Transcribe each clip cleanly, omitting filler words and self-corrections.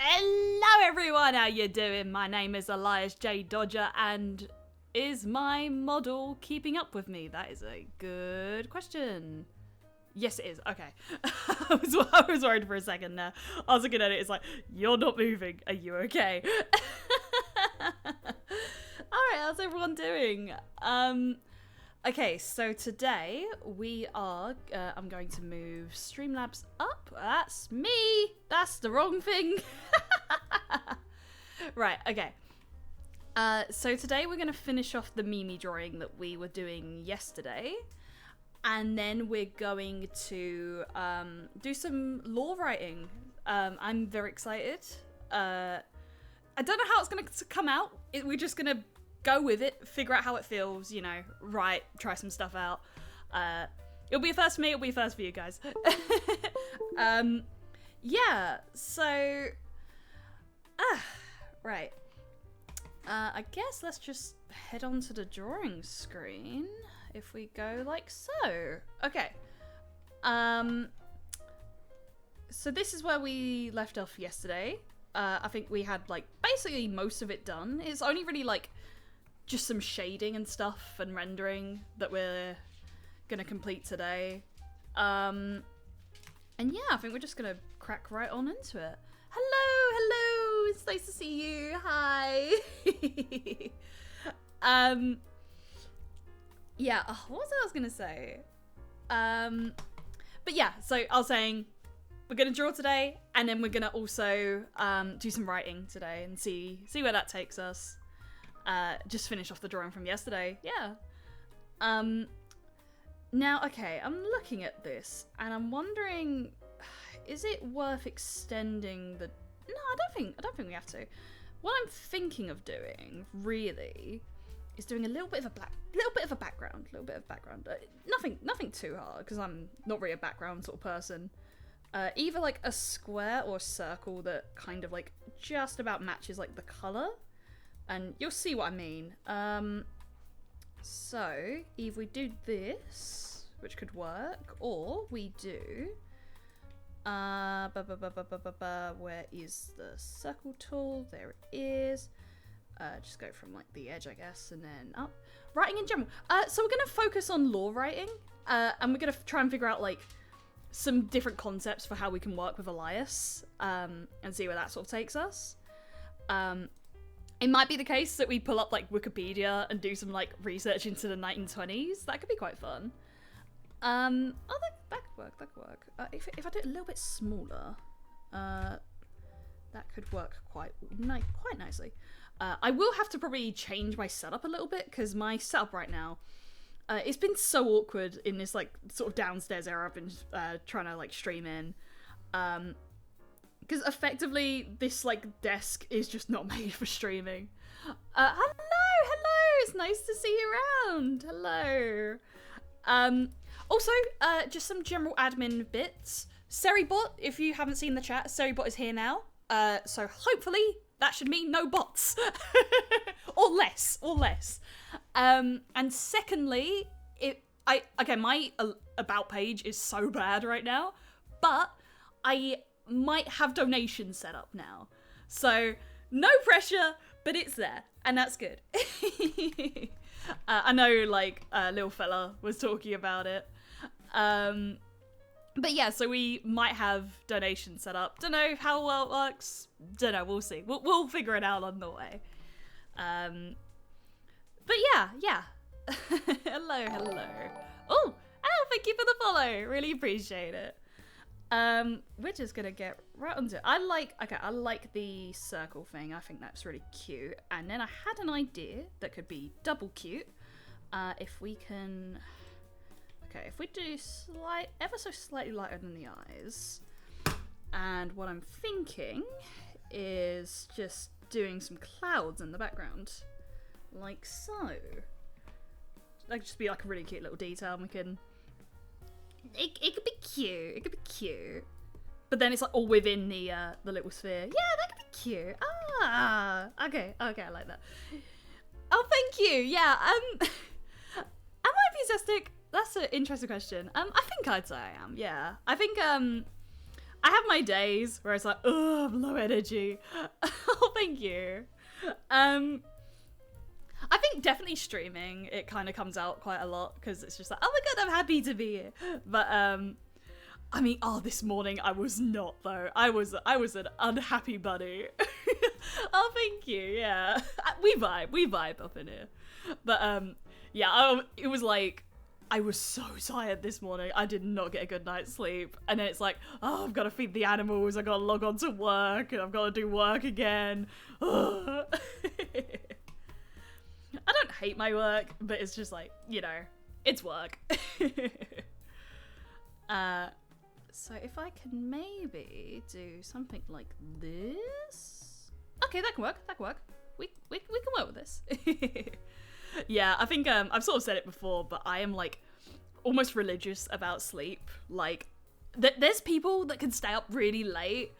Hello everyone, how you doing? My name is Elias J. Dodger, and is my model keeping up with me? That is a good question. Yes, it is. Okay. I was worried for a second there. I was looking at it, it's like, you're not moving. Are you okay? Alright, how's everyone doing? Okay, so today we are, I'm going to move Streamlabs up. That's me. That's the wrong thing. Right, okay. So today we're going to finish off the Mimi drawing that we were doing yesterday. And then we're going to do some lore writing. I'm very excited. I don't know how it's going to come out. We're just going to go with it, figure out how it feels, you know, write, try some stuff out. It'll be a first for me, it'll be a first for you guys. Yeah, so... right. I guess let's just head on to the drawing screen. If we go like so. Okay. So this is where we left off yesterday. I think we had like basically most of it done. It's only really like just some shading and stuff and rendering that we're gonna complete today. And yeah, I think we're just gonna crack right on into it. Hello, it's nice to see you. Hi. Yeah, what was I gonna say? But yeah, so I was saying we're gonna draw today, and then we're gonna also do some writing today and see where that takes us. Just finish off the drawing from yesterday. Yeah. Now, okay, I'm looking at this and I'm wondering, is it worth extending the? No, I don't think we have to. What I'm thinking of doing, really, is doing a little bit of a background. Nothing too hard, because I'm not really a background sort of person. Either like a square or a circle that kind of like just about matches like the color, and you'll see what I mean. So either we do this, which could work, or we do where is the circle tool? There it is. Just go from like the edge, I guess, and then up. Writing in general. So we're gonna focus on lore writing, and we're gonna try and figure out like some different concepts for how we can work with Elias, and see where that sort of takes us. It might be the case that we pull up like Wikipedia and do some like research into the 1920s. That could be quite fun. Oh, that could work. If I do it a little bit smaller, that could work quite nicely. I will have to probably change my setup a little bit, because my setup right now, it's been so awkward in this like sort of downstairs area I've been trying to like stream in. Because effectively this like desk is just not made for streaming. Hello, it's nice to see you around. Hello. Also, just some general admin bits. Seribot, if you haven't seen the chat, Seribot is here now. So hopefully that should mean no bots. or less. And secondly, my about page is so bad right now, but I might have donations set up now. So no pressure, but it's there, and that's good. I know like little fella was talking about it. But yeah, so we might have donations set up. Don't know how well it works. Don't know, we'll see. We'll figure it out on the way. But yeah. Hello. Oh, thank you for the follow. Really appreciate it. We're just gonna get right onto it. I like the circle thing. I think that's really cute. And then I had an idea that could be double cute. If we can... Okay, if we do ever so slightly lighter than the eyes. And what I'm thinking is just doing some clouds in the background. Like so. That could just be like a really cute little detail, and we can... It could be cute. But then it's like all within the little sphere. Yeah, that could be cute. Okay, I like that. Oh, thank you. Yeah, am I enthusiastic? That's an interesting question. I think I'd say I am, yeah. I think I have my days where it's like, oh, I'm low energy. Oh, thank you. I think definitely streaming, it kind of comes out quite a lot because it's just like, oh my god, I'm happy to be here. But I mean, this morning I was not though. I was an unhappy bunny. Oh, thank you. Yeah, we vibe up in here. But yeah, it was like I was so tired this morning. I did not get a good night's sleep, and then it's like, oh, I've got to feed the animals. I got to log on to work, and I've got to do work again. I don't hate my work, but it's just like, you know, it's work. So if I can maybe do something like this. Okay, that can work. That can work. We can work with this. Yeah, I think I've sort of said it before, but I am like almost religious about sleep. Like, there's people that can stay up really late,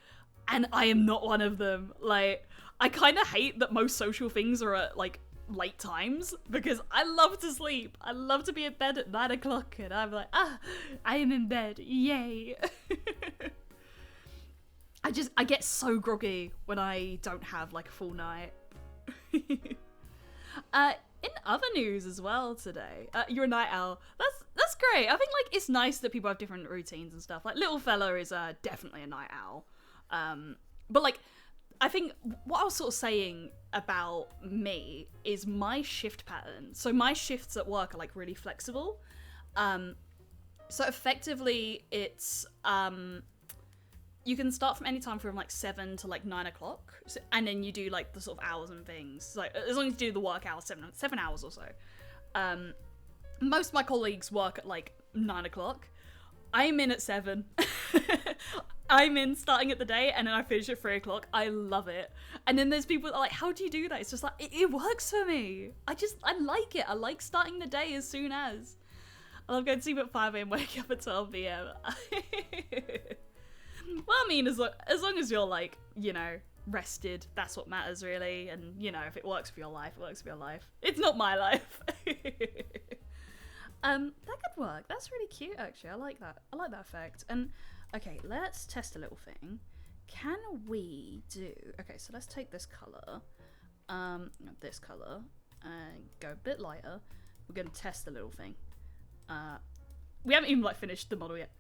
and I am not one of them. Like, I kind of hate that most social things are at like late times because I love to sleep. I love to be in bed at 9 o'clock, and I'm like, I am in bed, yay. I get so groggy when I don't have like a full night. In other news as well today, you're a night owl. That's great. I think like it's nice that people have different routines and stuff. Like little fella is definitely a night owl. But like, I think what I was sort of saying about me is my shift pattern. So my shifts at work are like really flexible. So effectively it's, you can start from any time from like 7 to like 9 o'clock. So, and then you do like the sort of hours and things. So, like as long as you do the work hours, 7 hours or so. Most of my colleagues work at like 9 o'clock. I'm in at 7. I'm in starting at the day and then I finish at 3 o'clock. I love it. And then there's people that are like, how do you do that? It's just like, it works for me. I like it. I like starting the day as soon as. I love going to sleep at 5 a.m, waking up at 12 p.m. Well, I mean, as long as you're like, you know, rested, that's what matters really. And, you know, if it works for your life, it works for your life. It's not my life. That could work. That's really cute, actually. I like that. I like that effect. And okay, let's test a little thing. Can we do... Okay, so let's take this colour, and go a bit lighter. We're going to test the little thing. We haven't even, like, finished the model yet.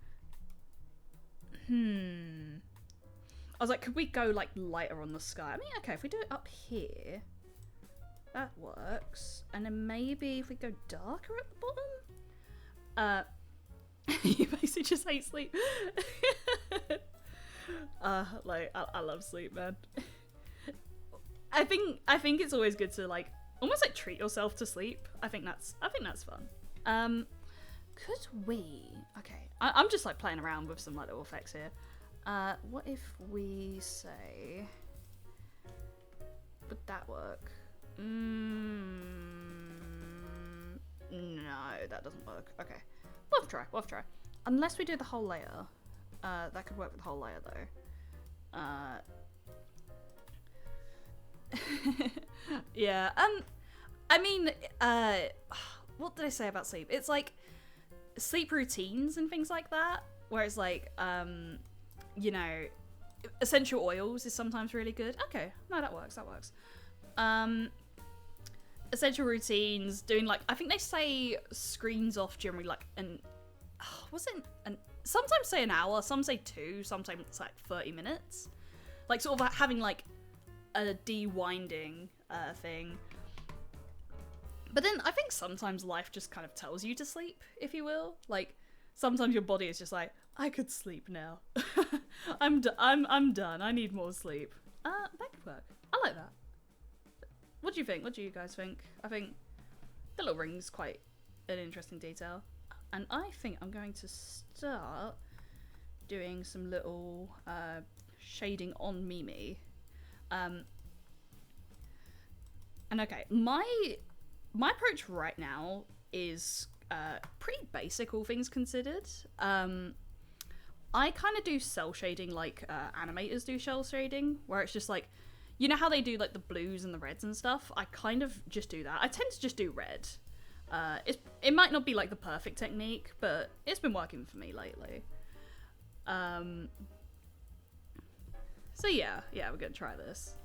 I was like, could we go, like, lighter on the sky? I mean, okay, if we do it up here, that works. And then maybe if we go darker at the bottom? You basically just hate sleep. Like I love sleep, man. I think it's always good to like almost like treat yourself to sleep. I think that's fun. Could we? Okay, I'm just like playing around with some like little effects here. What if we say? Would that work? No, that doesn't work. Okay. We'll have to try. Unless we do the whole layer. That could work with the whole layer though. Yeah, I mean, what did I say about sleep? It's like sleep routines and things like that, where it's like, you know, essential oils is sometimes really good. Okay, no, that works. Essential routines, doing like, I think they say screens off generally like sometimes say an hour, some say 2, sometimes it's like 30 minutes. Like sort of having like a de-winding thing. But then I think sometimes life just kind of tells you to sleep, if you will. Like sometimes your body is just like, I could sleep now. I'm done. I need more sleep. That could work. I like that. What do you think? What do you guys think? I think the little ring's quite an interesting detail. And I think I'm going to start doing some little shading on Mimi. And okay, my approach right now is pretty basic, all things considered. I kind of do cell shading like animators do cell shading, where it's just like, you know how they do like the blues and the reds and stuff? I kind of just do that. I tend to just do red. It might not be like the perfect technique, but it's been working for me lately. So yeah, we're gonna try this.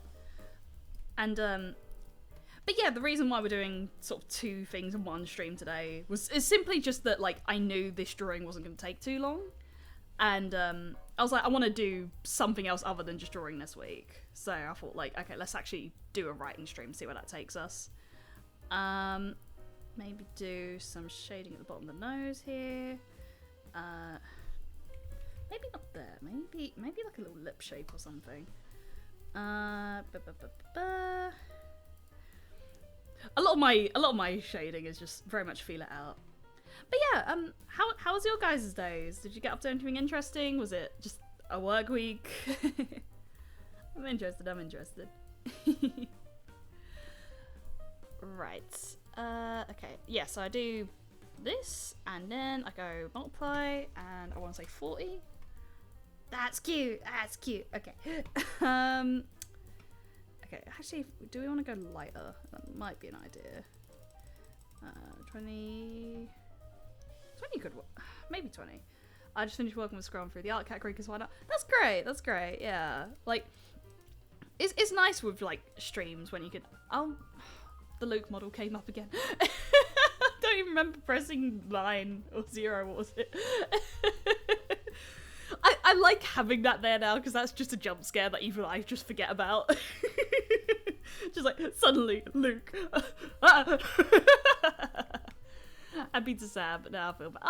And but yeah, the reason why we're doing sort of 2 things in one stream today is simply just that, like, I knew this drawing wasn't gonna take too long. And I was like, I want to do something else other than just drawing this week. So I thought, like, okay, let's actually do a writing stream, see where that takes us. Maybe do some shading at the bottom of the nose here. Maybe not there. Maybe like a little lip shape or something. A lot of my shading is just very much feel it out. But yeah, how was your guys' days? Did you get up to anything interesting? Was it just a work week? I'm interested. Right. Okay. Yeah, so I do this, and then I go multiply, and I want to say 40. That's cute. Okay. Okay, actually, do we want to go lighter? That might be an idea. 20 could work. Maybe 20. I just finished working with Scrum through the art category, because why not? That's great, yeah. Like, it's nice with, like, streams when you could... Oh, the Luke model came up again. I don't even remember pressing 9 or 0, what was it? I like having that there now, because that's just a jump scare that even I just forget about. Just like, suddenly, Luke. Happy to sad, but now I feel bad.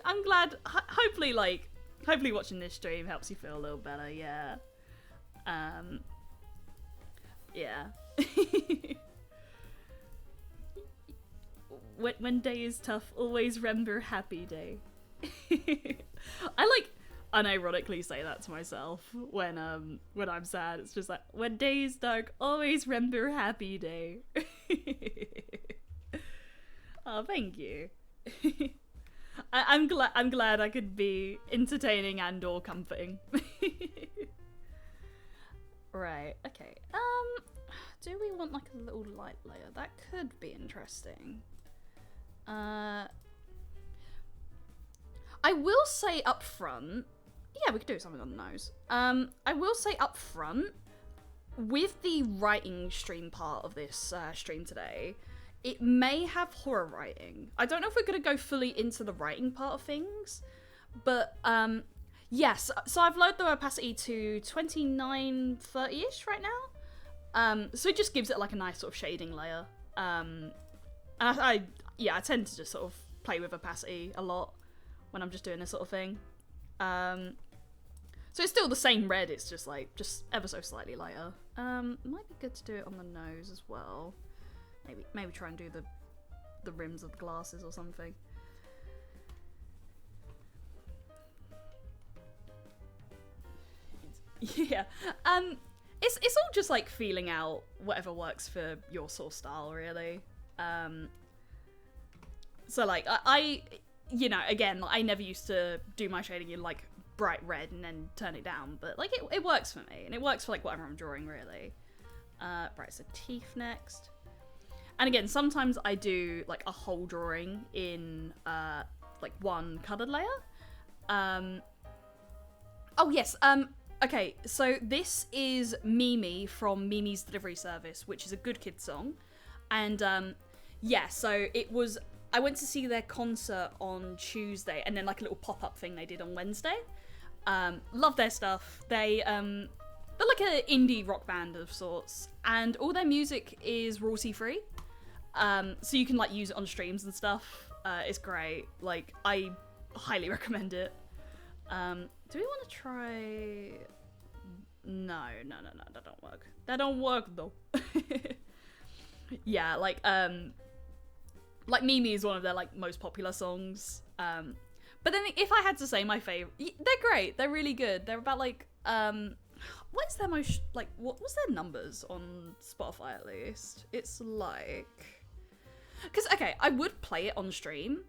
I'm glad. Hopefully watching this stream helps you feel a little better. Yeah. Yeah. When day is tough, always remember happy day. I like unironically say that to myself when I'm sad. It's just like, when day is dark, always remember happy day. Oh, thank you. I'm glad I could be entertaining and or comforting. Right, okay. Do we want like a little light layer? That could be interesting. I will say up front, yeah, we could do something on the nose. I will say up front, with the writing stream part of this stream today, it may have horror writing. I don't know if we're going to go fully into the writing part of things, but yes, so I've lowered the opacity to 2930-ish right now. So it just gives it like a nice sort of shading layer. And I tend to just sort of play with opacity a lot when I'm just doing this sort of thing. So it's still the same red, it's just like, just ever so slightly lighter. Might be good to do it on the nose as well. Maybe try and do the rims of the glasses or something. Yeah. It's all just like feeling out whatever works for your sort of style, really. So like I you know, again, I never used to do my shading in like bright red and then turn it down, but like it works for me, and it works for like whatever I'm drawing, really. Right, so teeth next. And again, sometimes I do like a whole drawing in like one colored layer. Oh yes, okay, so this is Mimi from Mimi's Delivery Service, which is a Good Kids song. And yeah, so I went to see their concert on Tuesday, and then like a little pop-up thing they did on Wednesday. Love their stuff. They're like an indie rock band of sorts, and all their music is royalty free. So you can like use it on streams and stuff. It's great. Like, I highly recommend it. Do we want to try? No, that don't work. That don't work though. Yeah, like Mimi is one of their like most popular songs. But then if I had to say my favorite, they're great. They're really good. They're about like what's their most like what's their numbers on Spotify at least? It's like, because okay, I would play it on stream,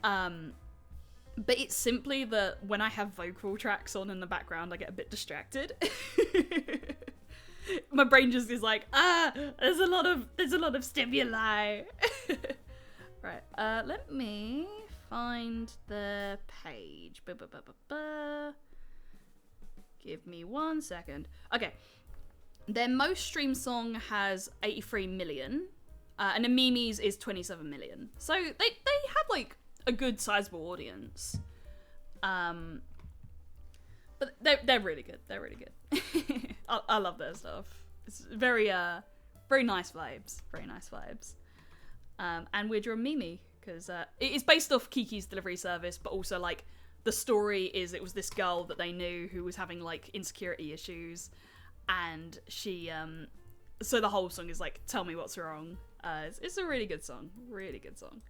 but it's simply that when I have vocal tracks on in the background, I get a bit distracted. My brain just is like, there's a lot of stimuli. Right, let me find the page. Give me 1 second. Okay. Their most streamed song has 83 million. And the Mimi's is 27 million. So they have like a good sizable audience. But they're really good. They're really good. I love their stuff. It's very nice vibes. Very nice vibes. And we're drawing Mimi because it's based off Kiki's Delivery Service, but also like the story is it was this girl that they knew who was having like insecurity issues, and she so the whole song is like tell me what's wrong. It's a really good song. Really good song.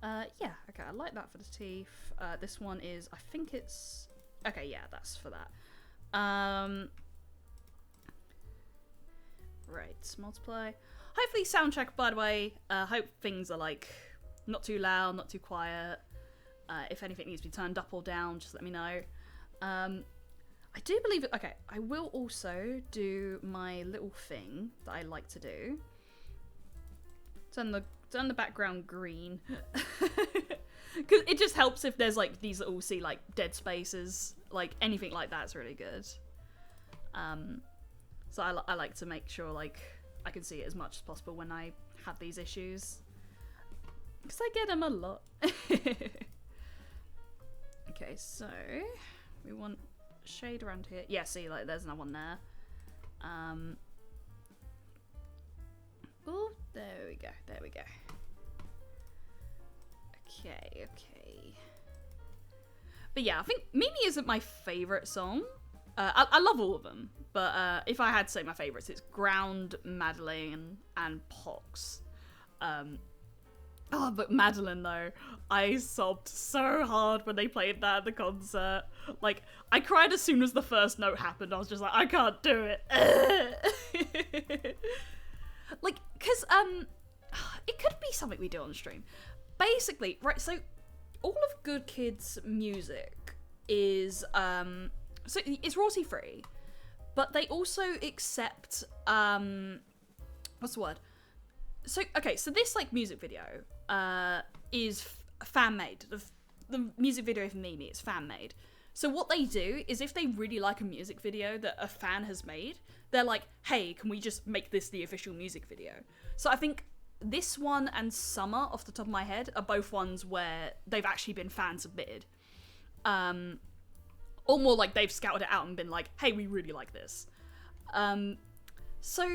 Yeah, okay, I like that for the teeth. This one is, I think it's... Okay, yeah, that's for that. Right, multiply. Hopefully soundtrack, by the way. Hope things are, like, not too loud, not too quiet. If anything needs to be turned up or down, just let me know. I do believe... Okay, I will also do my little thing that I like to do. Turn the background green. Because it just helps if there's like these little like dead spaces, like anything like that's really good. So I like to make sure like I can see it as much as possible when I have these issues, because I get them a lot. Okay, so we want shade around here. Yeah, see, like there's another one there. Oh, there we go. There we go. Okay. But yeah, I think Mimi isn't my favourite song. I love all of them, but if I had to say my favourites, it's Ground, Madeline, and Pox. Oh, but Madeline though, I sobbed so hard when they played that at the concert. Like, I cried as soon as the first note happened. I was just like, I can't do it. Like, because, it could be something we do on stream. Basically, right, so all of Good Kid's music is, so it's royalty free, but they also accept, what's the word? So, okay, so this, like, music video, is fan-made. The music video for Mimi is fan-made. So what they do is if they really like a music video that a fan has made, they're like, hey, can we just make this the official music video? So I think this one and Summer, off the top of my head, are both ones where they've actually been fan-submitted. Or more like they've scouted it out and been like, hey, we really like this. So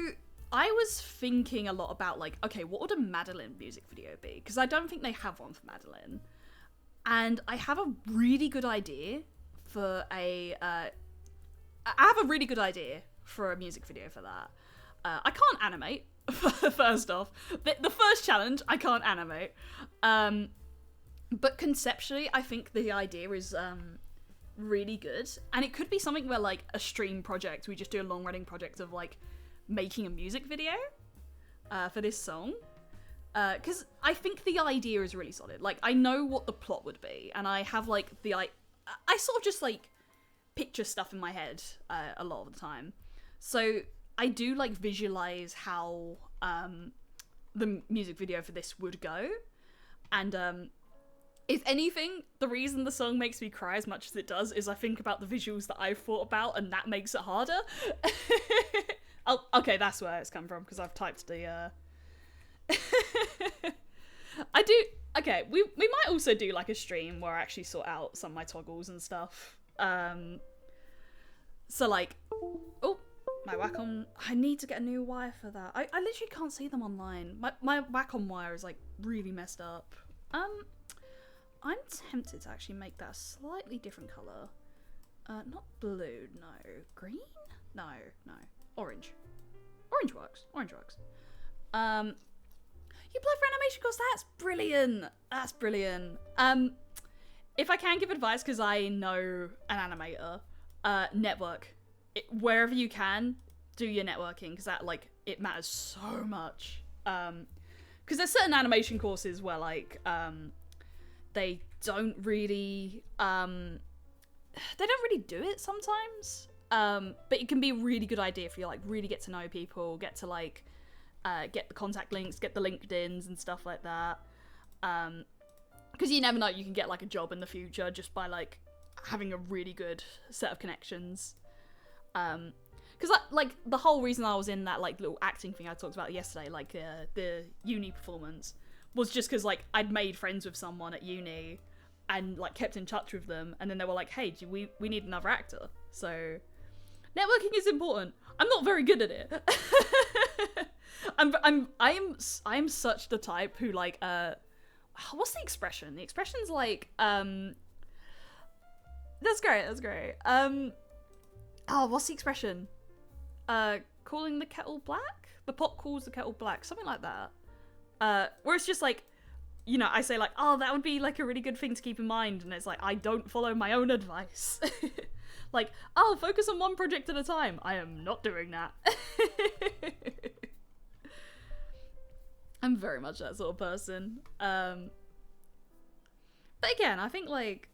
I was thinking a lot about like, okay, what would a Madeline music video be? Because I don't think they have one for Madeline. And I have a really good idea for I have a really good idea for a music video for that. I can't animate, first off. The first challenge, I can't animate. But conceptually, I think the idea is really good. And it could be something where, like, a stream project, we just do a long-running project of, like, making a music video for this song. Because I think the idea is really solid. Like, I know what the plot would be, and I have, like, I sort of just, like, picture stuff in my head a lot of the time. So I do, like, visualize how the music video for this would go. And if anything, the reason the song makes me cry as much as it does is I think about the visuals that I've thought about, and that makes it harder. Oh, okay, that's where it's come from, because I've typed the... I do... Okay, we might also do, like, a stream where I actually sort out some of my toggles and stuff. So, like... Oh, my Wacom... I need to get a new wire for that. I literally can't see them online. My Wacom wire is, like, really messed up. I'm tempted to actually make that a slightly different colour. Not blue, no. Green? No. Orange. Orange works. You apply for animation course? That's brilliant. If I can give advice, because I know an animator, network. Wherever you can, do your networking, because that, like, it matters so much. Because there's certain animation courses where, like, they don't really do it sometimes. But it can be a really good idea if you, like, really get to know people, get to, like, get the contact links, get the LinkedIns and stuff like that. Because you never know, you can get, like, a job in the future just by, like, having a really good set of connections. Because like the whole reason I was in that like little acting thing I talked about yesterday, like the uni performance, was just because like I'd made friends with someone at uni and like kept in touch with them, and then they were like, hey, we need another actor. So networking is important. I'm not very good at it. I'm such the type who like what's the expression? The expression's like that's great. Oh, what's the expression? Calling the kettle black? The pot calls the kettle black, something like that. Where it's just like, you know, I say like, oh, that would be like a really good thing to keep in mind, and it's like, I don't follow my own advice. Like, oh, focus on one project at a time. I am not doing that. I'm very much that sort of person. But again, I think like,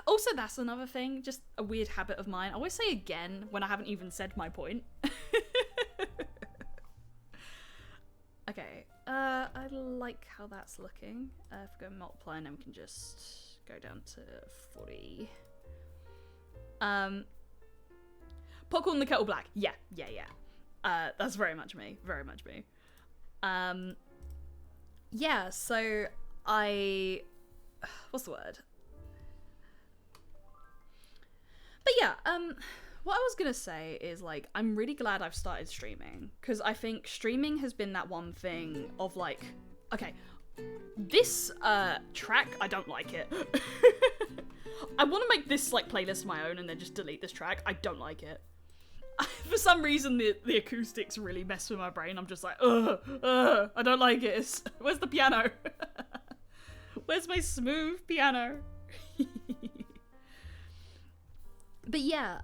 also that's another thing, just a weird habit of mine. I always say again when I haven't even said my point. Okay, I like how that's looking. If we go multiply, and then we can just go down to 40. Popcorn the kettle black. Yeah. That's very much me. Yeah, so what's the word? But yeah, what I was gonna say is like, I'm really glad I've started streaming, because I think streaming has been that one thing of like, okay, this track, I don't like it. I want to make this like playlist my own and then just delete this track. I don't like it. For some reason, the acoustics really mess with my brain. I'm just like, I don't like it. Where's the piano? Where's my smooth piano? But yeah,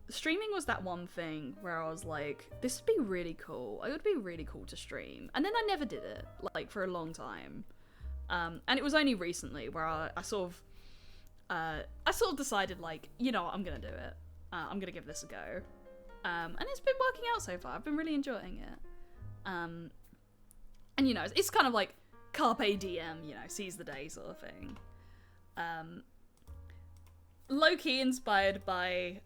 streaming was that one thing where I was like, this would be really cool. It would be really cool to stream. And then I never did it, like, for a long time. And it was only recently where I sort of decided, like, you know what, I'm gonna do it. I'm gonna give this a go. And it's been working out so far. I've been really enjoying it. And, you know, it's kind of like carpe diem, you know, seize the day sort of thing. Low-key inspired by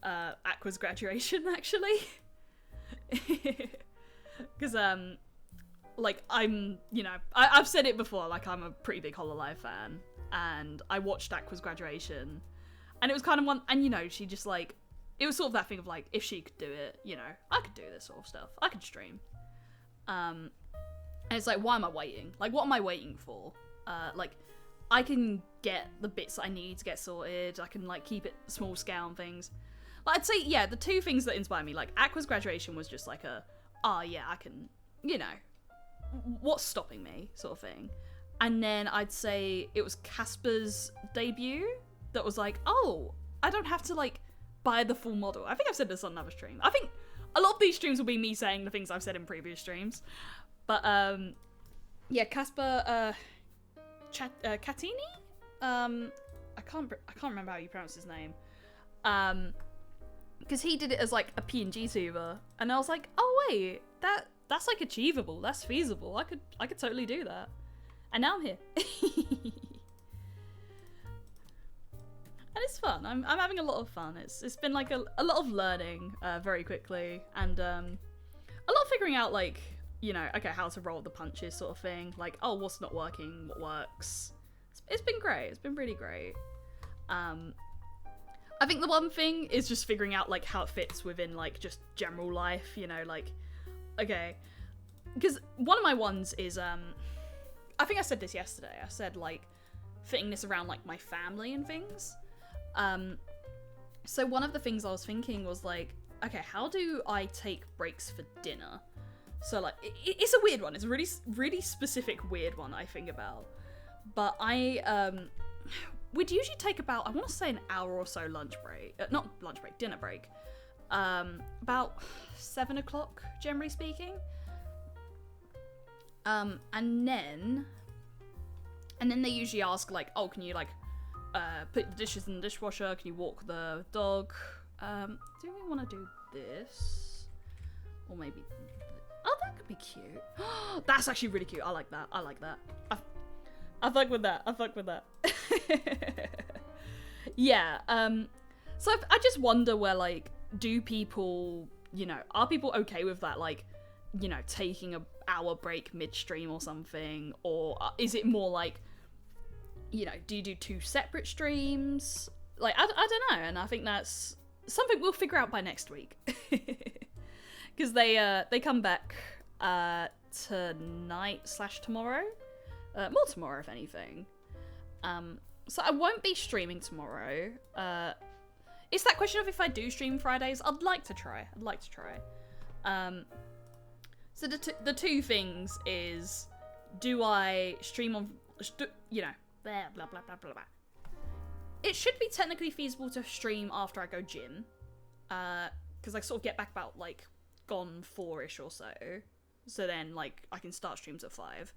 Aqua's graduation, actually. Because, like, I'm, you know, I've said it before, like, I'm a pretty big Hololive fan. And I watched Aqua's graduation. And it was kind of one, and, you know, she just, like, it was sort of that thing of, like, if she could do it, you know, I could do this sort of stuff. I could stream. And it's like, why am I waiting? Like, what am I waiting for? Like, I can get the bits I need to get sorted. I can, like, keep it small scale and things. Like, I'd say, yeah, the two things that inspire me, like, Aqua's graduation was just like yeah, I can, you know, what's stopping me sort of thing. And then I'd say it was Casper's debut that was like, oh, I don't have to, like, buy the full model. I think I've said this on another stream. I think a lot of these streams will be me saying the things I've said in previous streams. But, yeah, Casper, Catini? I can't remember how you pronounce his name. Because he did it as, like, a PNG tuber. And I was like, oh, wait, that's, like, achievable. That's feasible. I could totally do that. And now I'm here. And it's fun. I'm having a lot of fun. It's been like a lot of learning very quickly, and a lot of figuring out, like, you know, okay, how to roll the punches sort of thing. Like, oh, what's not working, what works. It's been great. It's been really great. I think the one thing is just figuring out, like, how it fits within, like, just general life, you know, like, okay. Because one of my ones is, I think I said this yesterday. I said, like, fitting this around, like, my family and things. So one of the things I was thinking was, like, okay, how do I take breaks for dinner? So, like, it's a weird one. It's a really, really specific weird one I think about. But we'd usually take about, I want to say, an hour or so lunch break. Not lunch break, dinner break. About 7 o'clock, generally speaking. And then they usually ask, like, oh, can you, like, put the dishes in the dishwasher? Can you walk the dog? Do we want to do this? Or maybe... Oh, that could be cute. That's actually really cute. I like that. I like that. I fuck with that. I fuck with that. Yeah, So I just wonder where, like, do people, you know, are people okay with that, like, you know, taking a hour break midstream or something? Or is it more like, you know, do you do 2 separate streams? Like, I don't know, and I think that's something we'll figure out by next week. Because they come back tonight/tomorrow. More tomorrow, if anything. So I won't be streaming tomorrow. It's that question of if I do stream Fridays. I'd like to try. So the two things is, do I stream on, you know, blah, blah, blah, blah, blah, blah. It should be technically feasible to stream after I go gym. Because I sort of get back about, like, gone 4-ish or so. So then, like, I can start streams at 5.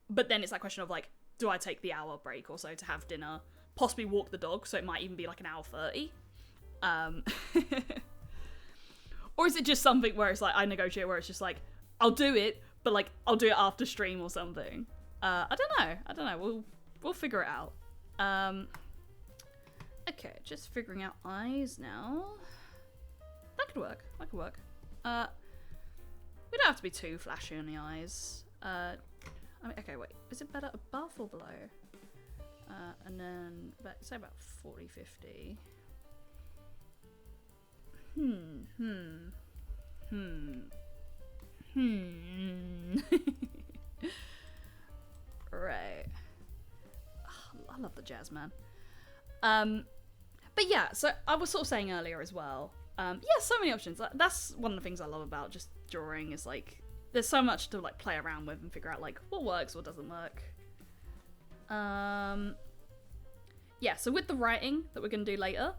But then it's that question of, like, do I take the hour break or so to have dinner, possibly walk the dog, so it might even be like an hour 30. Or is it just something where it's like, I negotiate where it's just like, I'll do it, but like, I'll do it after stream or something. I don't know. We'll figure it out. Okay, just figuring out eyes now. That could work. We don't have to be too flashy on the eyes. I mean, okay, wait. Is it better above or below? And then, say about 40, 50. Right. Oh, I love the jazz, man. But yeah, so I was sort of saying earlier as well. Yeah, so many options. That's one of the things I love about just drawing is like, there's so much to like play around with and figure out like what works, what doesn't work. Yeah, so with the writing that we're gonna do later,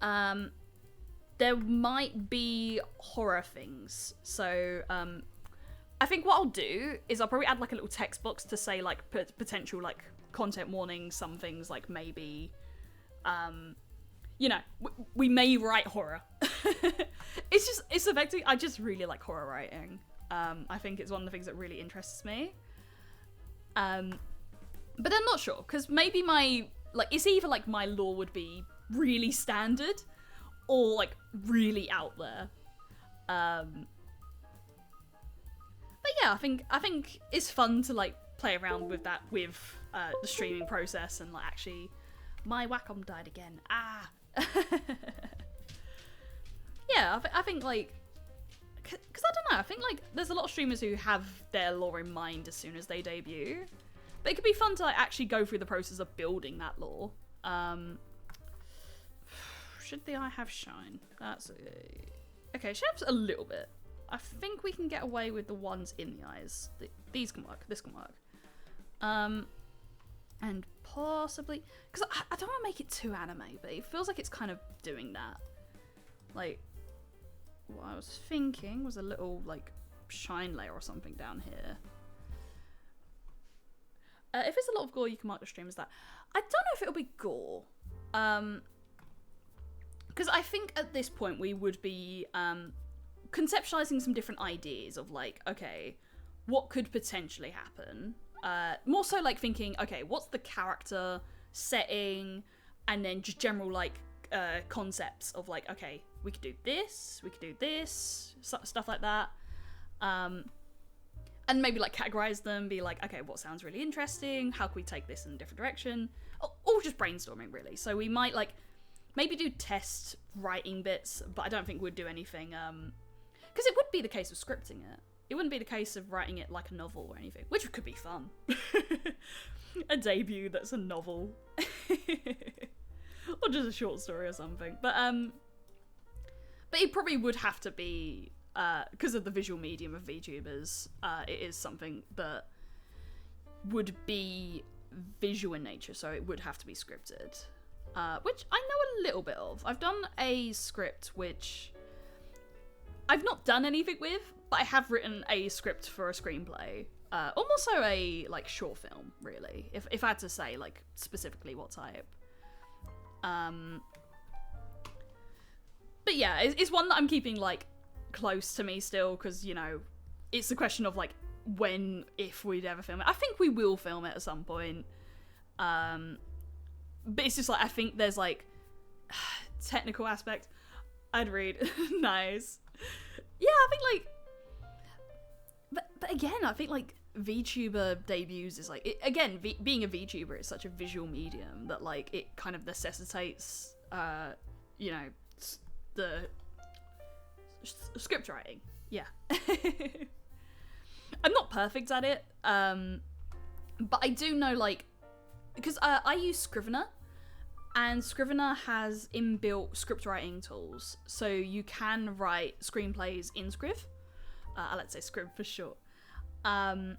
there might be horror things. So I think what I'll do is I'll probably add like a little text box to say like potential like content warnings, some things like maybe, you know, we may write horror. It's effectively, I just really like horror writing. I think it's one of the things that really interests me. But I'm not sure, because maybe it's either like my lore would be really standard or like really out there. But yeah, I think it's fun to like play around with that with the streaming process and like actually, my Wacom died again. Yeah, I think like, because I don't know, I think like there's a lot of streamers who have their lore in mind as soon as they debut. But it could be fun to like actually go through the process of building that lore. Should the eye have shine? That's okay. It should have a little bit. I think we can get away with the ones in the eyes. These can work. This can work. And possibly, because I don't want to make it too anime, but it feels like it's kind of doing that. Like, what I was thinking was a little like shine layer or something down here. If it's a lot of gore, you can mark the stream as that. I don't know if it'll be gore. Because I think at this point we would be conceptualizing some different ideas of like, okay, what could potentially happen? More so like thinking, okay, what's the character setting? And then just general like concepts of like, okay, we could do this, stuff like that. And maybe like categorize them, be like, okay, what sounds really interesting? How can we take this in a different direction? Or just brainstorming, really. So we might like maybe do test writing bits, but I don't think we'd do anything. Because it would be the case of scripting it. It wouldn't be the case of writing it like a novel or anything, which could be fun. A debut that's a novel. Or just a short story or something. But it probably would have to be, because of the visual medium of VTubers, it is something that would be visual in nature, so it would have to be scripted. Which I know a little bit of. I've done a script which I've not done anything with, but I have written a script for a screenplay. Almost so a like short film, really. If I had to say like specifically what type. But yeah, it's one that I'm keeping like close to me still, because you know, it's a question of like when, if we'd ever film it. I think we will film it at some point. But it's just like, I think there's like, technical aspect, I'd read. Nice. Yeah, I think like, but again, I think like VTuber debuts is like, being a VTuber is such a visual medium that like it kind of necessitates, you know, the script writing. Yeah. I'm not perfect at it, but I do know like, because I use Scrivener, and Scrivener has inbuilt script writing tools, so you can write screenplays in Scriv. Let's say Scriv for short. I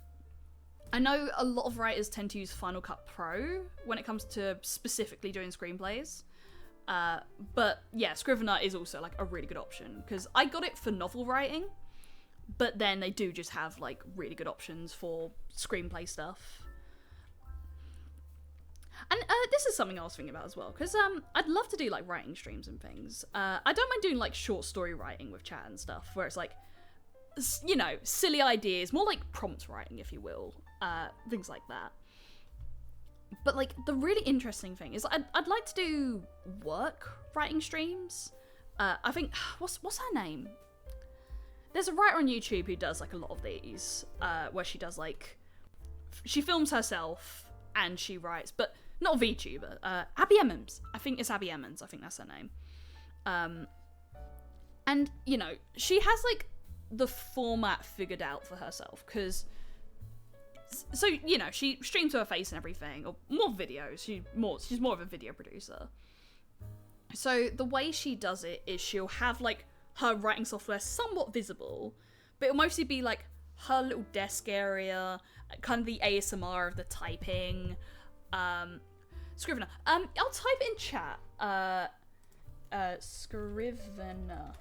know a lot of writers tend to use Final Cut Pro when it comes to specifically doing screenplays. But yeah, Scrivener is also like a really good option, because I got it for novel writing, but then they do just have like really good options for screenplay stuff. And this is something I was thinking about as well, because I'd love to do like writing streams and things. I don't mind doing like short story writing with chat and stuff, where it's like, you know, silly ideas, more like prompt writing, if you will, things like that. But like the really interesting thing is I'd like to do work writing streams. I think what's her name? There's a writer on YouTube who does like a lot of these, where she does like, she films herself and she writes, but not a VTuber. Abby Emmons. I think it's Abby Emmons. I think that's her name. And you know, she has like the format figured out for herself, because so you know, she streams her face and everything, or more videos. She's more of a video producer. So the way she does it is she'll have like her writing software somewhat visible, but it'll mostly be like her little desk area, kind of the ASMR of the typing. Scrivener. I'll type in chat. Scrivener.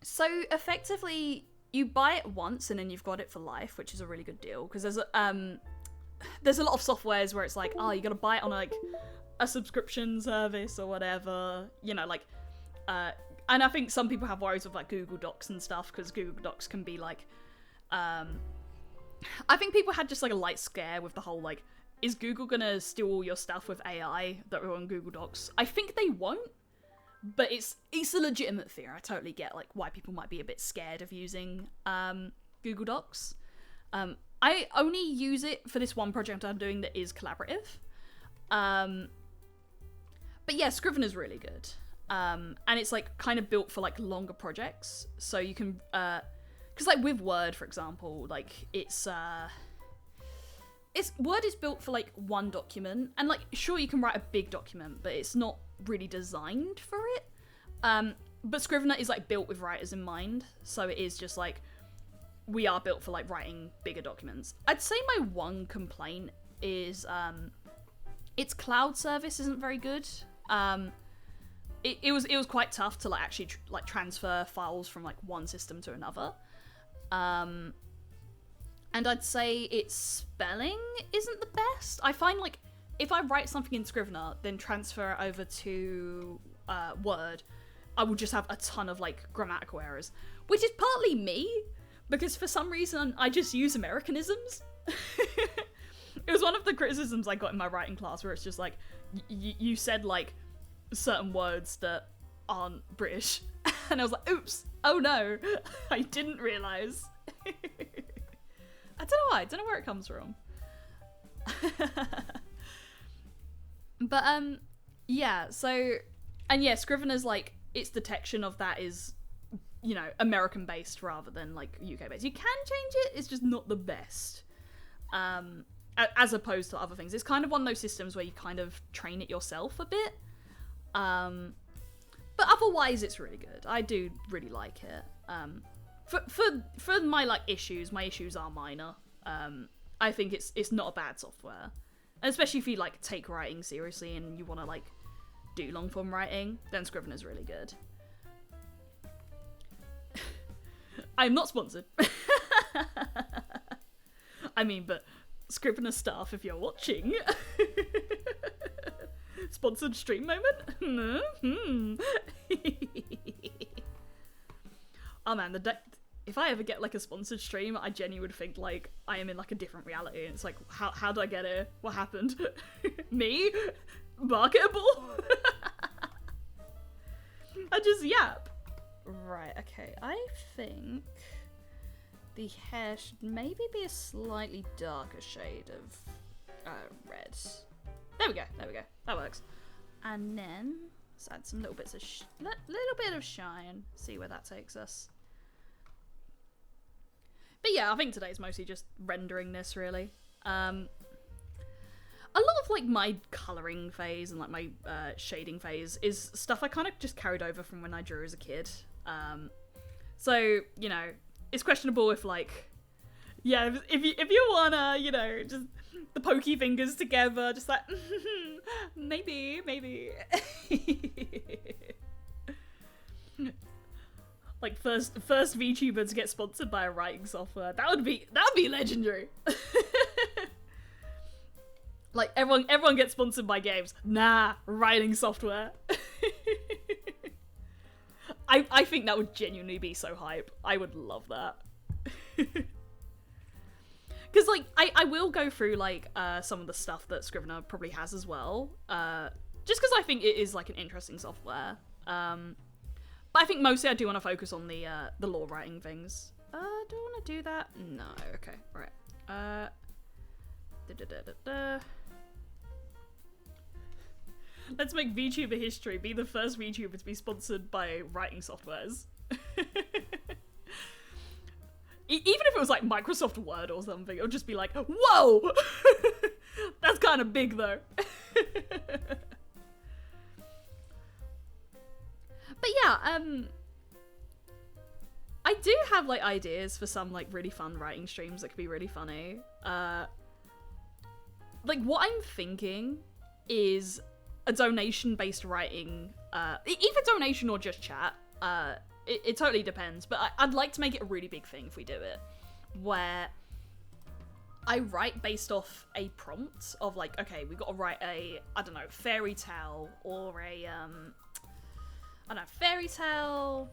So effectively, you buy it once and then you've got it for life, which is a really good deal, because there's a lot of softwares where it's like, oh, you gotta buy it on like a subscription service or whatever, you know, like, and I think some people have worries with like Google Docs and stuff, because Google Docs can be like, I think people had just like a light scare with the whole like, is Google gonna steal all your stuff with AI that are on Google Docs? I think they won't, but it's a legitimate fear. I totally get like why people might be a bit scared of using Google Docs. I only use it for this one project I'm doing that is collaborative. But yeah, Scrivener's really good. And it's like kind of built for like longer projects, so you can because like with Word, for example, like it's Word is built for like one document, and like sure you can write a big document, but it's not really designed for it. But Scrivener is like built with writers in mind, so it is just like, we are built for like writing bigger documents. I'd say my one complaint is its cloud service isn't very good. It was quite tough to like actually like transfer files from like one system to another. And I'd say its spelling isn't the best. I find like if I write something in Scrivener, then transfer it over to Word, I will just have a ton of like grammatical errors, which is partly me, because for some reason I just use Americanisms. It was one of the criticisms I got in my writing class, where it's just like, you said like certain words that aren't British, and I was like, oops, oh no, I didn't realise. I don't know why, I don't know where it comes from. But yeah, so, and yeah, Scrivener's like, its detection of that is, you know, American based rather than like UK based. You can change it, it's just not the best. As opposed to other things. It's kind of one of those systems where you kind of train it yourself a bit. But otherwise it's really good. I do really like it. For my like issues, my issues are minor. I think it's not a bad software. And especially if you like take writing seriously and you want to like do long form writing, then Scrivener's really good. I'm not sponsored. I mean, but Scrivener staff, if you're watching. Sponsored stream moment? Oh man, if I ever get like a sponsored stream, I genuinely would think like I am in like a different reality. And it's like, how did I get here? What happened? Me? Marketable? I just yap. Right, okay. I think the hair should maybe be a slightly darker shade of red. There we go. That works. And then let's add some little bits of little bit of shine. See where that takes us. But yeah, I think today's mostly just rendering this, really. A lot of like my colouring phase and like my shading phase is stuff I kind of just carried over from when I drew as a kid. So, you know, it's questionable if like, yeah, if you wanna, you know, just the pokey fingers together, just like, maybe. Like first VTuber to get sponsored by a writing software. That would be legendary. Like everyone gets sponsored by games. Nah, writing software. I think that would genuinely be so hype. I would love that. Because like I will go through like some of the stuff that Scrivener probably has as well. Just because I think it is like an interesting software. But I think mostly I do want to focus on the lore writing things. Do I want to do that? No. Okay. Right. Let's make VTuber history. Be the first VTuber to be sponsored by writing softwares. Even if it was like Microsoft Word or something, it would just be like, whoa! That's kind of big though. But yeah, I do have like ideas for some like really fun writing streams that could be really funny. Like what I'm thinking is a donation-based writing, either donation or just chat. It totally depends, but I'd like to make it a really big thing if we do it, where I write based off a prompt of like, okay, we got to write a, I don't know, fairy tale or a, I don't know, fairy tale.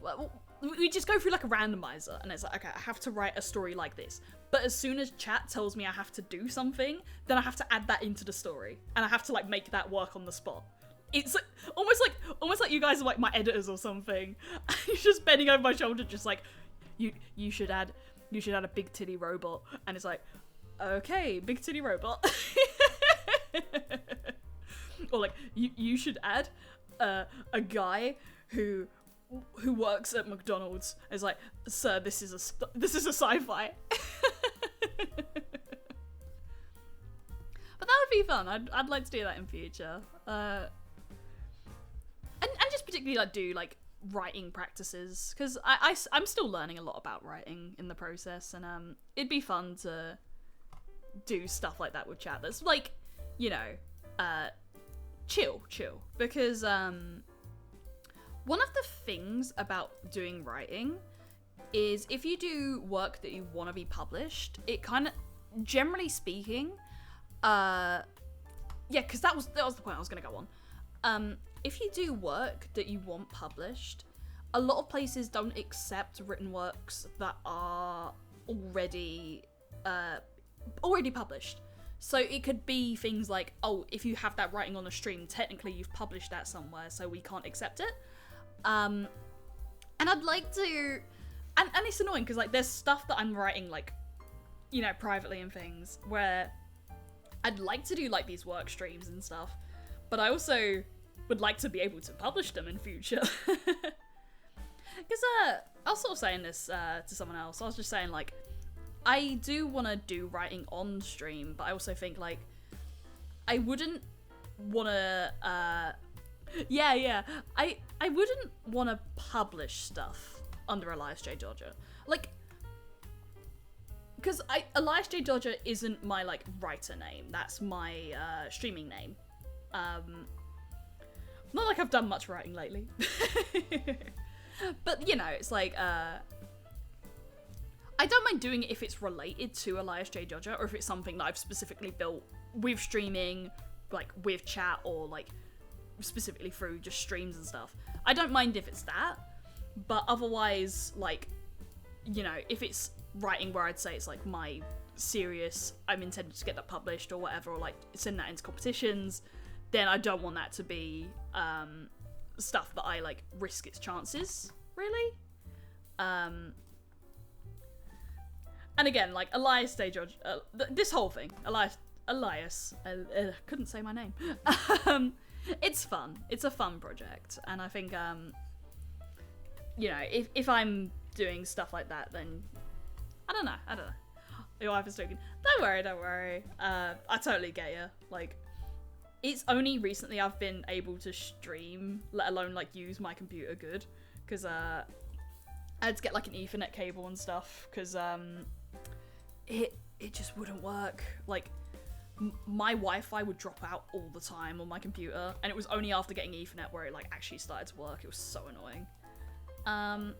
We just go through like a randomizer, and it's like, okay, I have to write a story like this. But as soon as chat tells me I have to do something, then I have to add that into the story, and I have to like make that work on the spot. It's almost like you guys are like my editors or something. You're just bending over my shoulder, just like, you should add a big titty robot, and it's like, okay, big titty robot. Or like you should add a guy who works at McDonald's is like, sir, this is a sci-fi. But that would be fun. I'd like to do that in future. And just particularly like do like writing practices, because I'm still learning a lot about writing in the process, and it'd be fun to do stuff like that with chat that's like, you know, chill, because one of the things about doing writing is if you do work that you want to be published, it kind of, generally speaking, yeah, because that was the point I was going to go on. If you do work that you want published, a lot of places don't accept written works that are already published. So it could be things like, oh, if you have that writing on a stream, technically you've published that somewhere, so we can't accept it. And I'd like to, and it's annoying because like there's stuff that I'm writing like, you know, privately and things where I'd like to do like these work streams and stuff, but I also would like to be able to publish them in future. Because I was sort of saying this to someone else. I was just saying like, I do want to do writing on stream, but I also think like I wouldn't want to I wouldn't want to publish stuff under Elias J. Dodger. Like, because Elias J. Dodger isn't my like writer name. That's my streaming name. Not like I've done much writing lately. But you know, it's like I don't mind doing it if it's related to Elias J. Dodger, or if it's something that I've specifically built with streaming, like with chat, or like specifically through just streams and stuff. I don't mind if it's that, but otherwise, like, you know, if it's writing where I'd say it's like my serious, I'm intended to get that published or whatever, or like send that into competitions, then I don't want that to be stuff that I like risk its chances, really. And again, like Elias Day Judge, this whole thing, Elias, couldn't say my name. It's fun. It's a fun project, and I think, you know, if I'm doing stuff like that, then I don't know. Your wife is talking. Don't worry. I totally get you. Like, it's only recently I've been able to stream, let alone like use my computer good, because I had to get like an Ethernet cable and stuff, because it just wouldn't work. Like, my Wi-Fi would drop out all the time on my computer, and it was only after getting Ethernet where it like actually started to work. It was so annoying. I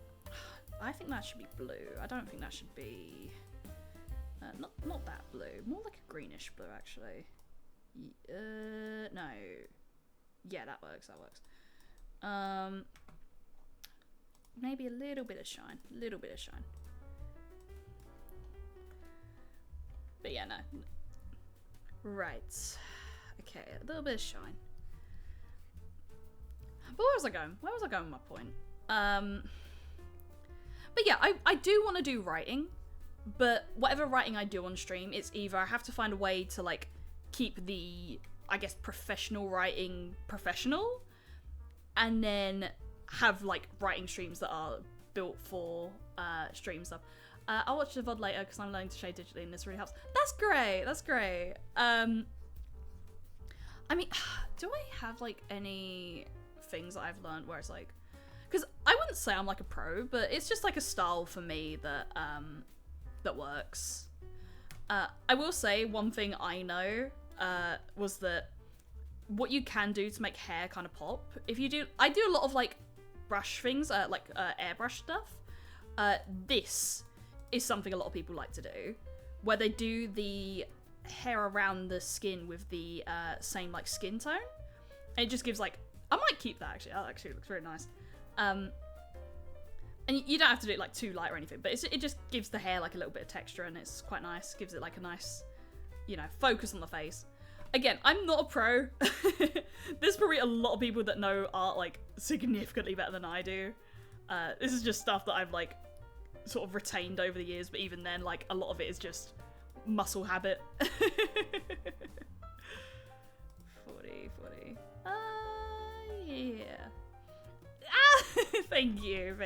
think that should be blue. I don't think that should be not that blue. More like a greenish blue, actually. No. Yeah, that works. Maybe a little bit of shine. But yeah, no. Right. Okay, a little bit of shine. But where was I going? With my point? But yeah, I do want to do writing, but whatever writing I do on stream, it's either I have to find a way to like keep the, I guess, professional writing professional, and then have like writing streams that are built for stream stuff. I'll watch the VOD later because I'm learning to shade digitally and this really helps. That's great. I mean, do I have like any things that I've learned where it's like, because I wouldn't say I'm like a pro, but it's just like a style for me that that works. I will say one thing I know was that what you can do to make hair kind of pop, if you do, I do a lot of like brush things, like airbrush stuff. This is something a lot of people like to do, where they do the hair around the skin with the same like skin tone, and it just gives like, I might keep that actually. That actually looks very nice. And you don't have to do it like too light or anything, but it just gives the hair like a little bit of texture, and it's quite nice. Gives it like a nice, you know, focus on the face. Again, I'm not a pro. There's probably a lot of people that know art like significantly better than I do. This is just stuff that I've like sort of retained over the years, but even then, like, a lot of it is just muscle habit. 40. Yeah. Thank you.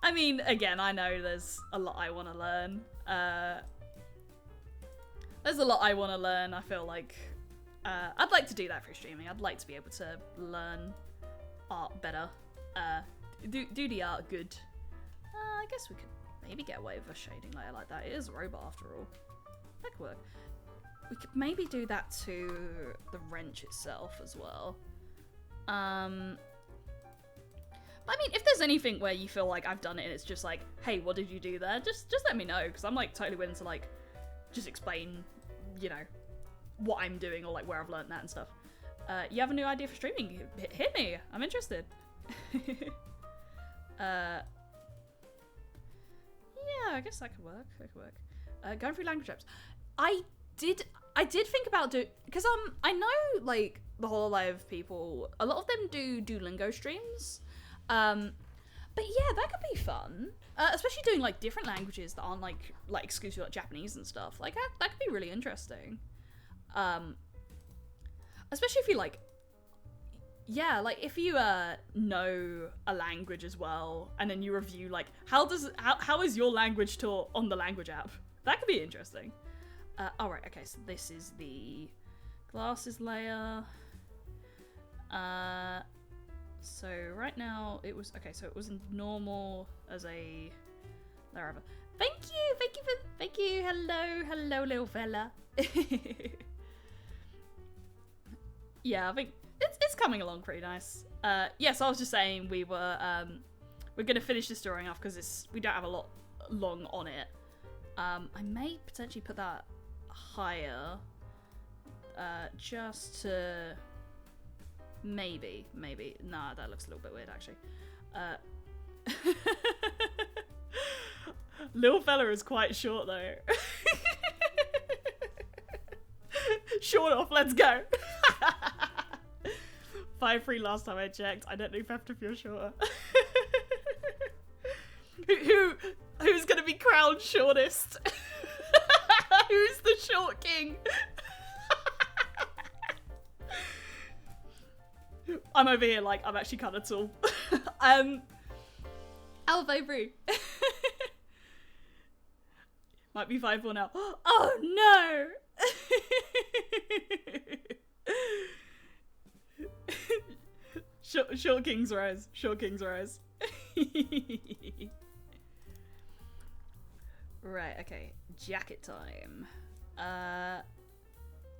I mean, again, I know there's a lot I want to learn. I feel like I'd like to do that for streaming. I'd like to be able to learn art better. Do the art good. I guess we could maybe get away with a shading layer like that. It is a robot after all. That could work. We could maybe do that to the wrench itself as well. But I mean, if there's anything where you feel like I've done it and it's just like, hey, what did you do there? Just let me know, because I'm like totally willing to like just explain, you know, what I'm doing or like where I've learned that and stuff. You have a new idea for streaming? Hit me. I'm interested. Yeah, I guess that could work. Going through language apps. I did think about because I know like the whole lot of people, a lot of them do Duolingo streams. But yeah, that could be fun. Especially doing like different languages that aren't like exclusively like Japanese and stuff. Like that could be really interesting. Especially if you like, yeah, like if you know a language as well, and then you review like how is your language taught on the language app? That could be interesting. Alright, okay, so this is the glasses layer. So right now it was so it was normal as a layer of. Thank you. Hello, little fella. Yeah, I think it's coming along pretty nice. Yes, I was just saying we're gonna finish this drawing off because we don't have a lot long on it. I may potentially put that higher, just to maybe. Nah, that looks a little bit weird actually. Little fella is quite short though. Short off, let's go. 5'3" last time I checked. I don't know if you're shorter. Who's gonna be crowned shortest? Who's the short king? I'm over here like I'm actually kind of tall. Alpha Brew. Might be 5'4" now. Oh no! Short kings rise. Short kings rise. Right, okay. Jacket time. Yeah,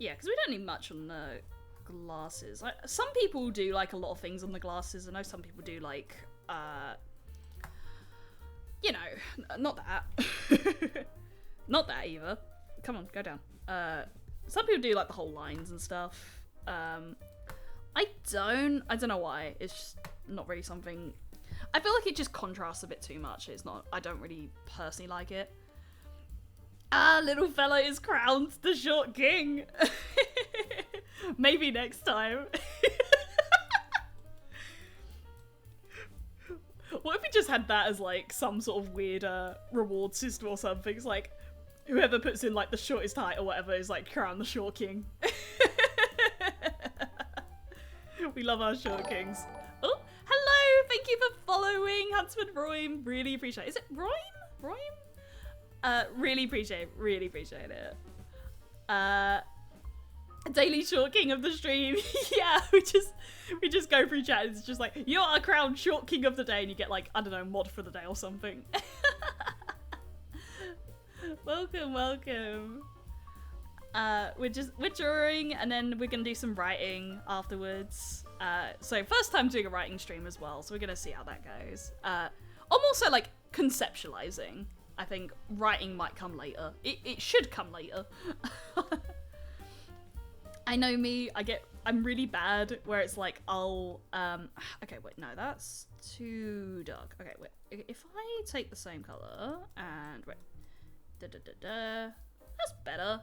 because we don't need much on the glasses. Some people do like a lot of things on the glasses. I know some people do like, you know, not that. Not that either. Come on, go down. Some people do like the whole lines and stuff. I don't know why. It's just not really something. I feel like it just contrasts a bit too much. It's not. I don't really personally like it. Little fella is crowned the short king. Maybe next time. What if we just had that as like some sort of weird reward system or something? It's like whoever puts in like the shortest height or whatever is like crowned the short king. We love our short kings. Oh, hello! Thank you for following Huntsman Roym. Really appreciate it. Is it Roym? Really appreciate it. Daily short king of the stream. Yeah, we just go through chat. It's just like, you're a crowned short king of the day, and you get like, I don't know, mod for the day or something. Welcome. We're drawing, and then we're gonna do some writing afterwards. So first time doing a writing stream as well, so we're gonna see how that goes. I'm also like conceptualizing. I think writing might come later. It should come later. I know me, I'm really bad where it's like I'll okay, wait, no, that's too dark. Okay, wait, if I take the same color and wait, that's better.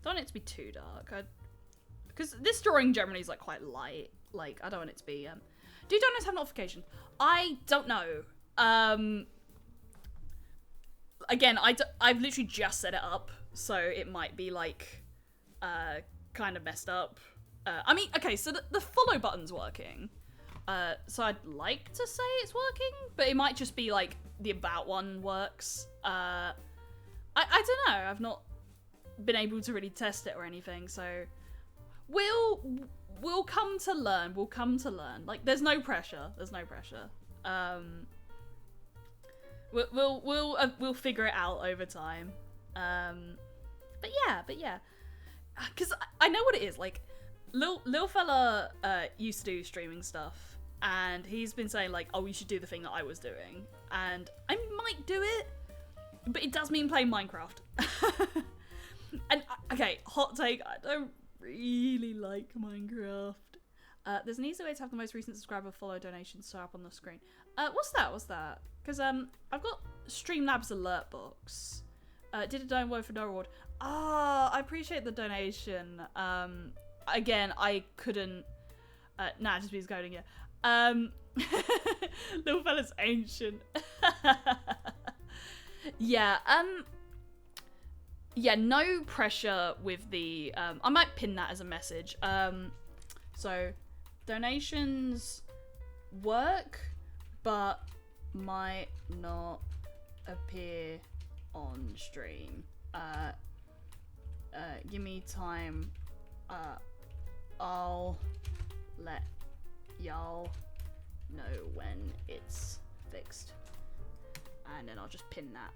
Don't want it to be too dark. Because this drawing generally is like quite light. Like I don't want it to be do donuts have notifications? I don't know. Again, I've literally just set it up, so it might be like kind of messed up. I mean, okay, so the follow button's working. So I'd like to say it's working, but it might just be like the about one works. I don't know. I've not been able to really test it or anything, so we'll come to learn. Like there's no pressure. We'll figure it out over time. But yeah. Because I know what it is. Like, Lil fella used to do streaming stuff, and he's been saying like, oh, you should do the thing that I was doing, and I might do it, but it does mean playing Minecraft. And okay, hot take, I don't really like Minecraft. There's an easy way to have the most recent subscriber follow donations show up on the screen. What's that? Because I've got Streamlabs alert box. Did a download for no reward. I appreciate the donation. Again, I couldn't. Nah, just because coding. Yeah. Little fella's ancient. Yeah. Yeah. No pressure with the. I might pin that as a message. So, donations work, but might not appear on stream. Give me time. I'll let y'all know when it's fixed, and then I'll just pin that.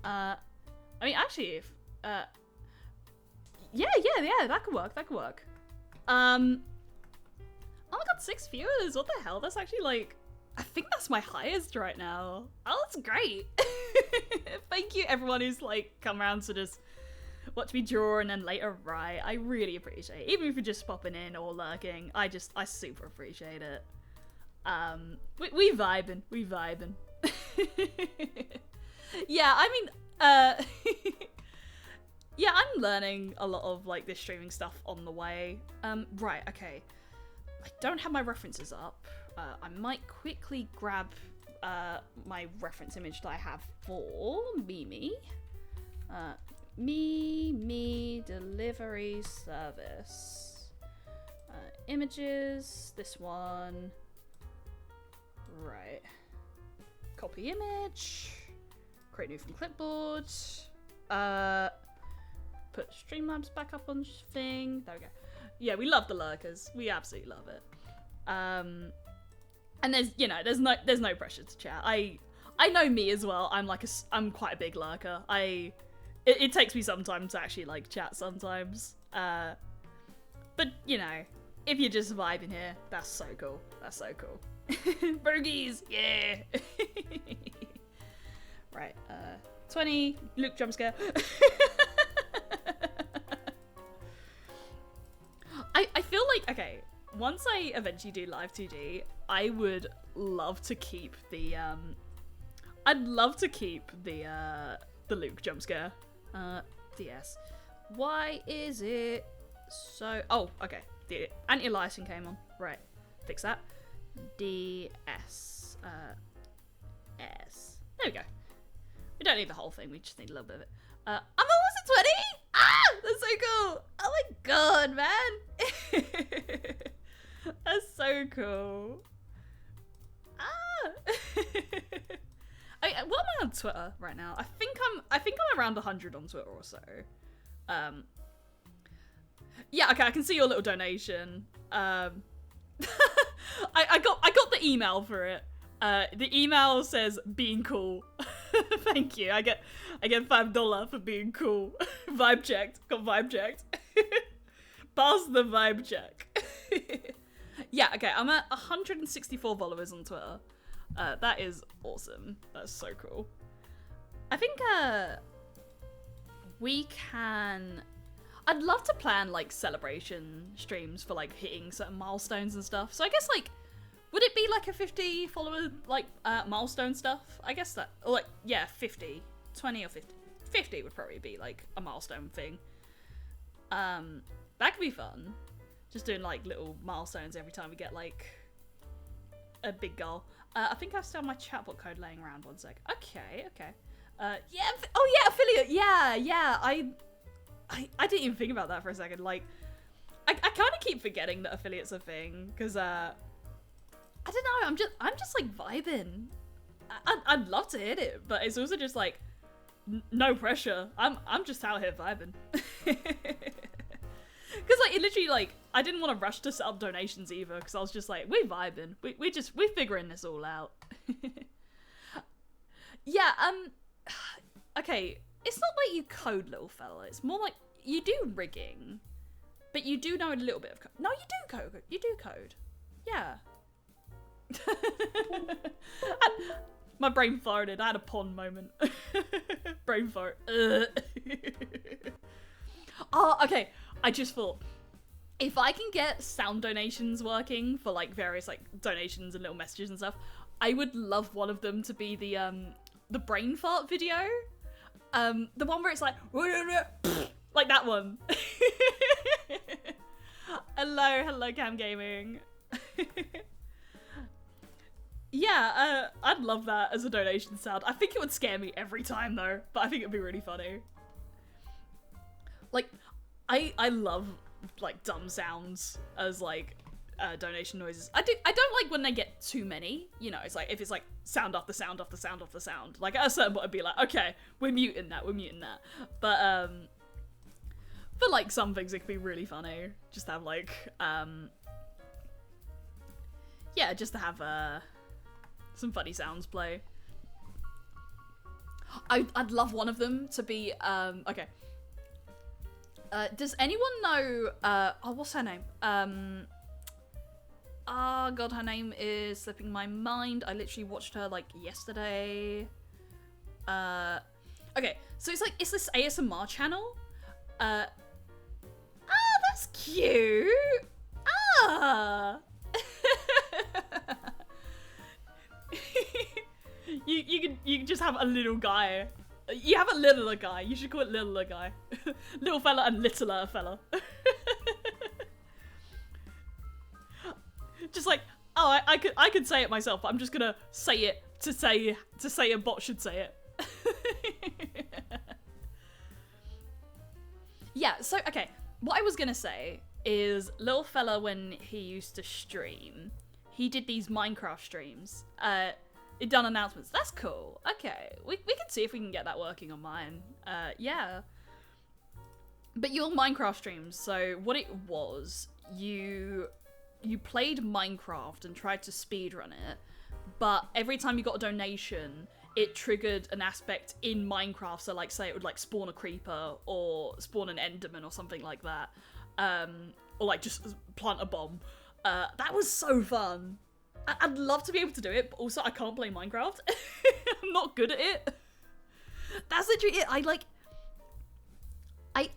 I mean, actually, if yeah, that could work. Oh my god, 6 viewers! What the hell? That's actually like, I think that's my highest right now. Oh, that's great. Thank you everyone who's like come around to just watch me draw and then later write. I really appreciate it. Even if you're just popping in or lurking, I super appreciate it. We vibing. Yeah, I mean, yeah, I'm learning a lot of like this streaming stuff on the way. Right, okay. I don't have my references up. I might quickly grab my reference image that I have for Mimi. Me delivery service. Images, this one. Right. Copy image. Create new from clipboard. Put Streamlabs back up on thing. There we go. Yeah, we love the lurkers. We absolutely love it. And there's, you know, there's no pressure to chat. I know me as well. I'm quite a big lurker. It takes me some time to actually like chat sometimes. But you know, if you're just vibing here, that's so cool. That's so cool. Burgies, yeah. Right, 20, Luke jump scare. I feel like, okay, once I eventually do live 2D, I would love to keep the, I'd love to keep the Luke jump scare. DS. Why is it so, oh, okay, the anti-aliasing came on, right, fix that. DS, S, there we go. We don't need the whole thing, we just need a little bit of it. I'm almost at 20! Ah! That's so cool! Oh my god, man! That's so cool. Ah! What am I on Twitter right now? I think I'm around 100 on Twitter or so. Yeah, okay, I can see your little donation. I got the email for it. The email says being cool. Thank you. I get $5 for being cool. Vibe checked. Got vibe checked. Pass the vibe check. Yeah, okay, I'm at 164 followers on Twitter. That is awesome. That's so cool. I think we can, I'd love to plan like celebration streams for like hitting certain milestones and stuff. So I guess like, would it be like a 50 follower like milestone stuff? I guess that, or like, yeah, 50, 20 or 50. 50 would probably be like a milestone thing. That could be fun. Just doing like little milestones every time we get like a big goal. I think I still have my chatbot code laying around, one sec. Okay. Yeah, oh yeah, affiliate, yeah. I didn't even think about that for a second. Like, I kind of keep forgetting that affiliate's a thing, because, I don't know, I'm just like vibing. I'd love to hit it, but it's also just like, no pressure. I'm just out here vibing. Because like, it literally like, I didn't want to rush to set up donations either, because I was just like, we're vibing. We're figuring this all out. Yeah, okay, it's not like you code, little fella. It's more like, you do rigging, but you do know a little bit of code. No, you do code. You do code. Yeah. My brain farted. I had a pond moment. Brain fart. Oh, okay. I just thought, if I can get sound donations working for like various like donations and little messages and stuff, I would love one of them to be the brain fart video. The one where it's like that one. Hello Cam Gaming. Yeah, I'd love that as a donation sound. I think it would scare me every time though, but I think it'd be really funny. Like, I love like dumb sounds as like donation noises. I don't like when they get too many, you know. It's like, if it's like sound after sound after sound after sound, like at a certain point I'd be like, okay, we're muting that. But for like some things it could be really funny just to have like yeah, just to have some funny sounds play. I'd love one of them to be okay. Does anyone know, oh, what's her name? Oh god, her name is slipping my mind. I literally watched her like yesterday. Okay, so it's this ASMR channel. Ah, that's cute. Ah. You can just have a little guy. You have a littler guy. You should call it littler guy. Little fella and littler fella. Just like, oh, I could say it myself, but I'm just gonna say it to say a bot should say it. Yeah, so, okay, what I was gonna say is little fella, when he used to stream, he did these Minecraft streams. It done announcements. That's cool. Okay, we can see if we can get that working on mine. Yeah. But your Minecraft streams, so what it was, you played Minecraft and tried to speedrun it, but every time you got a donation, it triggered an aspect in Minecraft. So like, say it would like spawn a creeper or spawn an enderman or something like that. Or like just plant a bomb. That was so fun. I'd love to be able to do it, but also I can't play Minecraft. I'm not good at it. That's literally it.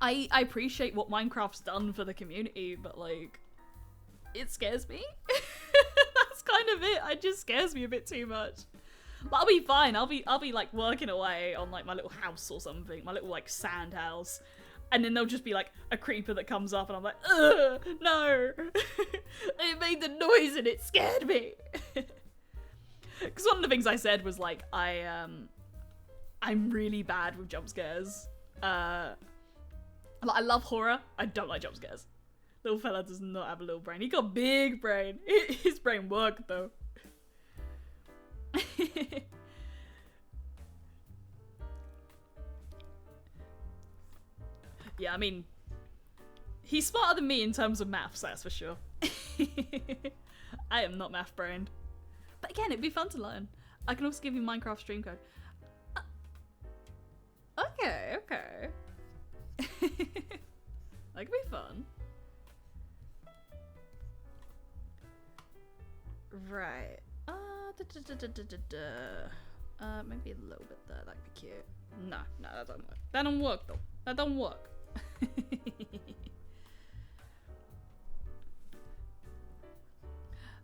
I appreciate what Minecraft's done for the community, but like, it scares me. That's kind of it. It just scares me a bit too much. But I'll be fine. I'll be like working away on like my little house or something, my little like sand house. And then there'll just be like a creeper that comes up and I'm like, ugh, no. It made the noise and it scared me. Because one of the things I said was like, I'm really bad with jump scares. I love horror. I don't like jump scares. Little fella does not have a little brain. He got a big brain. His brain worked though. Yeah, I mean, he's smarter than me in terms of maths, that's for sure. I am not math brained. But again, it'd be fun to learn. I can also give you Minecraft stream code. Okay. That could be fun. Right. Maybe a little bit there, that'd be cute. No, that doesn't work. That don't work though. That don't work.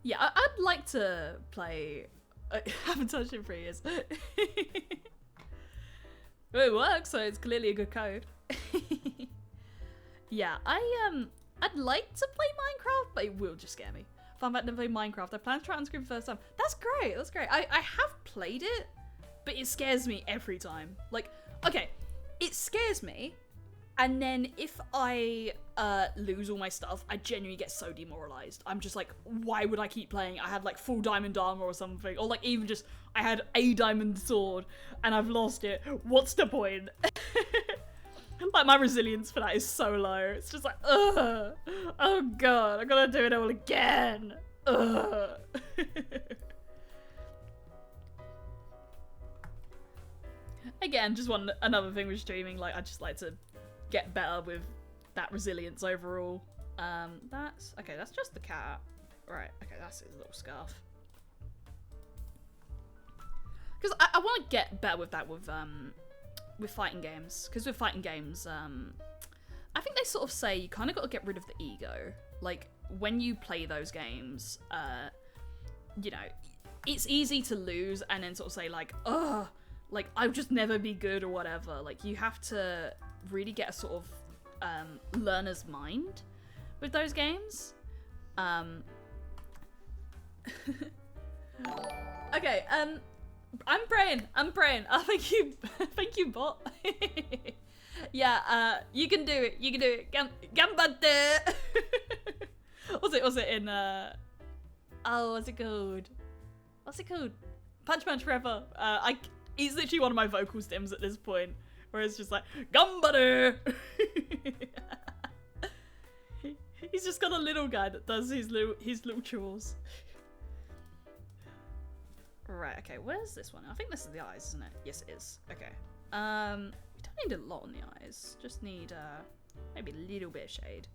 Yeah, I'd like to play. I haven't touched it in 3 years. Well, it works, so it's clearly a good code. Yeah, I'd like to play Minecraft, but it will just scare me. Fun fact, never played Minecraft. I plan to try it on screen for the first time. That's great. I have played it, but it scares me every time. Like, okay, it scares me. And then if I lose all my stuff, I genuinely get so demoralized. I'm just like, why would I keep playing? I had like full diamond armor or something. Or like even just, I had a diamond sword and I've lost it. What's the point? Like my resilience for that is so low. It's just like, ugh. Oh god, I gotta do it all again. Ugh. Again, just another thing with streaming, like I just like to get better with that resilience overall. That's just the cat. Right, okay, that's his little scarf. Because I want to get better with that with fighting games. Because with fighting games, I think they sort of say you kind of got to get rid of the ego. Like, when you play those games, you know, it's easy to lose and then sort of say like, ugh, like, I'll just never be good or whatever. Like, you have to really get a sort of learner's mind with those games. Okay, I'm praying. I thank you, bot. Yeah, you can do it. Gambatte. Was it in what's it called? Punch Forever. He's literally one of my vocal stems at this point, where it's just like Gambatte. He's just got a little guy that does his little chores. Right, okay, where's this one? I think this is the eyes, isn't it? Yes, it is. Okay. We don't need a lot on the eyes. Just need, maybe a little bit of shade.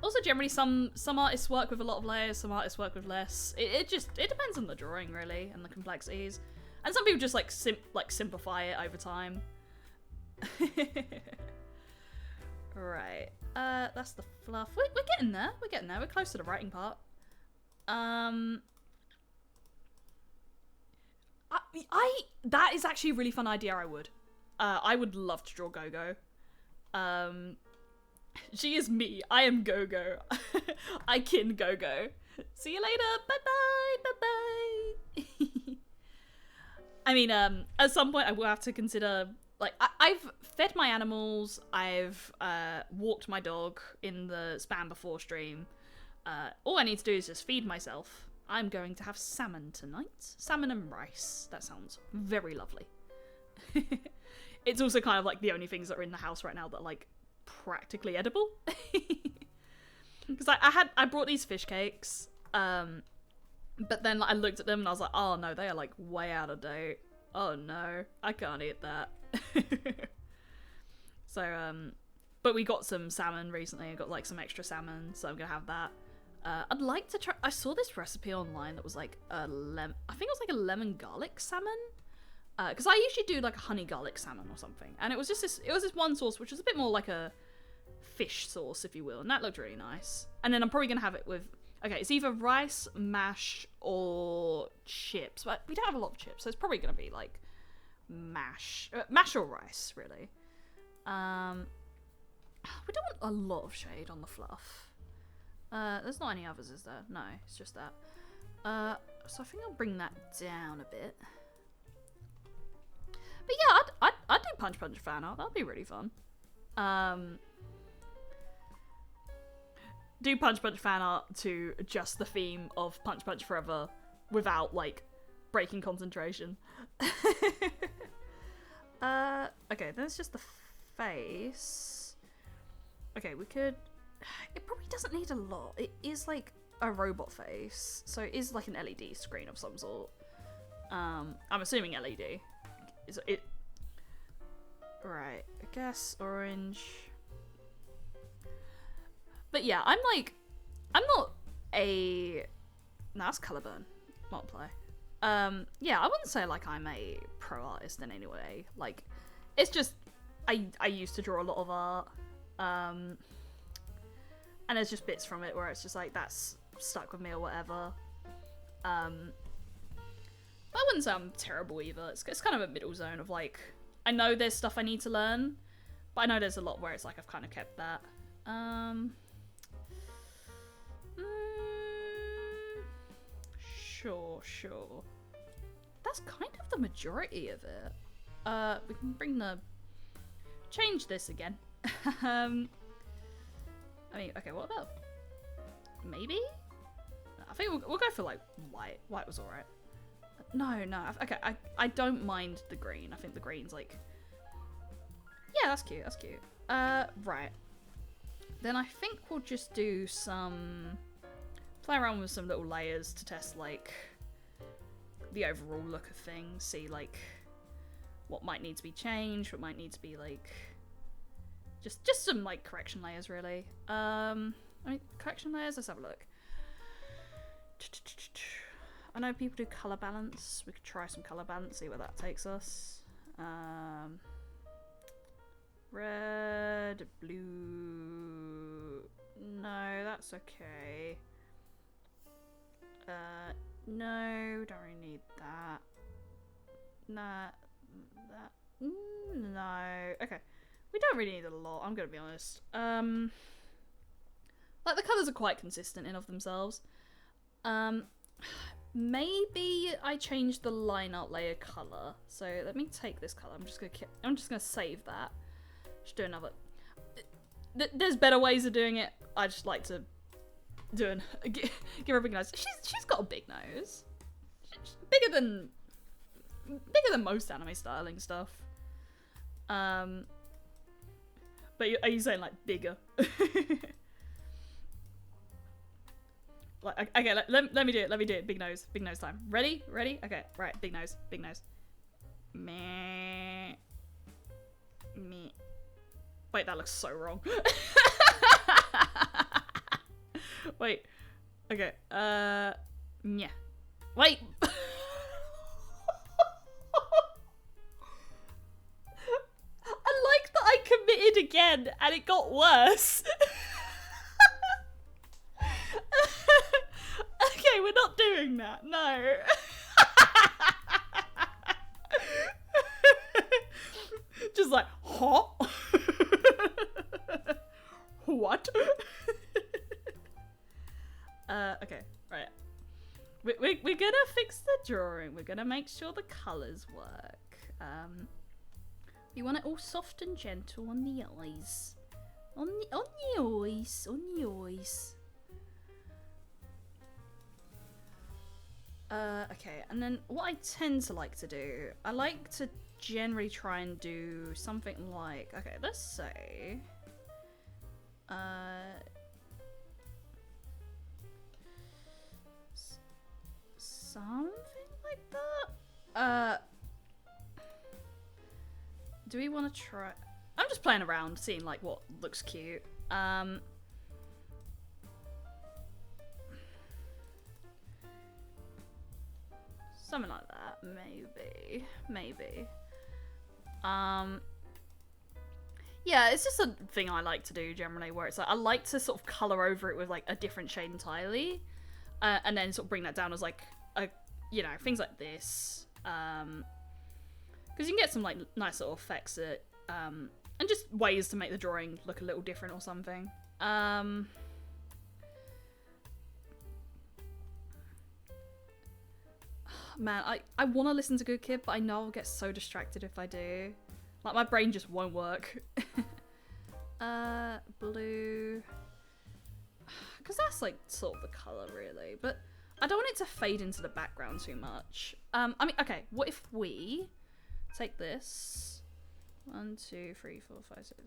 Also, generally, some artists work with a lot of layers, some artists work with less. It depends on the drawing, really, and the complexities. And some people just, like simplify it over time. Right. That's the fluff. We're getting there. We're close to the writing part. That is actually a really fun idea. I would. I would love to draw Go-Go. She is me. I am Go-Go. I kin Go-Go. See you later. Bye-bye. Bye-bye. I mean, at some point I will have to consider, like, I've fed my animals. I've walked my dog in the Spam Before stream. All I need to do is just feed myself. I'm going to have salmon tonight. Salmon and rice. That sounds very lovely. It's also kind of like the only things that are in the house right now that are like practically edible. Because I brought these fish cakes, but then I looked at them and I was like, oh no, they are like way out of date. Oh no, I can't eat that. So, but we got some salmon recently. I got like some extra salmon, so I'm gonna have that. I'd like to try. I saw this recipe online that was like I think it was like a lemon garlic salmon. Because I usually do like a honey garlic salmon or something, and it was just this. It was this one sauce which was a bit more like a fish sauce, if you will, and that looked really nice. And then I'm probably gonna have it with. Okay, it's either rice, mash, or chips. But we don't have a lot of chips, so it's probably gonna be like mash or rice, really. We don't want a lot of shade on the fluff. There's not any others, is there? No, it's just that. So I think I'll bring that down a bit. But yeah, I'd do Punch fan art. That'd be really fun. Do Punch fan art to just the theme of Punch Forever without like breaking concentration. Okay, then it's just the face. Okay, we could. It probably doesn't need a lot. It is like a robot face, so it is like an LED screen of some sort. I'm assuming LED. Is it? Right, I guess orange. But yeah, I'm not a. No, that's color burn, multiply. Yeah, I wouldn't say like I'm a pro artist in any way. Like, it's just I used to draw a lot of art, and there's just bits from it where it's just like that's stuck with me or whatever. But I wouldn't say I'm terrible either. It's kind of a middle zone of like, I know there's stuff I need to learn, but I know there's a lot where it's like I've kind of kept that. Sure. That's kind of the majority of it. We can change this again. I mean, okay, what about maybe? I think we'll go for like white. White was alright. No. Okay, I don't mind the green. I think the green's like, yeah, that's cute. Right. Then I think we'll just do play around with some little layers to test like the overall look of things. See like what might need to be changed, what might need to be like just some like correction layers really. I mean correction layers. Let's have a look. I know people do color balance. We could try some color balance, see where that takes us. Red, blue. No, that's okay. No, don't really need that. Nah, that. No. Okay. We don't really need a lot, I'm gonna be honest. Like, the colours are quite consistent in of themselves. Maybe I change the line art layer colour. So let me take this colour. I'm just gonna save that. Just do another. There's better ways of doing it. I just like to give her a big nose. She's got a big nose. She's bigger than most anime styling stuff. But are you saying like bigger? Like, okay, let me do it. Let me do it. Big nose time. Ready? Okay, right. Big nose. Meh. Wait, that looks so wrong. Wait. Okay. Yeah. Wait. I like that I committed again and it got worse. Okay, we're not doing that. No. just like, huh? What? Okay, right. We're gonna fix the drawing. We're gonna make sure the colours work. We want it all soft and gentle on the eyes. On the eyes. Okay, and then what I tend to like to do, I like to generally try and do something like, okay, let's say, something like that. Do we want to try? I'm just playing around, seeing like what looks cute. Something like that, maybe. Yeah, it's just a thing I like to do generally, where it's like I like to sort of color over it with like a different shade entirely, and then sort of bring that down as like a, you know, things like this, because you can get some like nice little effects that, and just ways to make the drawing look a little different or something. Man, I want to listen to Good Kid, but I know I'll get so distracted if I do. Like, my brain just won't work. Blue. Because that's, like, sort of the colour, really. But I don't want it to fade into the background too much. I mean, okay, what if we take this? 1, 2, 3, 4, 5, 6.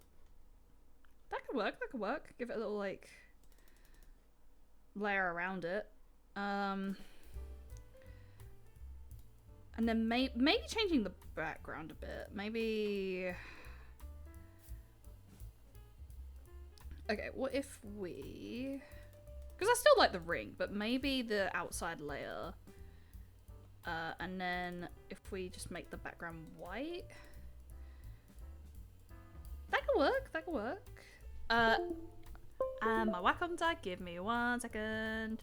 That could work. Give it a little, like, layer around it. And then maybe changing the background a bit. Maybe... Okay, what if we... Because I still like the ring, but maybe the outside layer. And then if we just make the background white... That could work. And my Wacom tag, give me 1 second.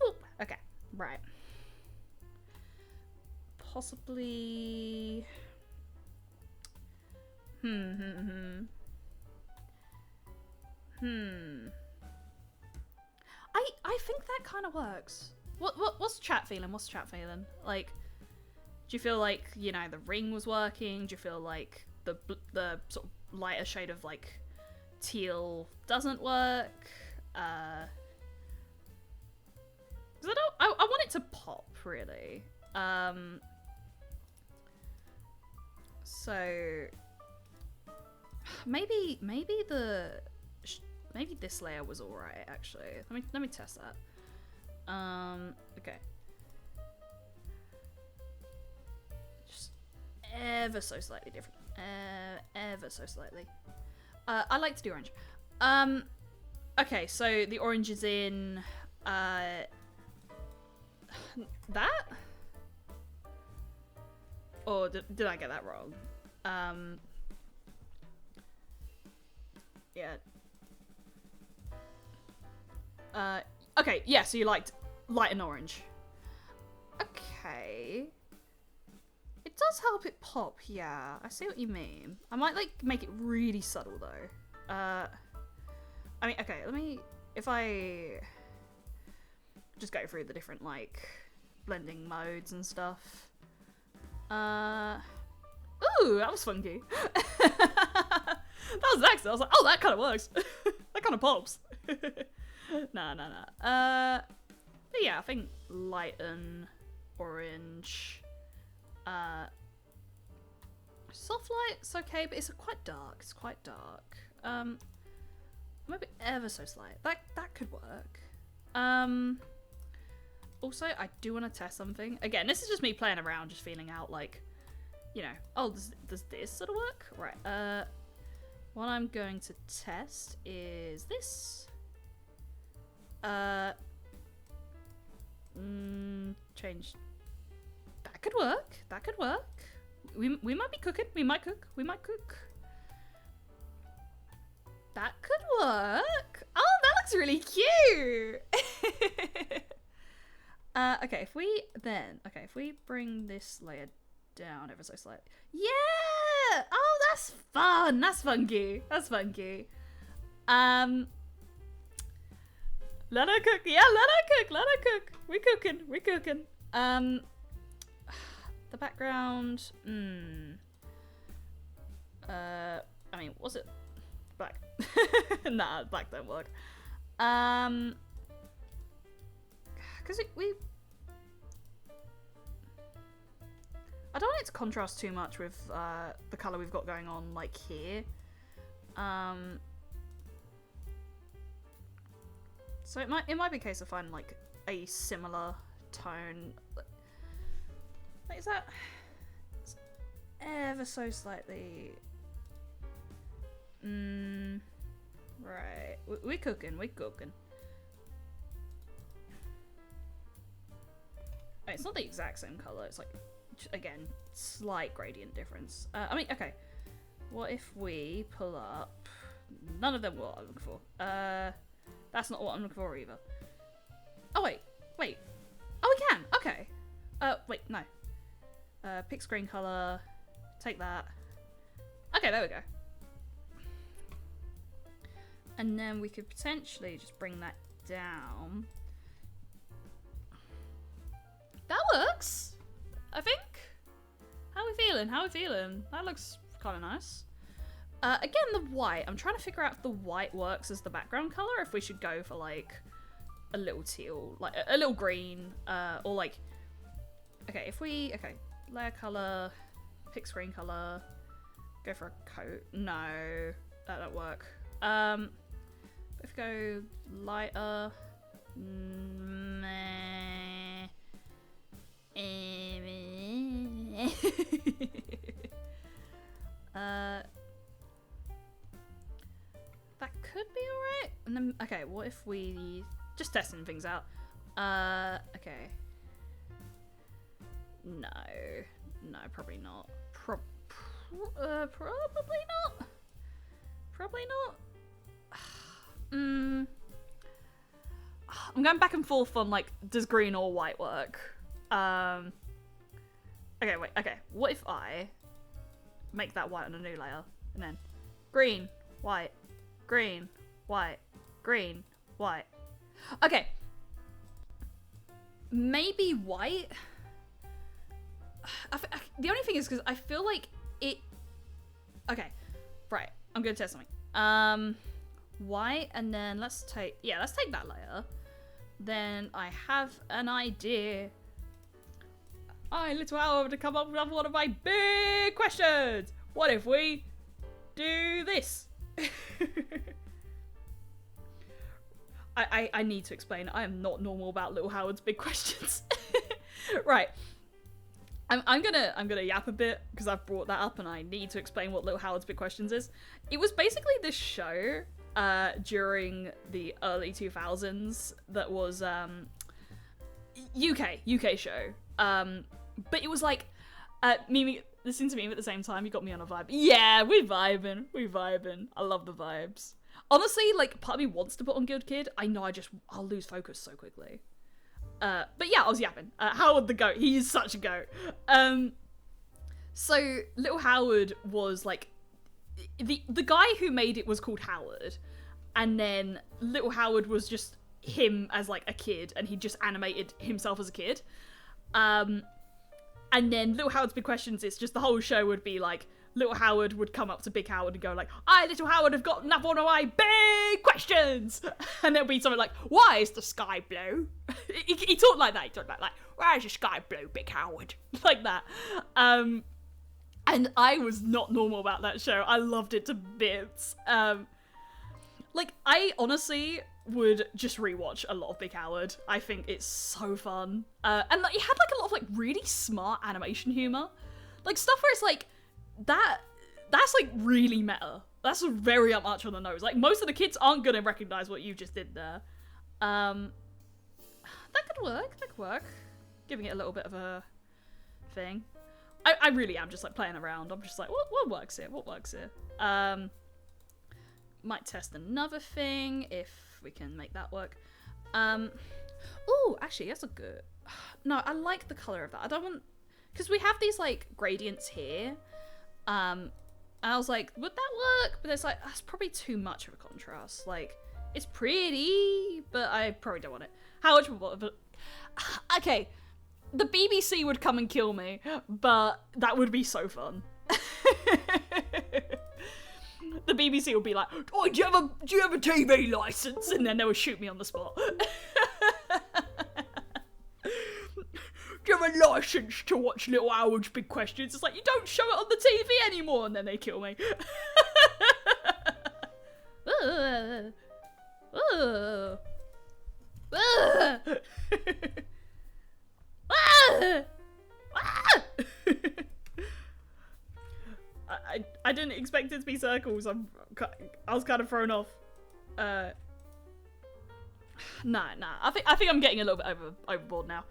Oop, okay, right. Possibly... I think that kind of works. What's chat feeling? Like, do you feel like, you know, the ring was working? Do you feel like the sort of lighter shade of like teal doesn't work? Because I want it to pop, really. So maybe this layer was alright, actually. Let me test that. Okay. Just ever so slightly different. Ever so slightly. I like to do orange. Okay, so the orange is in that? Or did I get that wrong? Yeah. Okay, yeah, so you liked light and orange. Okay. It does help it pop, yeah. I see what you mean. I might, like, make it really subtle, though. I mean, okay, if I just go through the different, like, blending modes and stuff. Ooh, that was funky. That was next. I was like, oh, that kind of works. That kind of pops. Nah. But yeah, I think light and orange. Soft light's okay, but it's quite dark. Maybe ever so slight. That could work. Also, I do want to test something. Again, this is just me playing around, just feeling out, like, you know, oh, does this sort of work? Right, what I'm going to test is this. Change. That could work. We might be cooking. We might cook. That could work. Oh, that looks really cute. Okay, if we bring this layer down ever so slightly. Yeah, it! Oh, that's fun. That's funky. That's funky. Let her cook. Yeah, let her cook. Let her cook. We cooking. We cooking. The background. I mean, was it black? Nah, black don't work. Because we. I don't want it to contrast too much with the color we've got going on, like here. So it might be a case of finding like a similar tone. Like, is that it's ever so slightly? Right. We cooking. We cooking. Oh, it's not the exact same color. It's like, again, slight gradient difference. I mean, okay. What if we pull up? None of them were what I'm looking for. That's not what I'm looking for either. Oh wait. Oh, we can. Okay. Wait, no. Pick screen color. Take that. Okay, there we go. And then we could potentially just bring that down. That works, I think. How are we feeling? How are we feeling? That looks kind of nice. Again, the white. I'm trying to figure out if the white works as the background color, if we should go for like a little teal, like a little green, or like, okay, layer color, pick screen color, go for a coat. No, that don't work. If we go lighter, that could be alright. And then, okay, what if we just testing things out? Okay. No, probably not. Probably not. Probably not. I'm going back and forth on like, does green or white work? Okay, wait. Okay, what if I make that white on a new layer and then green, white, green, white, green, white. Okay, maybe white. The only thing is because I feel like it. Okay, right. I'm gonna test something. White, and then let's take that layer. Then I have an idea. Little Howard to come up with one of my big questions. What if we do this? I need to explain. I am not normal about Little Howard's big questions. Right. I'm gonna yap a bit because I've brought that up and I need to explain what Little Howard's big questions is. It was basically this show during the early 2000s that was UK show. But it was like me listening to me at the same time. You got me on a vibe. Yeah, we vibing. I love the vibes. Honestly, like, part of me wants to put on Good Kid. I know I'll lose focus so quickly. But yeah, I was yapping. Howard the goat. He is such a goat. So Little Howard was like, the guy who made it was called Howard, and then Little Howard was just him as like a kid, and he just animated himself as a kid. And then Little Howard's Big Questions, it's just the whole show would be like, Little Howard would come up to Big Howard and go like, I, Little Howard, have got enough one of my big questions. And there'll be something like, why is the sky blue? he talked like that. He talked like, why is the sky blue, Big Howard? Like that. And I was not normal about that show. I loved it to bits. Like, I honestly would just rewatch a lot of Big Howard. I think it's so fun. And like, it had like a lot of like really smart animation humor. Like stuff where it's like, that's like really meta. That's very much on the nose. Like most of the kids aren't gonna recognize what you just did there. That could work. Giving it a little bit of a thing. I really am just like playing around. I'm just like, what works here? Might test another thing if we can make that work. Oh, actually, that's a good. No, I like the color of that. I don't want, because we have these like gradients here. And I was like, would that work? But it's like, that's probably too much of a contrast. Like, it's pretty, but I probably don't want it. How much would... Okay, the BBC would come and kill me, but that would be so fun. The BBC would be like, oh, do you have a TV license? And then they would shoot me on the spot. Do you have a license to watch Little Howard's Big Questions? It's like, you don't show it on the TV anymore, and then they kill me. I didn't expect it to be circles. I was kind of thrown off. Nah. I think I'm getting a little bit overboard now.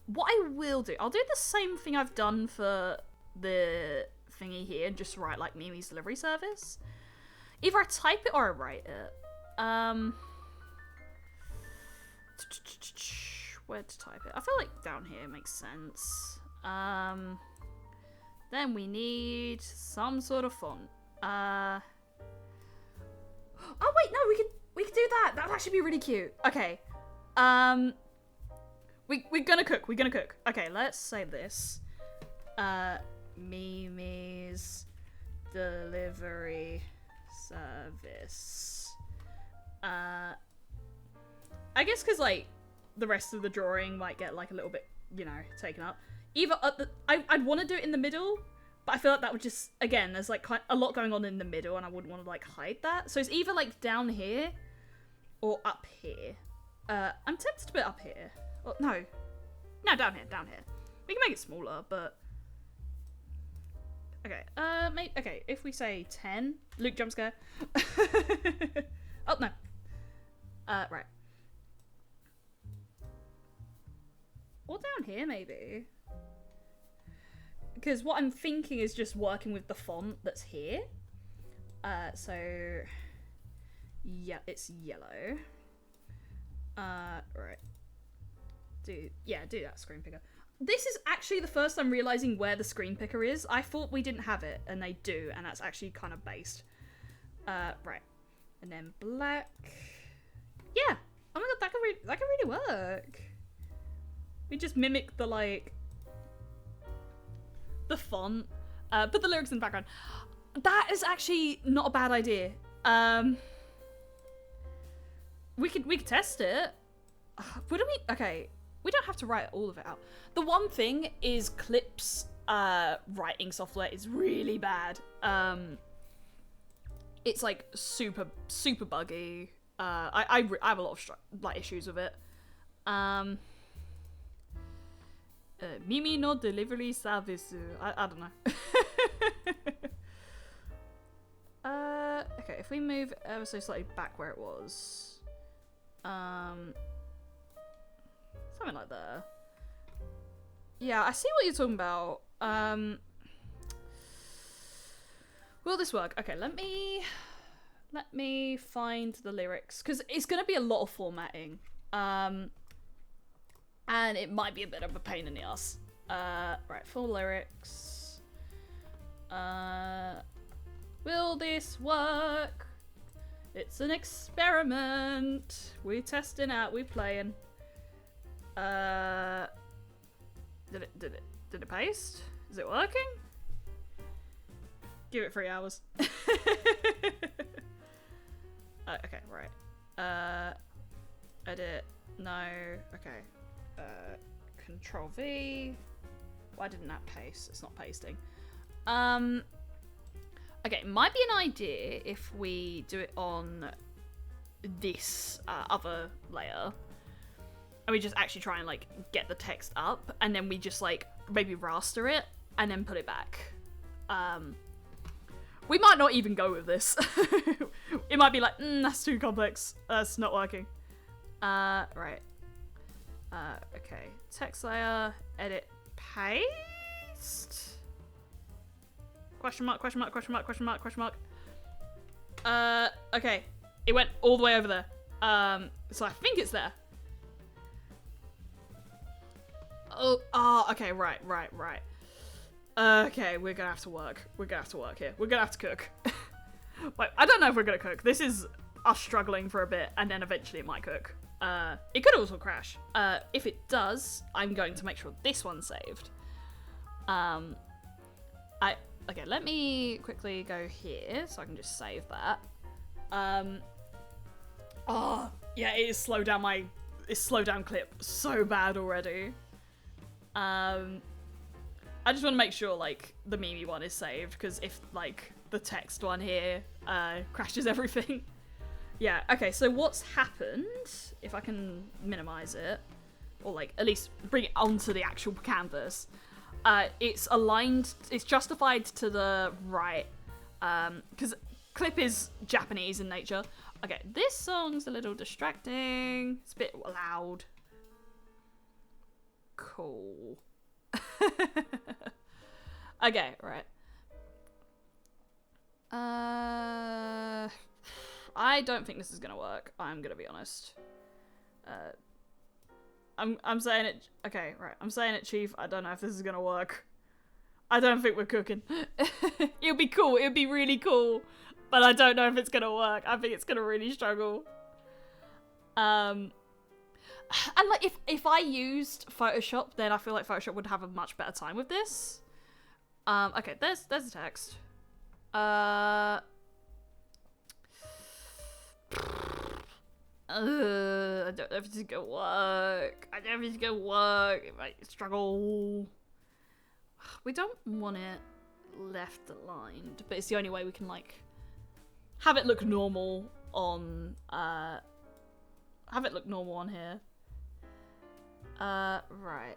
What I will do, I'll do the same thing I've done for the thingy here and just write like Mimi's delivery service. Either I type it or I write it. Where to type it? I feel like down here makes sense. Then we need some sort of font. Oh wait, no, we could do that. That'd actually be really cute. Okay. We're gonna cook. Okay, let's save this. Mimi's delivery service. I guess because like the rest of the drawing might get like a little bit, you know, taken up. Either I'd want to do it in the middle, but I feel like that would just, again, there's like a lot going on in the middle, and I wouldn't want to like hide that. So it's either like down here or up here. I'm tempted to put it up here. Oh, no, down here. We can make it smaller, but okay. Okay. If we say 10, Luke jump scare. Oh no. Right. Or down here, maybe. Because what I'm thinking is just working with the font that's here. So yeah, it's yellow. Right. Do that screen picker. This is actually the first time realizing where the screen picker is. I thought we didn't have it, and they do, and that's actually kind of based. Right. And then black. Yeah. Oh my god, that can really work. We just mimic the like the font. Put the lyrics in the background. That is actually not a bad idea. We could test it. Wouldn't we? Okay. We don't have to write all of it out. The one thing is Clip's writing software is really bad. It's like super buggy. I have a lot of issues with it. Mimi no delivery service. I don't know. Okay, if we move ever so slightly back where it was. Something like that. Yeah, I see what you're talking about. Will this work? Okay, let me find the lyrics, because it's gonna be a lot of formatting. And it might be a bit of a pain in the ass. Right, full lyrics. Will this work? It's an experiment. We're testing out, we're playing. Did it paste? Is it working? Give it 3 hours. Okay, right. Edit. No. Okay. Control V. Why didn't that paste? It's not pasting. Okay, it might be an idea if we do it on this other layer. And we just actually try and like get the text up, and then we just like maybe raster it and then put it back. We might not even go with this. It might be like, that's too complex. That's not working. Right. Okay. Text layer, edit, paste. Question mark, question mark, question mark, question mark, question mark. Okay. It went all the way over there. So I think it's there. Oh, okay, right. Okay, we're gonna have to work. We're gonna have to work here. We're gonna have to cook. Wait, I don't know if we're gonna cook. This is us struggling for a bit, and then eventually it might cook. It could also crash. If it does, I'm going to make sure this one's saved. Okay, let me quickly go here so I can just save that. Oh, yeah, it is slowed down clip so bad already. I just want to make sure, like, the Mimi one is saved, because if, like, the text one here crashes everything. Yeah, okay, so what's happened, if I can minimize it, or, like, at least bring it onto the actual canvas, it's aligned, it's justified to the right, because clip is Japanese in nature. Okay, this song's a little distracting, it's a bit loud. Cool. Okay, right. I don't think this is gonna work. I'm gonna be honest. I'm saying it. Okay, right. I'm saying it, Chief. I don't know if this is gonna work. I don't think we're cooking. It'll be cool. It'll be really cool, but I don't know if it's gonna work. I think it's gonna really struggle. And like if I used Photoshop, then I feel like Photoshop would have a much better time with this. Okay, there's the text. I don't know if it's gonna work. I don't know if it's gonna work. It might struggle. We don't want it left aligned, but it's the only way we can like have it look normal on here. Right.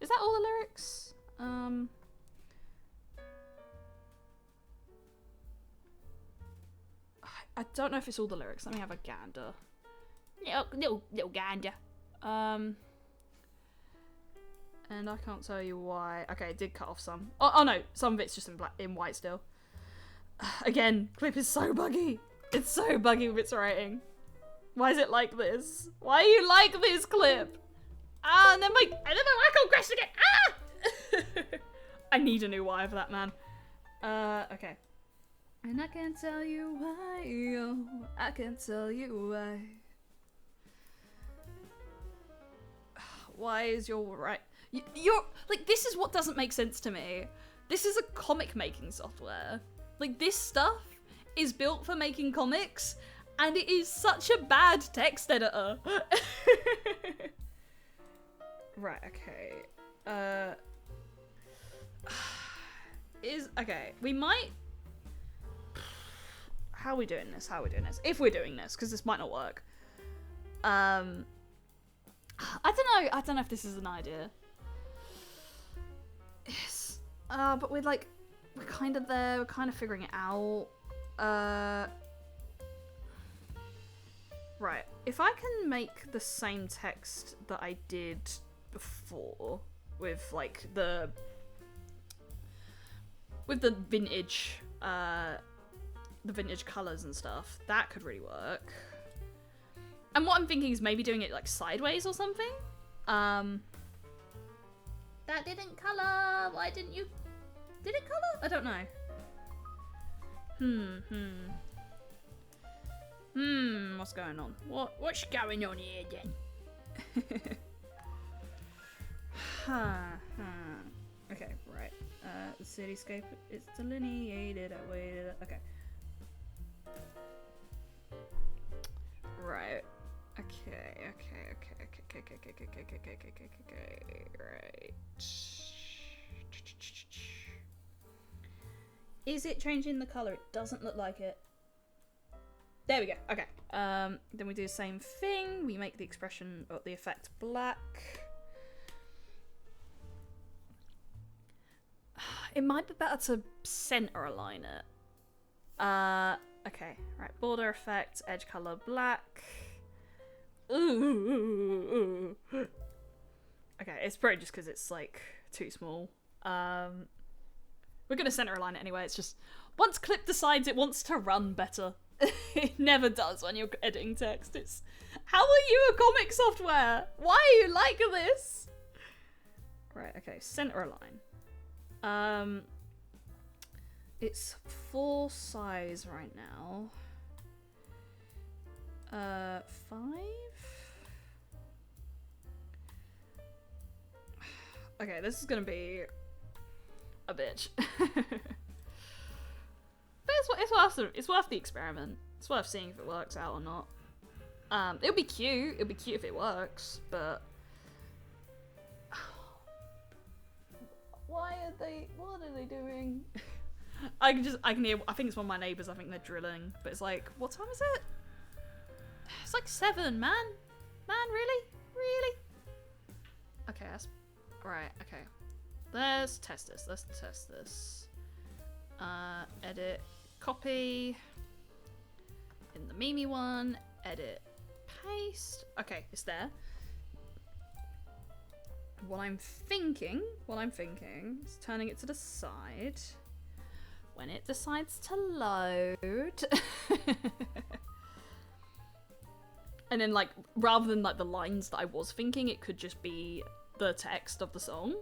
Is that all the lyrics? I don't know if it's all the lyrics. Let me have a gander. Little gander. And I can't tell you why. Okay, it did cut off some. Oh no, some of it's just in white still. Again, clip is so buggy. It's so buggy with its writing. Why is it like this? Why are you like this, clip? Ah, and then my icon crashed again. Ah! I need a new wire for that, man. Okay. And I can't tell you why, oh, I can't tell you why. Why is your right? You're like, this is what doesn't make sense to me. This is a comic making software. Like, this stuff is built for making comics, and it is such a bad text editor. Right, okay. Okay, we might... How are we doing this? If we're doing this, because this might not work. I don't know if this is an idea. Yes. But we're kind of there, we're kind of figuring it out. Right, if I can make the same text that I did before with like the vintage colors and stuff, that could really work. And what I'm thinking is maybe doing it like sideways or something. That didn't color. Why didn't you? Did it color? I don't know. What's going on? What's going on here then? Okay, right. The cityscape is delineated. I waited. Okay. Right. Okay. Right. Is it changing the color? It doesn't look like it. There we go. Okay. Then we do the same thing. We make the expression or the effect black. It might be better to center align it. Okay. Right. Border effect, edge color black. Ooh. Okay, it's probably just because it's like too small. We're gonna center align it anyway. It's just once Clip decides it wants to run better, it never does when you're editing text. It's how are you a comic software? Why are you like this? Right. Okay. Center align. It's full size right now. 5? Okay, this is gonna be a bitch. But it's worth the experiment. It's worth seeing if it works out or not. It'll be cute. It'll be cute if it works, but what are they doing? I can hear, I think it's one of my neighbours, I think they're drilling, but it's like, what time is it? It's like 7, man. Man, really? Really? Okay, that's, right, okay. Let's test this. Edit, copy. In the Mimi one, edit, paste. Okay, it's there. What I'm thinking is turning it to the side when it decides to load. And then, like, rather than like the lines that I was thinking, it could just be the text of the song.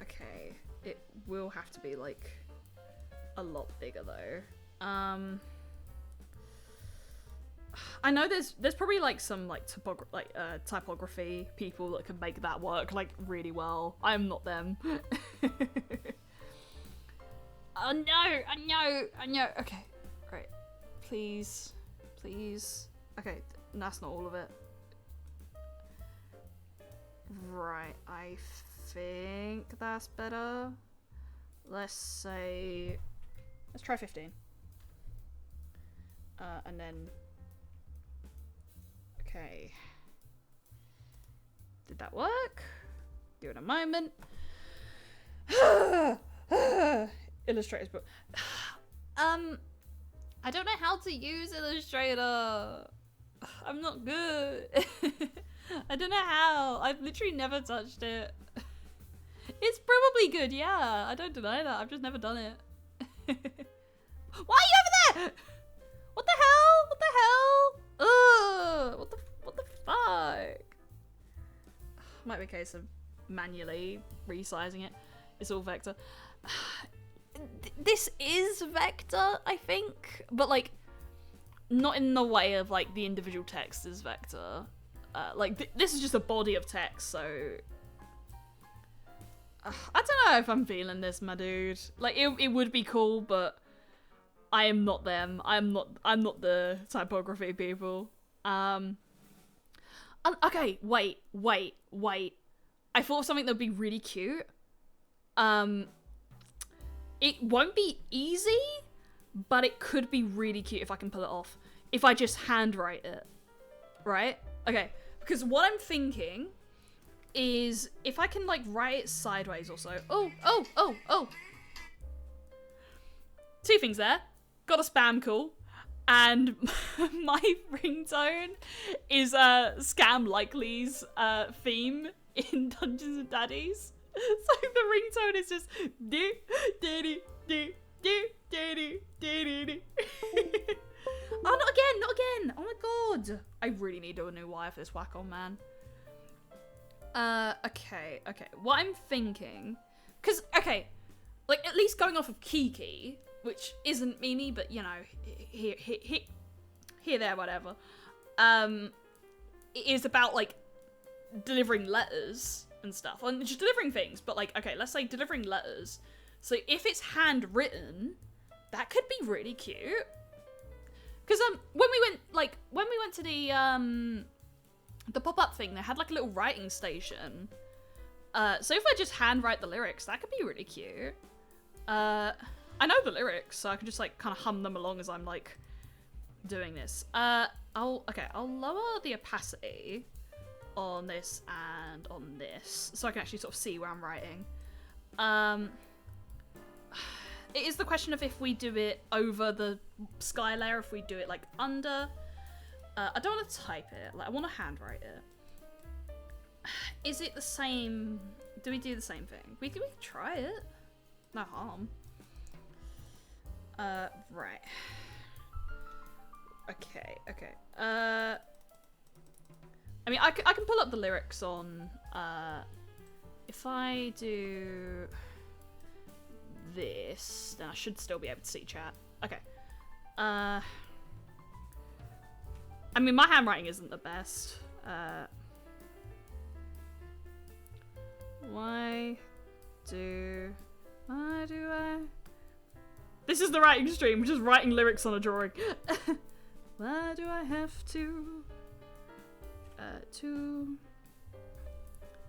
Okay, it will have to be like a lot bigger though. I know there's probably like some like typography people that can make that work like really well. I'm not them. Oh no, I know. Okay, right. Please. Okay, that's not all of it. Right, I think that's better. Let's try 15. And then, okay. Did that work? Give it a moment. Illustrator's book. I don't know how to use Illustrator. I'm not good. I don't know how. I've literally never touched it. It's probably good, yeah. I don't deny that. I've just never done it. Why are you over there? What the hell? Ugh. What the fuck? Might be a case of manually resizing it. It's all vector. This is vector, I think, but like not in the way of like the individual text is vector. This is just a body of text, so I don't know if I'm feeling this, my dude. Like it would be cool, but I am not them. I'm not the typography people. Okay, wait. I thought of something that'd be really cute. It won't be easy, but it could be really cute if I can pull it off. If I just handwrite it, right? Okay, because what I'm thinking is if I can like write it sideways or so. Oh. 2 things there. Got a spam call. And my ringtone is Scam Likely's theme in Dungeons and Daddies. So the ringtone is just do. Oh, not again. Oh my god. I really need a new wire for this whack-on, man. Okay. What I'm thinking, because, okay, like, at least going off of Kiki, which isn't Mimi, but, you know, here, there, whatever, it is about, like, delivering letters and stuff, and just delivering things, but, like, okay, let's say delivering letters. So if it's handwritten, that could be really cute. Because, when we went to the pop-up thing, they had, like, a little writing station. So if I just handwrite the lyrics, that could be really cute. I know the lyrics, so I can just, like, kind of hum them along as I'm, like, doing this. I'll lower the opacity on this and on this, so I can actually sort of see where I'm writing. It is the question of if we do it over the sky layer, if we do it, like, under. I don't want to type it, like, I want to handwrite it. Is it the same? Do we do the same thing? We can try it. No harm. Right. Okay. I mean, I can pull up the lyrics on if I do this, then I should still be able to see chat. Okay. I mean, my handwriting isn't the best. Why do I? This is the writing stream, which is writing lyrics on a drawing. Why do I have to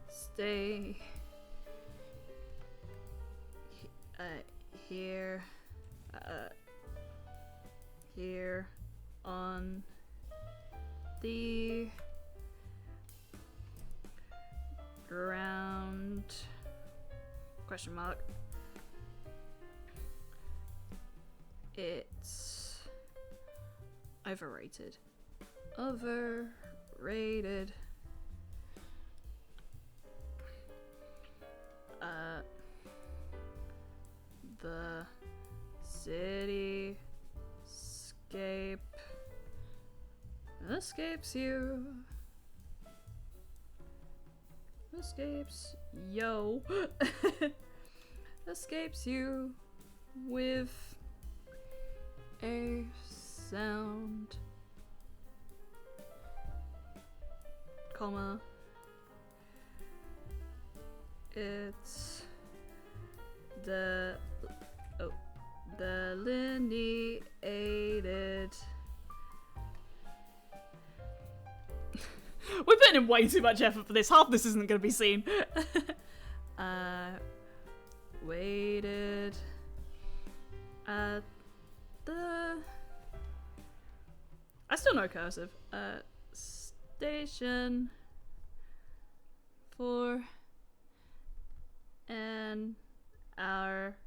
stay here on the ground? Question mark. It's overrated. Overrated. The city escapes you. Escapes yo. Escapes you with a sound, comma, it's the delineated. We're putting in way too much effort for this. Half this isn't going to be seen. Waited at the... I still know cursive. Station for an hour.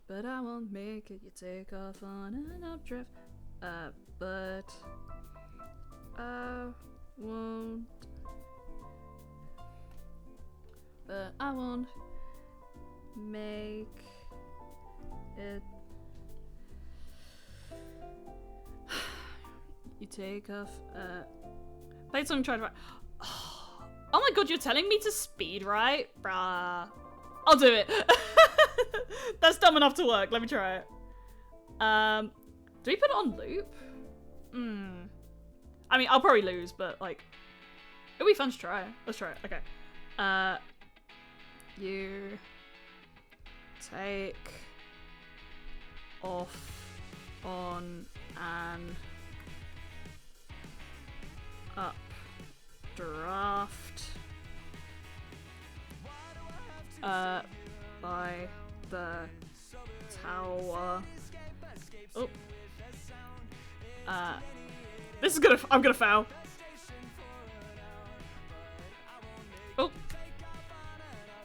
But I won't make it. You take off on an updraft. But I won't. But I won't make it. You take off. Played something, tried to write. Oh my god, you're telling me to speed write? Bruh. I'll do it. That's dumb enough to work. Let me try it. Do we put it on loop? I mean, I'll probably lose, but like, it'll be fun to try. Let's try it. Okay. You take off on an updraft by the tower. Oh. This is gonna, I'm gonna foul. Oh.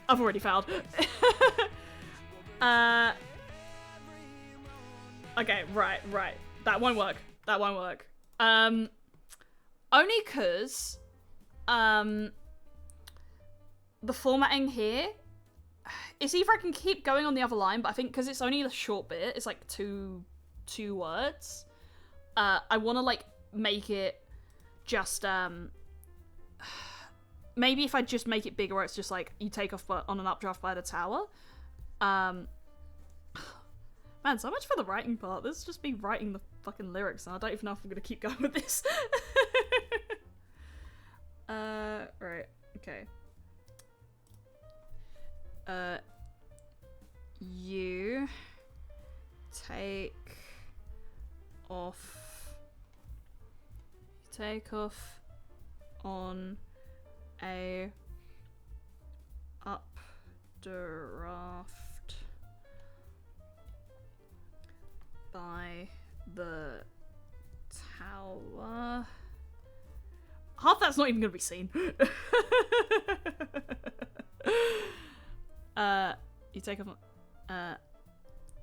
I've already fouled. Okay, right. That won't work. That won't work. Only cause, the formatting here, it's either I can keep going on the other line, but I think because it's only a short bit, it's like two words. I want to like make it just maybe if I just make it bigger, where it's just like you take off on an updraft by the tower. Man, so much for the writing part. This is just me writing the fucking lyrics, and I don't even know if I'm gonna keep going with this. Right, okay. You take off on a updraft by the tower. Half that's not even gonna be seen. You take off on,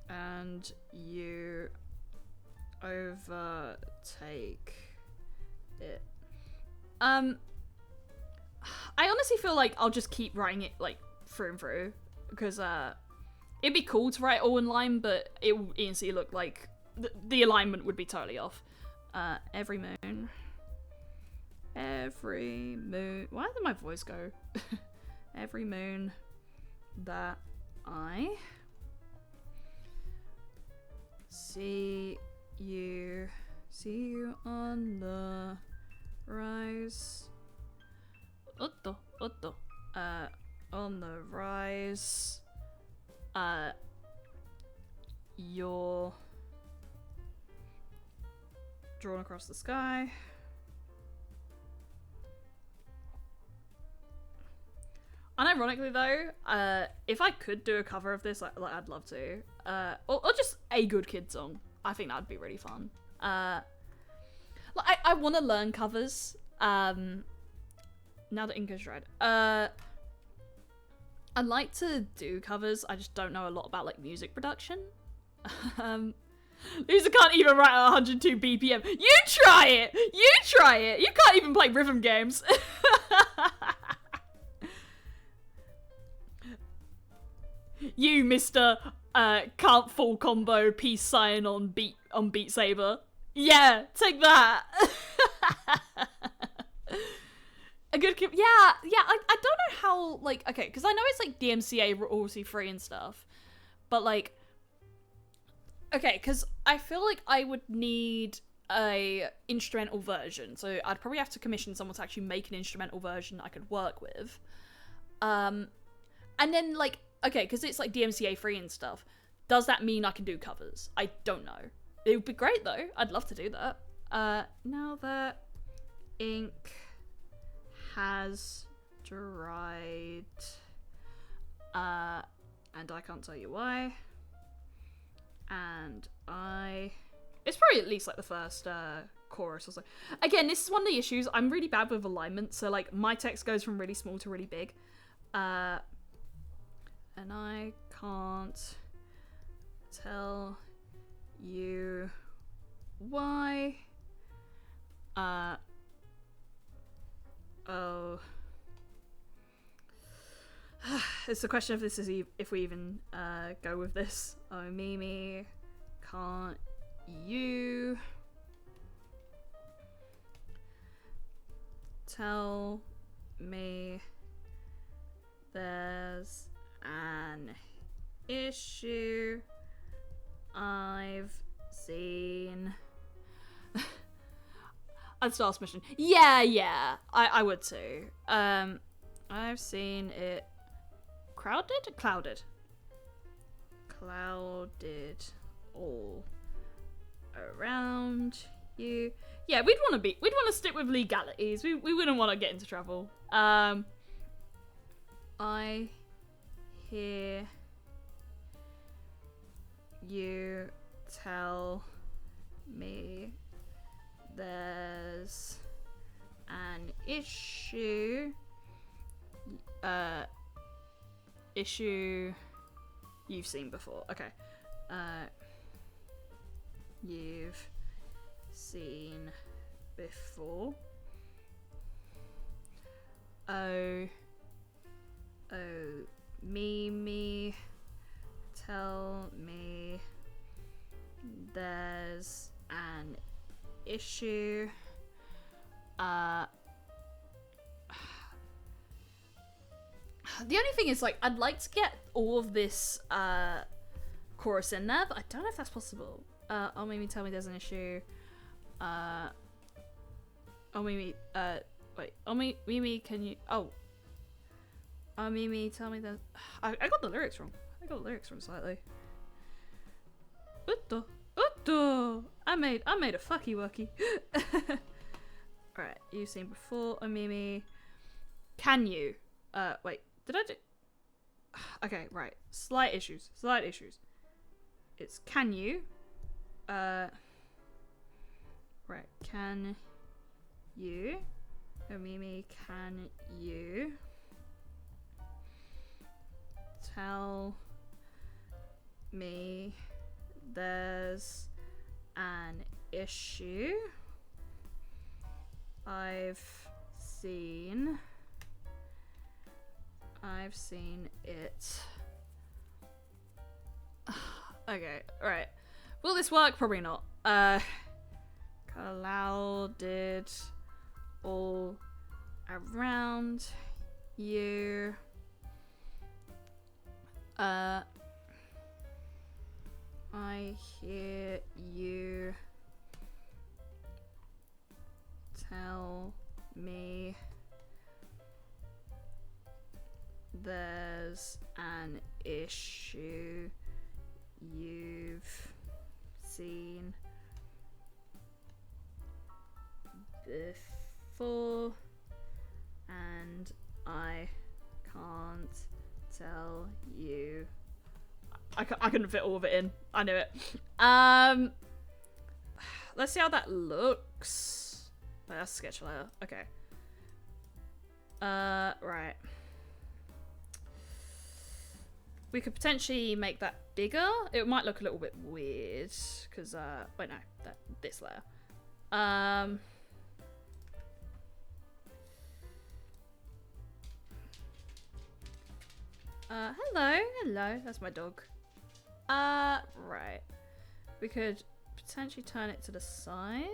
and you overtake it. I honestly feel like I'll just keep writing it like through and through, because it'd be cool to write all in line, but it will instantly look like the alignment would be totally off. Every moon Every moon. Why did my voice go? Every moon that I see you on the rise. On the rise. You're drawn across the sky. Unironically though, if I could do a cover of this, like I'd love to. Or just a good kid song. I think that'd be really fun. Like I want to learn covers. Now that Inka's tried. I like to do covers. I just don't know a lot about like music production. Loser can't even write at 102 BPM. You try it. You try it. You can't even play rhythm games. You, Mr. Can't full combo peace sign on Beat Saber. Yeah, take that. A good yeah, I don't know how, like, okay, because I know it's like DMCA royalty free and stuff, but like, okay, because I feel like I would need a instrumental version, so I'd probably have to commission someone to actually make an instrumental version I could work with. And then like, okay, because it's like DMCA free and stuff, does that mean I can do covers? I don't know. It would be great though. I'd love to do that. Now that ink has dried, and I can't tell you why, and it's probably at least like the first chorus or so. Again, this is one of the issues. I'm really bad with alignment, so like my text goes from really small to really big, and I can't tell you why. Oh. It's a question of this is if we even go with this. Oh, Mimi, can't you tell me there's an issue I've seen? I'd start submission. Yeah, I would too. I've seen it clouded all around you. Yeah, we'd want to stick with legalities. We wouldn't want to get into trouble. I hear you tell me there's an issue you've seen before. Okay. You've seen before. Oh, Mimi, tell me there's an issue. The only thing is, like, I'd like to get all of this chorus in there, but I don't know if that's possible. Oh, Mimi, tell me there's an issue. Oh, Mimi, wait. Oh, Mimi, can you... Oh. Oh, Mimi, tell me that... I got the lyrics wrong. Slightly. Utto. I made a fucky wucky. Alright, you've seen before. Oh, Mimi. Can you... wait. Did I do... Okay, right. Slight issues. It's can you... Right. Can you... Oh, Mimi, can you... tell me there's an issue I've seen it. Okay, alright. Will this work? Probably not. Clouded all around you. I hear you tell me there's an issue you've seen before and I can't tell you. I couldn't fit all of it in. I knew it. Let's see how that looks. Oh, that's a sketch layer. Okay. Right. We could potentially make that bigger. It might look a little bit weird because wait, no, this layer. Hello, that's my dog. Right. We could potentially turn it to the side.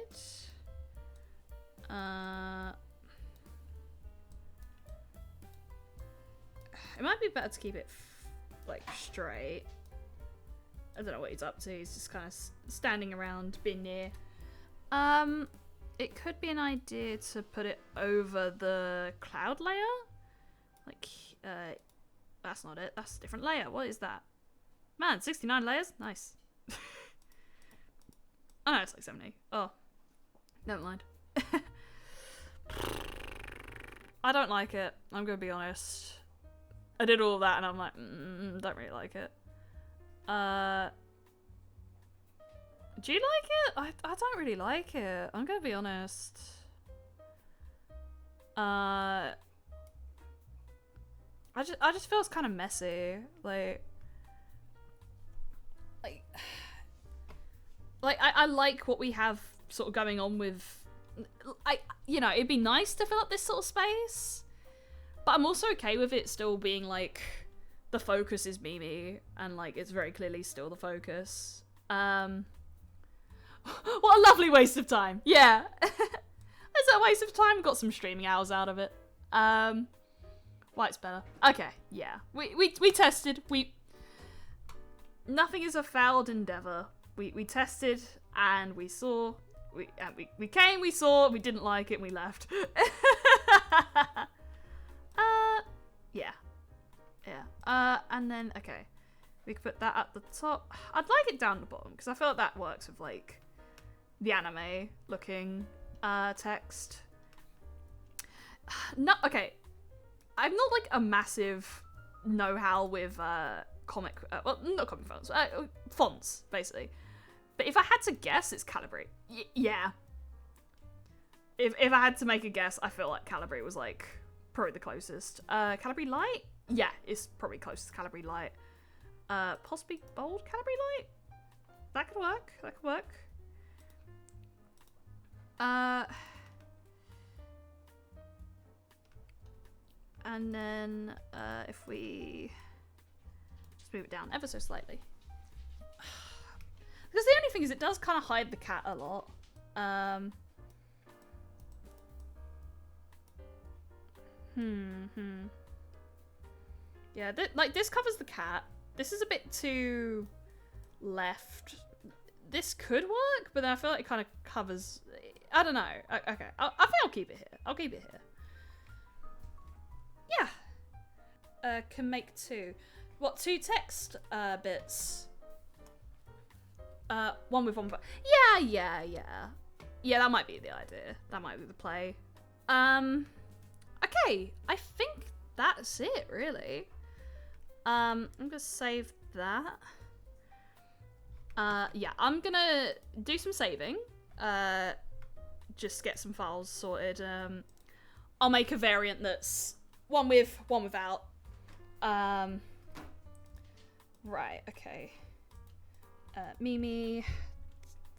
It might be better to keep it like straight. I don't know what he's up to. He's just kind of standing around, being near. It could be an idea to put it over the cloud layer. Like, that's not it. That's a different layer. What is that? Man, 69 layers? Nice. Oh no, it's like 70. Oh. Never mind. I don't like it. I'm gonna be honest. I did all that and I'm like, don't really like it. Do you like it? I don't really like it. I'm gonna be honest. I just feel it's kind of messy. I like what we have sort of going on with. You know, it'd be nice to fill up this sort of space, but I'm also okay with it still being like the focus is Mimi and like it's very clearly still the focus. What a lovely waste of time. Yeah. It's a waste of time. Got some streaming hours out of it. White's better. Okay, yeah. We tested. Nothing is a failed endeavor. We tested and we saw. We came, we saw, we didn't like it, and we left. Yeah. And then, okay. We could put that at the top. I'd like it down the bottom, because I feel like that works with, like, the anime looking text. No, okay. I'm not, like, a massive know-how with comic, well, not comic fonts, fonts, basically. But if I had to guess, it's Calibri. Yeah. If I had to make a guess, I feel like Calibri was, like, probably the closest. Calibri Light? Yeah, it's probably closest to Calibri Light. Possibly Bold Calibri Light? That could work. That could work. And then, if we just move it down ever so slightly. Because the only thing is it does kind of hide the cat a lot. Yeah, like this covers the cat. This is a bit too left. This could work, but then I feel like it kind of covers. I don't know. Okay, I think I'll keep it here. I'll keep it here. Yeah. Can make two. What, two text bits? One with one. Yeah. Yeah, that might be the idea. That might be the play. Okay, I think that's it, really. I'm gonna save that. Yeah, I'm gonna do some saving. Just get some files sorted. I'll make a variant that's one with, one without. Right, okay. Mimi,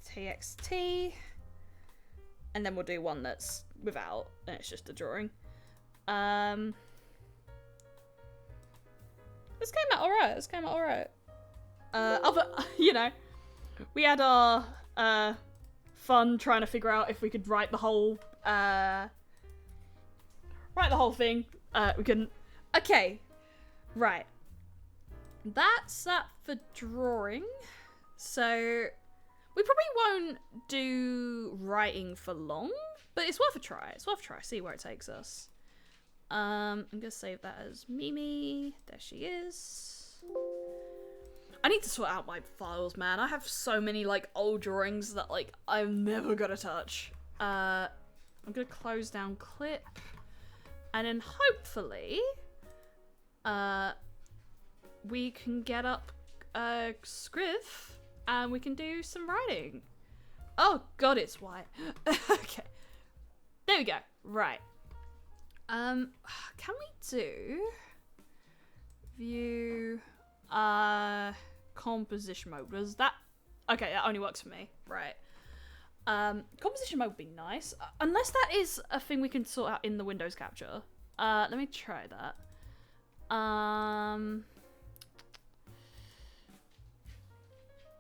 TXT, and then we'll do one that's without, and it's just a drawing. This came out alright. You know, we had our fun trying to figure out if we could write the whole write the whole thing. We can. Okay, right. That's that for drawing. So we probably won't do writing for long, but it's worth a try. It's worth a try. See where it takes us. I'm gonna save that as Mimi. There she is. I need to sort out my files, man. I have so many like old drawings that like I'm never gonna touch. I'm gonna close down clip, and then hopefully, we can get up Scriv, and we can do some writing. Oh god, it's white. Okay, there we go. Right. Can we do view composition mode? Was that okay? That only works for me, right? Composition mode would be nice, unless that is a thing we can sort out in the Windows capture. Let me try that.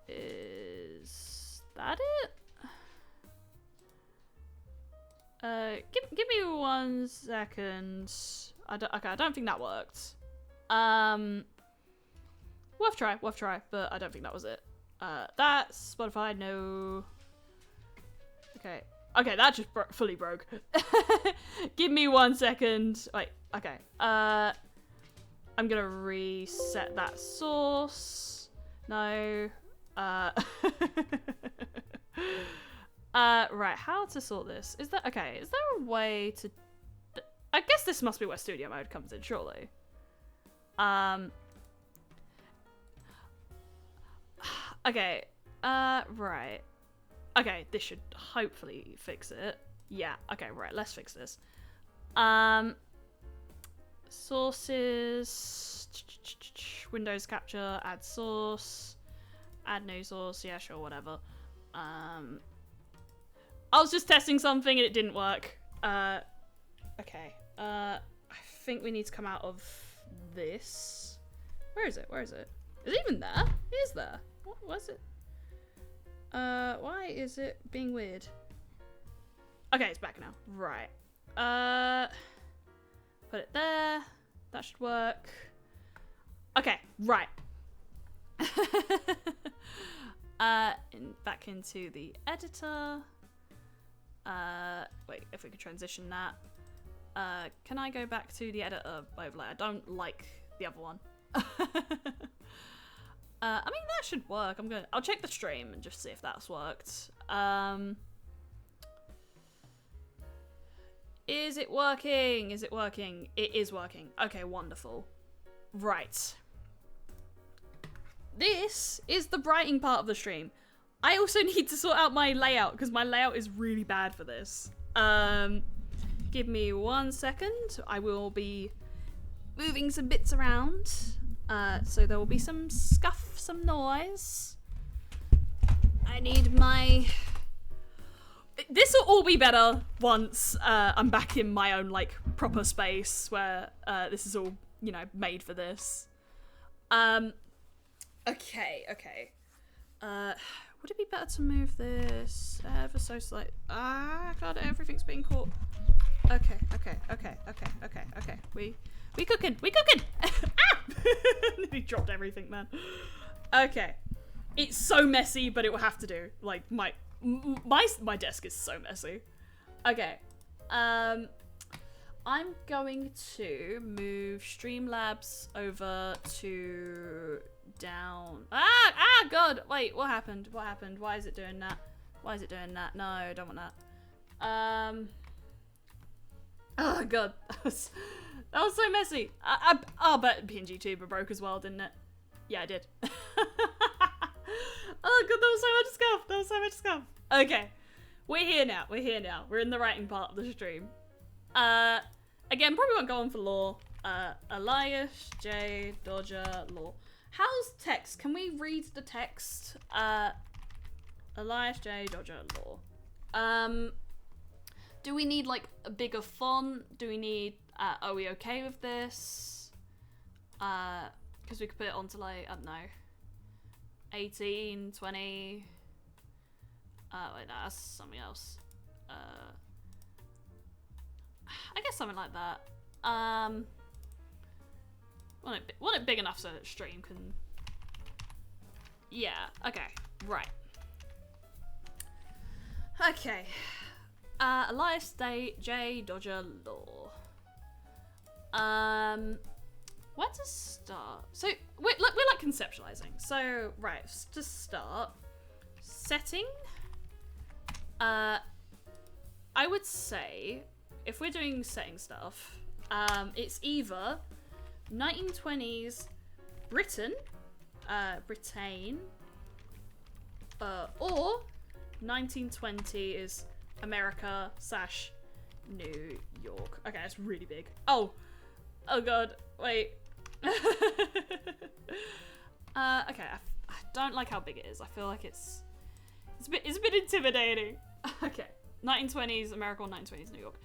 Is that it? Give me 1 second. I don't think that worked. Worth try, but I don't think that was it. That's Spotify, no. Okay, that just fully broke. Give me 1 second. Wait, okay. I'm gonna reset that source. No. Right, how to sort this? Is there a way to... I guess this must be where studio mode comes in, surely. Okay, right. Okay, this should hopefully fix it. Yeah, okay, right, let's fix this. Sources, Windows capture, add source, add new source, yeah, sure, whatever. I was just testing something and it didn't work. Okay. I think we need to come out of this. Where is it? Is it even there? It is there. What was it? Why is it being weird? Okay, it's back now. Right. Put it there. That should work. Okay, right. Back into the editor. Wait, if we could transition that. Can I go back to the editor overlay? I don't like the other one. I mean, that should work. I'll check the stream and just see if that's worked. Is it working? Is it working? It is working. Okay, wonderful. Right. This is the writing part of the stream. I also need to sort out my layout because my layout is really bad for this. Give me 1 second. I will be moving some bits around. So there will be some scuff, some noise. I need my... This will all be better once I'm back in my own, like, proper space where this is all, you know, made for this. Okay. Would it be better to move this ever so slight? God, everything's being caught. Okay. We cooking. Ah! He dropped everything, man. Okay. It's so messy, but it will have to do. Like, my desk is so messy. Okay. I'm going to move Streamlabs over to down. God. Wait, what happened? Why is it doing that? No, I don't want that. Oh god. That was so messy. I'll bet Vtuber broke as well, didn't it? Yeah, I did. Oh god, that was so much scuff. Okay. We're here now. We're in the writing part of the stream. Again, probably won't go on for lore. Elias, J, Dodger, lore. How's text? Can we read the text? Elias, J, Dodger, lore. Do we need like a bigger font? Do we need, are we okay with this? Because we could put it onto like, I don't know, 18, 20. Wait, no, that's something else. I guess something like that. Want it big enough so that stream can... Yeah, okay, right. Okay. Elias J. Dodger Law. Where to start? So, we're like conceptualizing. So, right, to start, setting. I would say, if we're doing setting stuff, it's either 1920s Britain, or 1920s America / New York. Okay, that's really big. Oh god, wait. Okay, I don't like how big it is. I feel like it's a bit intimidating. Okay, 1920s America or 1920s New York.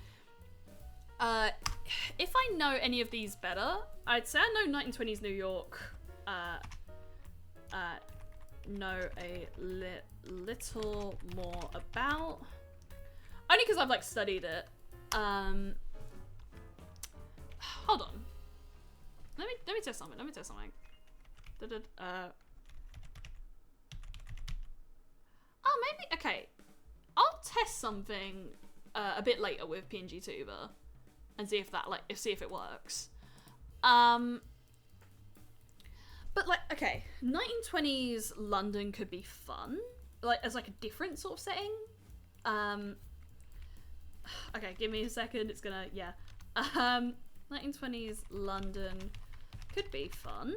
If I know any of these better, I'd say I know 1920s New York. Know a little more about. Only because I've like studied it. Hold on. Let me test something. Oh, maybe. Okay, I'll test something a bit later with Vtuber and see if that see if it works. But like, okay, 1920s London could be fun, like as like a different sort of setting. Okay, give me a second. It's gonna 1920s London could be fun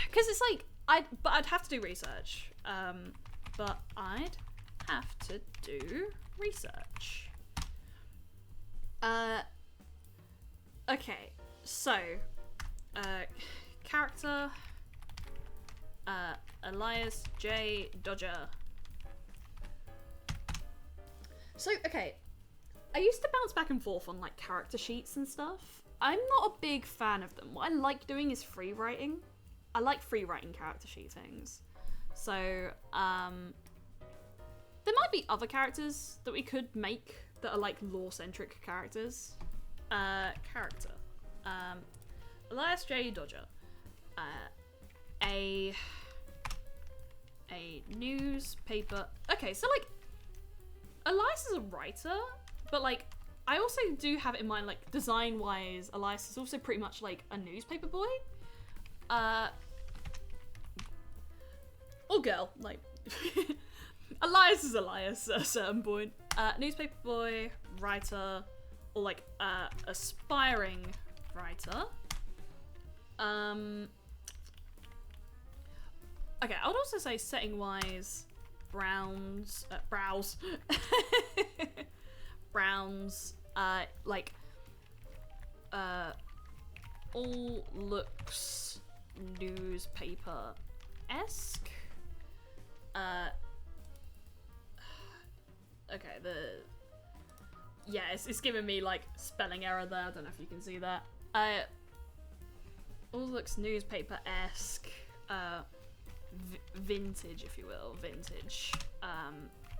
because it's like I'd have to do research. But I'd have to do research. Okay, so character Elias J. Dodger. So, okay, I used to bounce back and forth on like character sheets and stuff. I'm not a big fan of them. What I like doing is free writing. I like free writing character sheet things. So, there might be other characters that we could make that are like lore-centric characters. Character. Elias J. Dodger. A newspaper. Okay, so like, Elias is a writer, but like, I also do have it in mind, like, design-wise, Elias is also pretty much like a newspaper boy. Or girl, like, Elias is Elias at a certain point. Newspaper boy, writer, or like, aspiring writer. Okay, I would also say setting-wise, Browns, like, all looks newspaper-esque. Okay, it's giving me like spelling error there. I don't know if you can see that. All looks newspaper-esque. Vintage, if you will, vintage.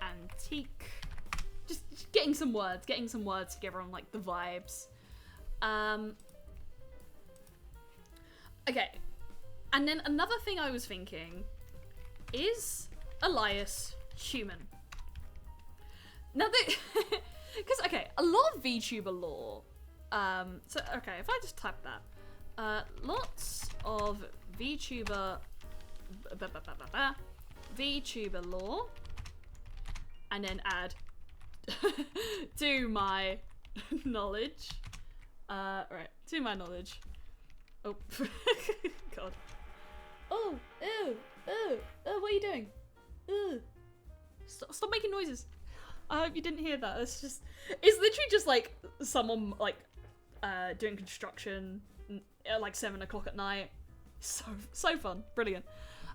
Antique. Just getting some words together on like the vibes. Okay, and then another thing I was thinking is Elias human. Now because okay, a lot of VTuber lore. So okay, if I just type that, lots of VTuber lore, and then add to my knowledge. Right, to my knowledge. Oh, God. Oh, ew, what are you doing? Ew. Stop making noises. I hope you didn't hear that. It's literally just like someone like doing construction at like 7 o'clock at night. So fun, brilliant.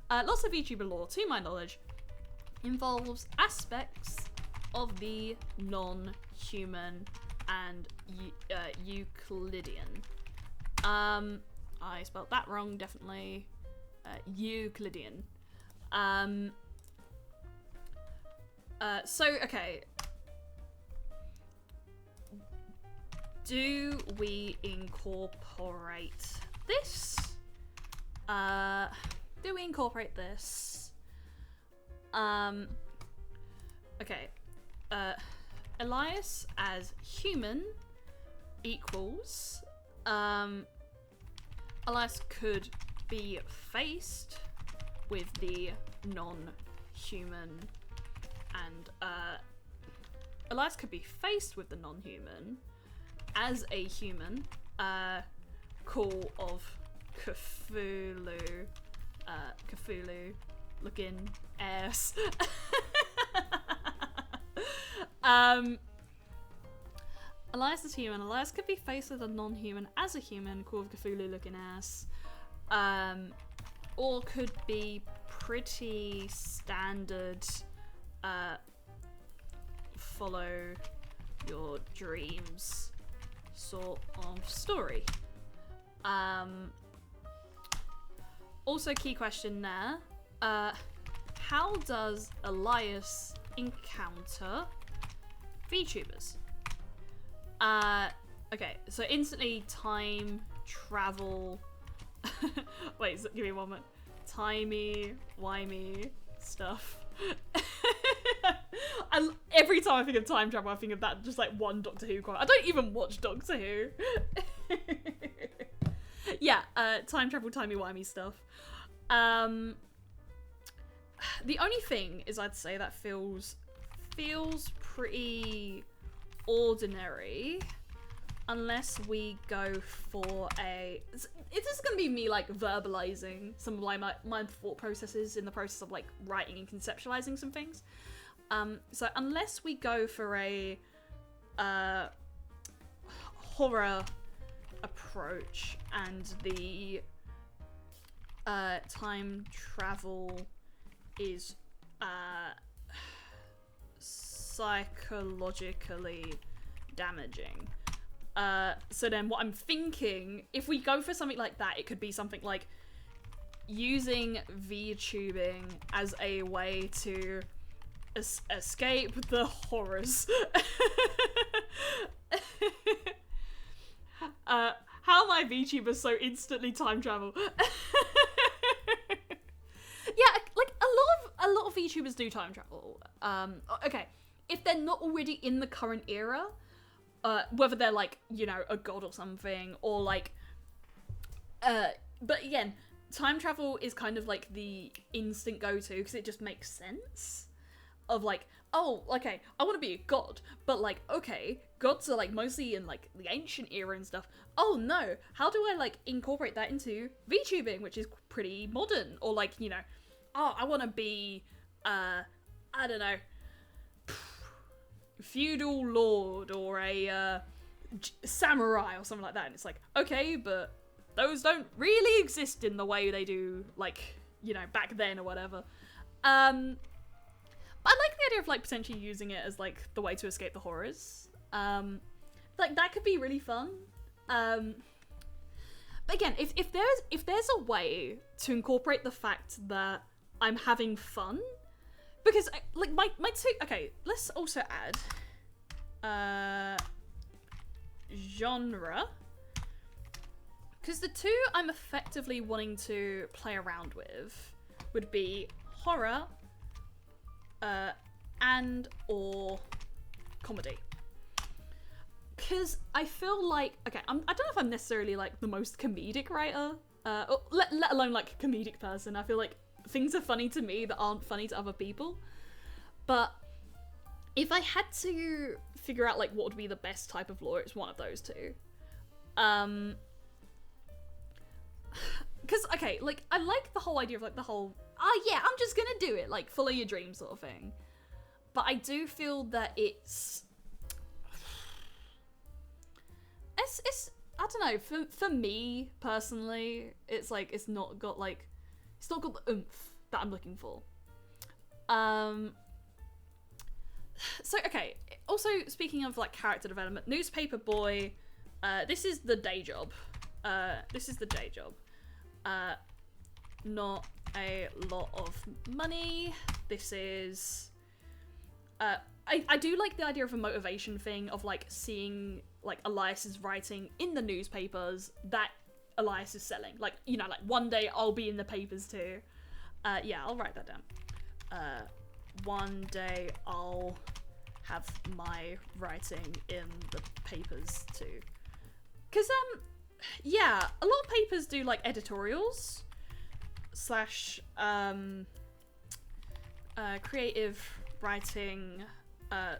Lots of VTuber lore, to my knowledge, involves aspects of the non-human and Euclidean. I spelled that wrong, definitely. Euclidean. So, okay. do we incorporate this? Do we incorporate this? Okay. Elias as human equals, Elias could be faced with the non-human, and Elias could be faced with the non-human as a human, call of Cthulhu, Cthulhu looking ass. Elias is human. Elias could be faced with a non-human as a human, call of Cthulhu looking ass. Or could be pretty standard, follow your dreams sort of story. Also, key question there. How does Elias encounter VTubers? Okay, so instantly time travel. Wait, give me one moment. Timey-wimey stuff. And every time I think of time travel, I think of that just like one Doctor Who quote. I don't even watch Doctor Who. Yeah, time travel, timey-wimey stuff. The only thing is, I'd say that feels pretty ordinary, unless we go for a. This is gonna be me like verbalizing some of my thought processes in the process of like writing and conceptualizing some things. So unless we go for a horror approach and the time travel is psychologically damaging. So then what I'm thinking, if we go for something like that, it could be something like using VTubing as a way to escape the horrors. How my VTubers so instantly time travel? Yeah, like a lot of VTubers do time travel. Okay, if they're not already in the current era, whether they're like, you know, a god or something, or like, but again, time travel is kind of like the instant go-to because it just makes sense. Of like, oh, okay, I want to be a god, but like, okay, gods are like mostly in like the ancient era and stuff. Oh no, how do I like incorporate that into VTubing, which is pretty modern? Or like, you know, oh, I want to be, I don't know, feudal lord or a samurai or something like that. And it's like, okay, but those don't really exist in the way they do, like, you know, back then or whatever. But I like the idea of like potentially using it as like the way to escape the horrors. Like that could be really fun. But again, if there's a way to incorporate the fact that I'm having fun, because like my two, okay, let's also add genre, because the two I'm effectively wanting to play around with would be horror and or comedy. Because I feel like, okay, I don't know if I'm necessarily like the most comedic writer, let alone like comedic person. I feel like things are funny to me that aren't funny to other people. But if I had to figure out like what would be the best type of lore, it's one of those two. Because, okay, like, I like the whole idea of like the whole, oh yeah, I'm just gonna do it, like follow your dreams sort of thing. But I do feel that it's I don't know, for me personally, it's like it's not got the oomph that I'm looking for. So okay, also speaking of like character development, newspaper boy, this is the day job. Not a lot of money. This is I do like the idea of a motivation thing of like seeing like Elias's writing in the newspapers that Elias is selling. Like, you know, like one day I'll be in the papers too. Yeah, I'll write that down. One day I'll have my writing in the papers too. Cause yeah, a lot of papers do like editorials / creative writing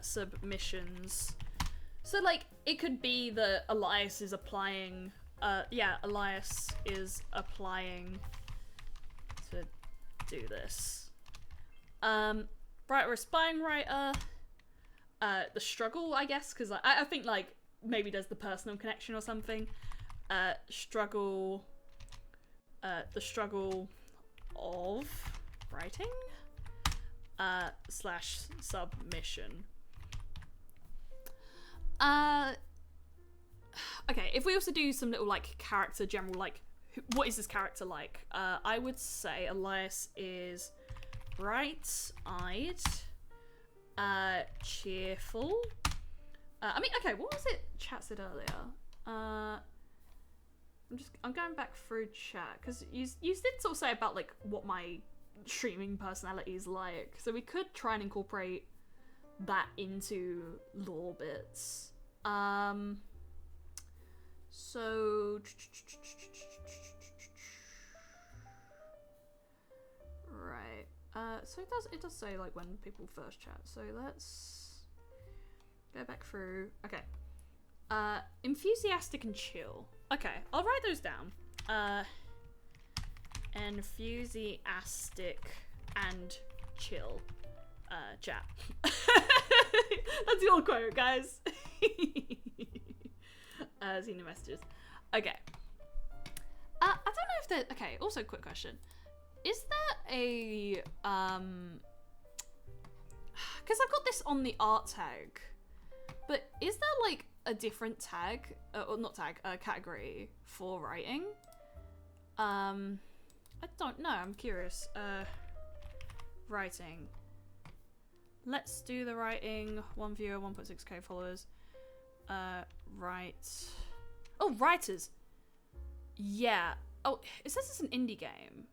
submissions. So like it could be that Elias is applying Elias is applying to do this. Writer, aspiring writer, the struggle, I guess, because I think like maybe there's the personal connection or something. Struggle, the struggle of writing / submission. Okay, if we also do some little like character general, like what is this character like? I would say Elias is bright-eyed, cheerful. I mean, okay, what was it chat said earlier? I'm going back through chat because you did sort of say about like what my streaming personality is like, so we could try and incorporate that into lore bits. So right. So it does say like when people first chat. So let's go back through. Okay. Enthusiastic and chill. Okay, I'll write those down. Enthusiastic and chill. Chat. That's your quote, guys. Seeing the messages. Okay. I don't know if there. Okay. Also, quick question: is there a Because I've got this on the art tag, but is there like a different tag or not tag? Category for writing? I don't know. I'm curious. Writing. Let's do the writing. 1 viewer, 1.6k followers. Write. Oh, writers. Yeah. Oh, it says it's an indie game.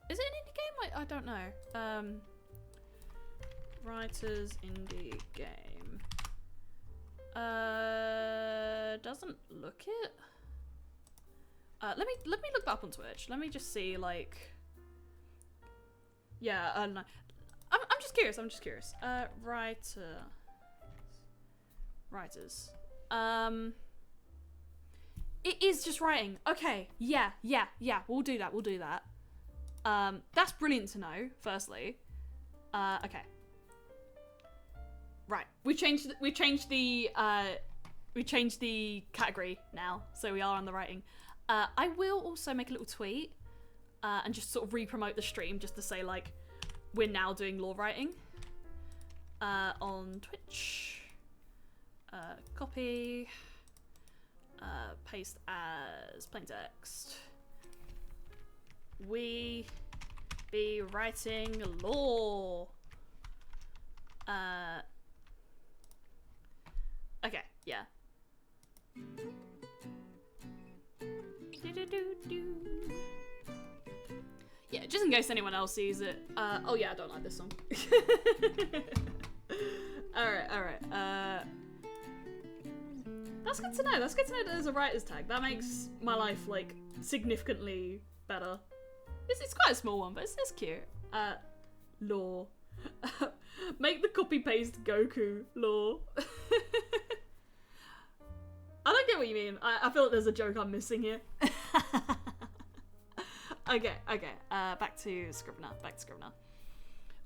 Is it an indie game? I don't know. Writers indie game. Doesn't look it. Let me look that up on Twitch. Let me just see like. Yeah. No. I'm just curious. Writers. It is just writing. Okay. Yeah. We'll do that. That's brilliant to know. Firstly. Okay. Right. We changed the category now, so we are on the writing. I will also make a little tweet and just sort of re-promote the stream just to say like we're now doing lore writing on Twitch. Copy. Paste as plain text. We be writing lore. Okay, yeah. Yeah, just in case anyone else sees it. Oh yeah, I don't like this song. Alright. That's good to know. That's good to know that there's a writer's tag. That makes my life, like, significantly better. It's quite a small one, but it's cute. Lore. Make the copy-paste Goku lore. I don't get what you mean. I feel like there's a joke I'm missing here. Okay. Back to Scrivener.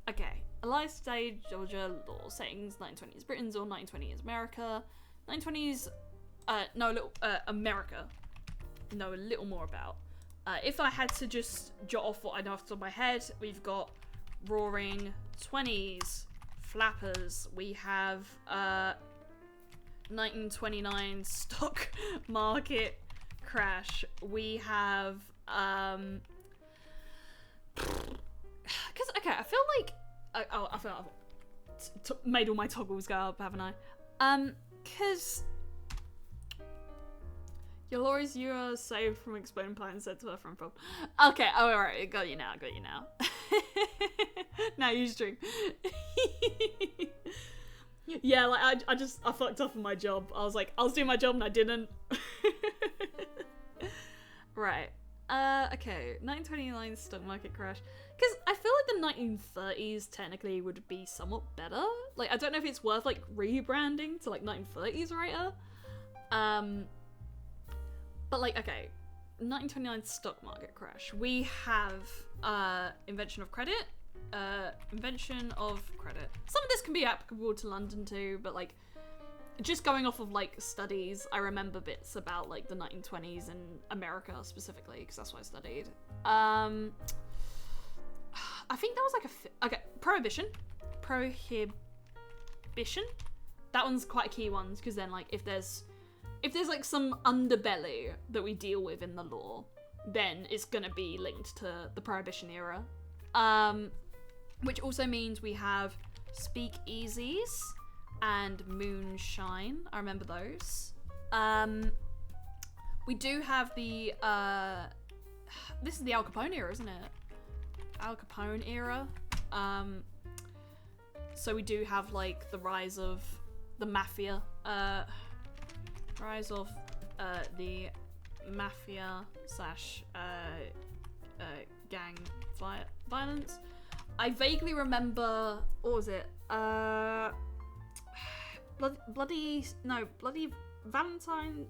Okay. Elias Day, Georgia, lore settings, 1920s Britain's or 1920s America. 1920s, America. Know a little more about. If I had to just jot off what I know off the top of my head, we've got Roaring 20s, Flappers. We have 1929 stock market crash. We have because okay, I feel like made all my toggles go up, haven't I? Cause your lorries, you are saved from exploding plane said to her from film. Okay, oh, alright, got you now. Now you stream. Yeah, like I fucked up on my job. I was doing my job and I didn't. Right. Okay, 1929 stock market crash. Because I feel like the 1930s technically would be somewhat better. Like, I don't know if it's worth, like, rebranding to, like, 1930s writer. But, like, okay, 1929 stock market crash. We have, invention of credit. Invention of credit. Some of this can be applicable to London too, but, like, just going off of, like, studies, I remember bits about, like, the 1920s and America specifically, because that's what I studied. I think that was, like, okay, Prohibition. That one's quite a key one, because then, like, if there's, like, some underbelly that we deal with in the law, then it's gonna be linked to the Prohibition era. Which also means we have speakeasies and moonshine. I remember those. We do have the this is the Al Capone era, isn't it? Al Capone era. So we do have, like, the rise of the mafia, rise of the mafia slash gang violence. I vaguely remember, what was it? Bloody Valentine,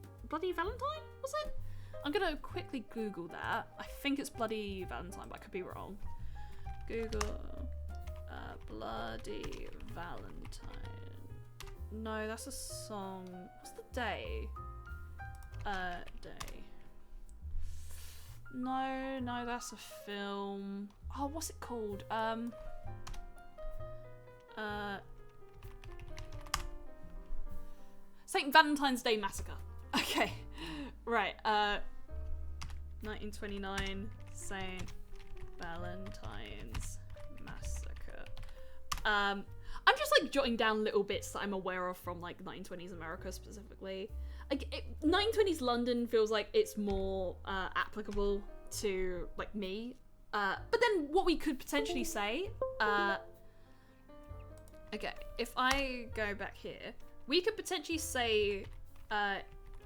was it? I'm gonna quickly Google that. I think it's Bloody Valentine, but I could be wrong. Google, Bloody Valentine. No, that's a song. What's the day? Day. No, that's a film. Oh, what's it called? St. Valentine's Day Massacre. Okay, right. 1929 St. Valentine's Massacre. I'm just, like, jotting down little bits that I'm aware of from, like, 1920s America specifically. Like, 1920s London feels like it's more applicable to, like, me. But then what we could potentially say, okay, if I go back here, we could potentially say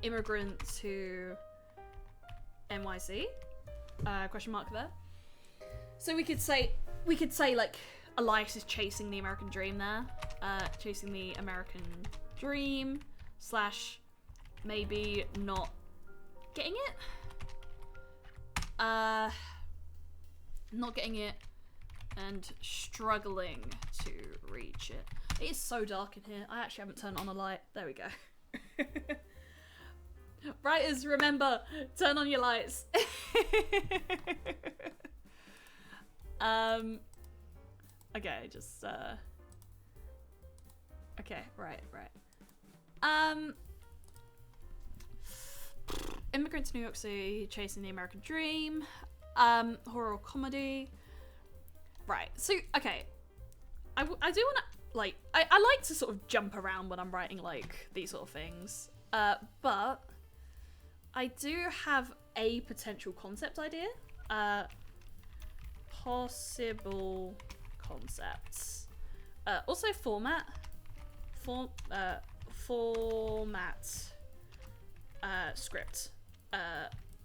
immigrant to NYC, question mark there. So we could say, like, Elias is chasing the American dream there, chasing the American dream slash maybe not getting it. Not getting it and struggling to reach it. It is so dark in here. I actually haven't turned on a light. There we go. Writers, remember, turn on your lights. Okay, just, okay, right. Immigrant to New York City, chasing the American dream. Horror comedy. Right, so, okay. I do want to, like, I like to sort of jump around when I'm writing, like, these sort of things. But I do have a potential concept idea. Possible concepts. Also format. Script.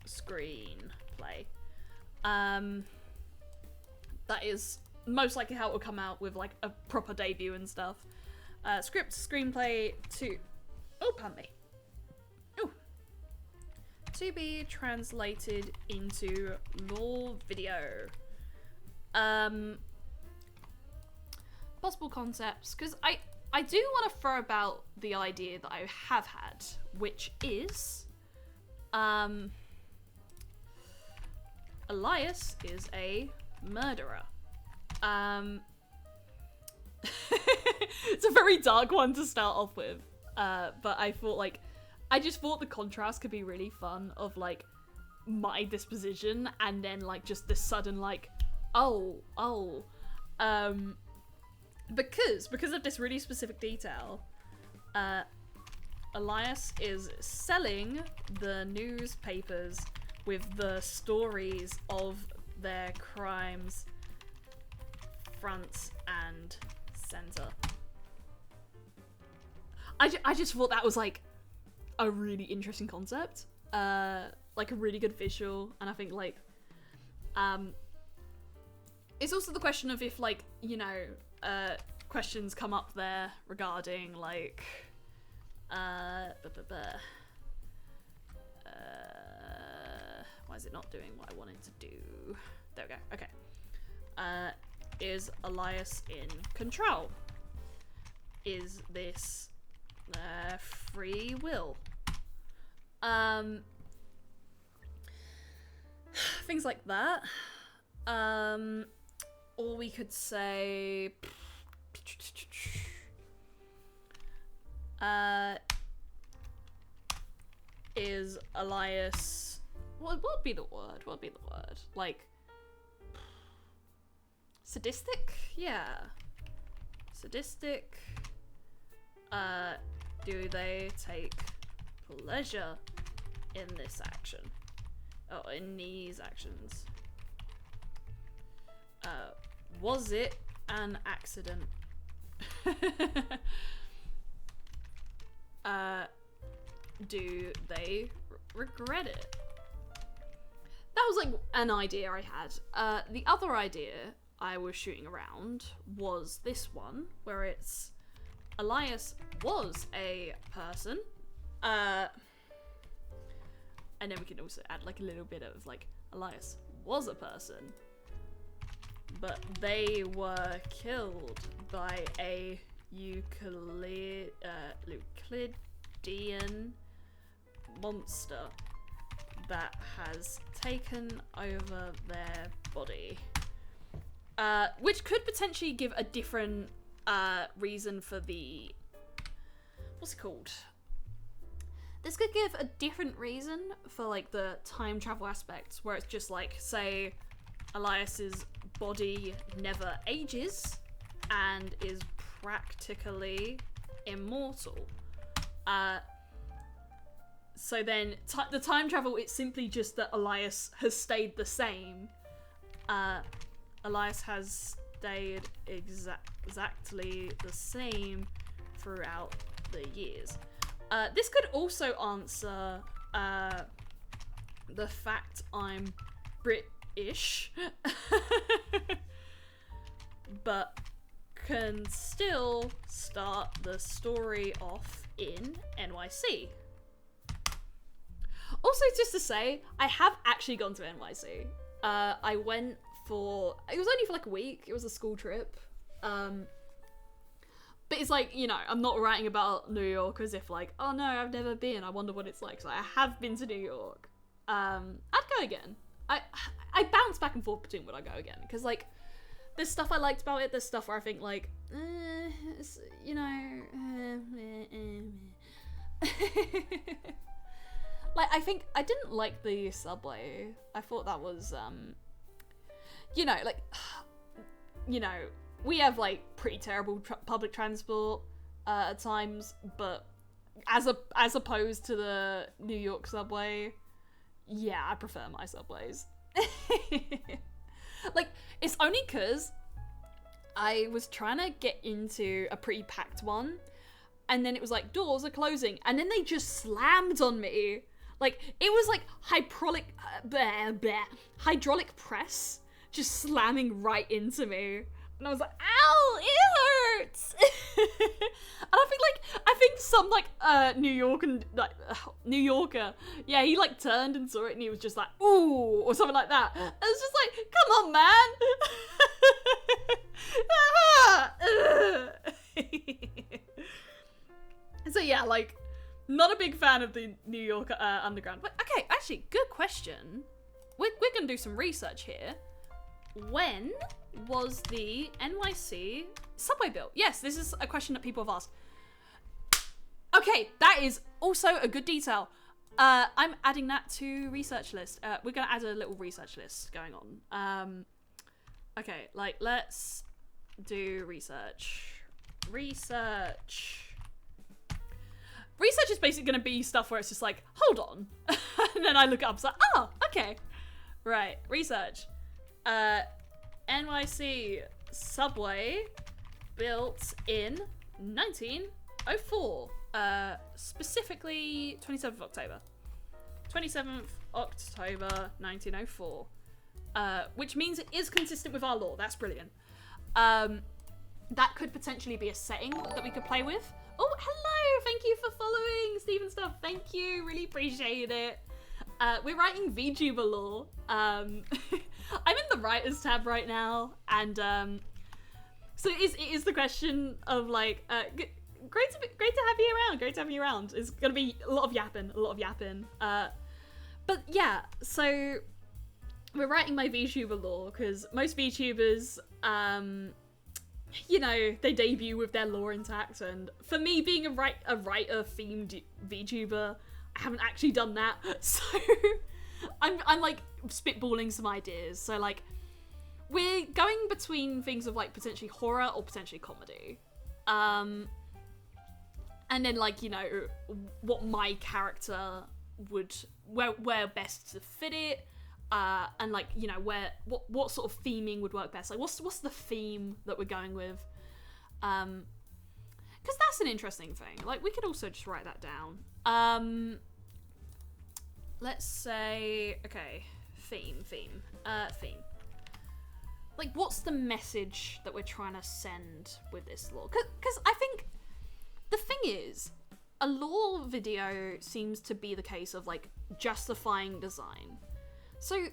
Screenplay. That is most likely how it will come out with, like, a proper debut and stuff. Script, screenplay to... Oh, pardon me. Ooh. To be translated into law video. Possible concepts, because I do want to throw about the idea that I have had, which is... Elias is a murderer. It's a very dark one to start off with, but I thought, like, I just thought the contrast could be really fun of, like, my disposition and then, like, just this sudden, like, because of this really specific detail, Elias is selling the newspapers with the stories of their crimes front and center. I just thought that was like a really interesting concept, like a really good visual, and I think like it's also the question of if, like, you know, questions come up there regarding like why is it not doing what I wanted to do? There we go. Okay. Is Elias in control? Is this free will? Things like that. Or we could say is Elias, what would be the word? What would be the word? Like sadistic? Yeah. Sadistic. Do they take pleasure in this action? Oh, in these actions? Was it an accident? Do they regret it? That was like an idea I had. The other idea I was shooting around was this one, where it's Elias was a person, and then we can also add like a little bit of like Elias was a person, but they were killed by a Euclidean monster that has taken over their body. Which could potentially give a different reason for the... what's it called? This could give a different reason for like the time travel aspects, where it's just like, say, Elias's body never ages and is practically immortal. So then the time travel, it's simply just that Elias has stayed the same. Elias has stayed exactly the same throughout the years. This could also answer the fact I'm British, but can still start the story off in NYC. Also, just to say, I have actually gone to NYC. I went for... it was only for like a week. It was a school trip. But it's like, you know, I'm not writing about New York as if like, oh no, I've never been. I wonder what it's like. So I have been to New York. I'd go again. I bounce back and forth between would I go again. Because like, there's stuff I liked about it. There's stuff where I think like, you know... like, I think I didn't like the subway. I thought that was, you know, like, you know, we have like pretty terrible public transport at times, but as opposed to the New York subway, yeah, I prefer my subways. Like, it's only because I was trying to get into a pretty packed one, and then it was like, doors are closing, and then they just slammed on me. Like, it was like hydraulic press just slamming right into me. And I was like, ow, it hurts! And I think some like New Yorker, yeah, he like turned and saw it and he was just like, ooh, or something like that. And it's just like, come on, man! So yeah, like, not a big fan of the New York Underground. But okay, actually, good question. We're gonna do some research here. When was the NYC subway built? Yes, this is a question that people have asked. Okay, that is also a good detail. I'm adding that to research list. We're gonna add a little research list going on. Okay, like, let's do research. Research is basically going to be stuff where it's just like, hold on. And then I look it up, it's like, oh, okay. Right, research. NYC subway built in 1904. Specifically 27th of October. 27th October 1904. Which means it is consistent with our law. That's brilliant. That could potentially be a setting that we could play with. Oh, hello! Thank you for following, Stephen Stuff. Thank you. Really appreciate it. We're writing Vtuber law. I'm in the writers tab right now, and so it is the question of like, great to have you around. Great to have you around. It's gonna be a lot of yapping. But yeah, so we're writing my VTuber lore because most VTubers, you know, they debut with their lore intact, and for me, being a writer-themed VTuber, I haven't actually done that, so I'm like spitballing some ideas. So like, we're going between things of like potentially horror or potentially comedy, and then like, you know, what my character would where best to fit it. And like, you know, what sort of theming would work best? Like, what's the theme that we're going with? Because that's an interesting thing. Like, we could also just write that down. Let's say, okay, theme. Like, what's the message that we're trying to send with this lore? Because I think the thing is, a lore video seems to be the case of like justifying design. So,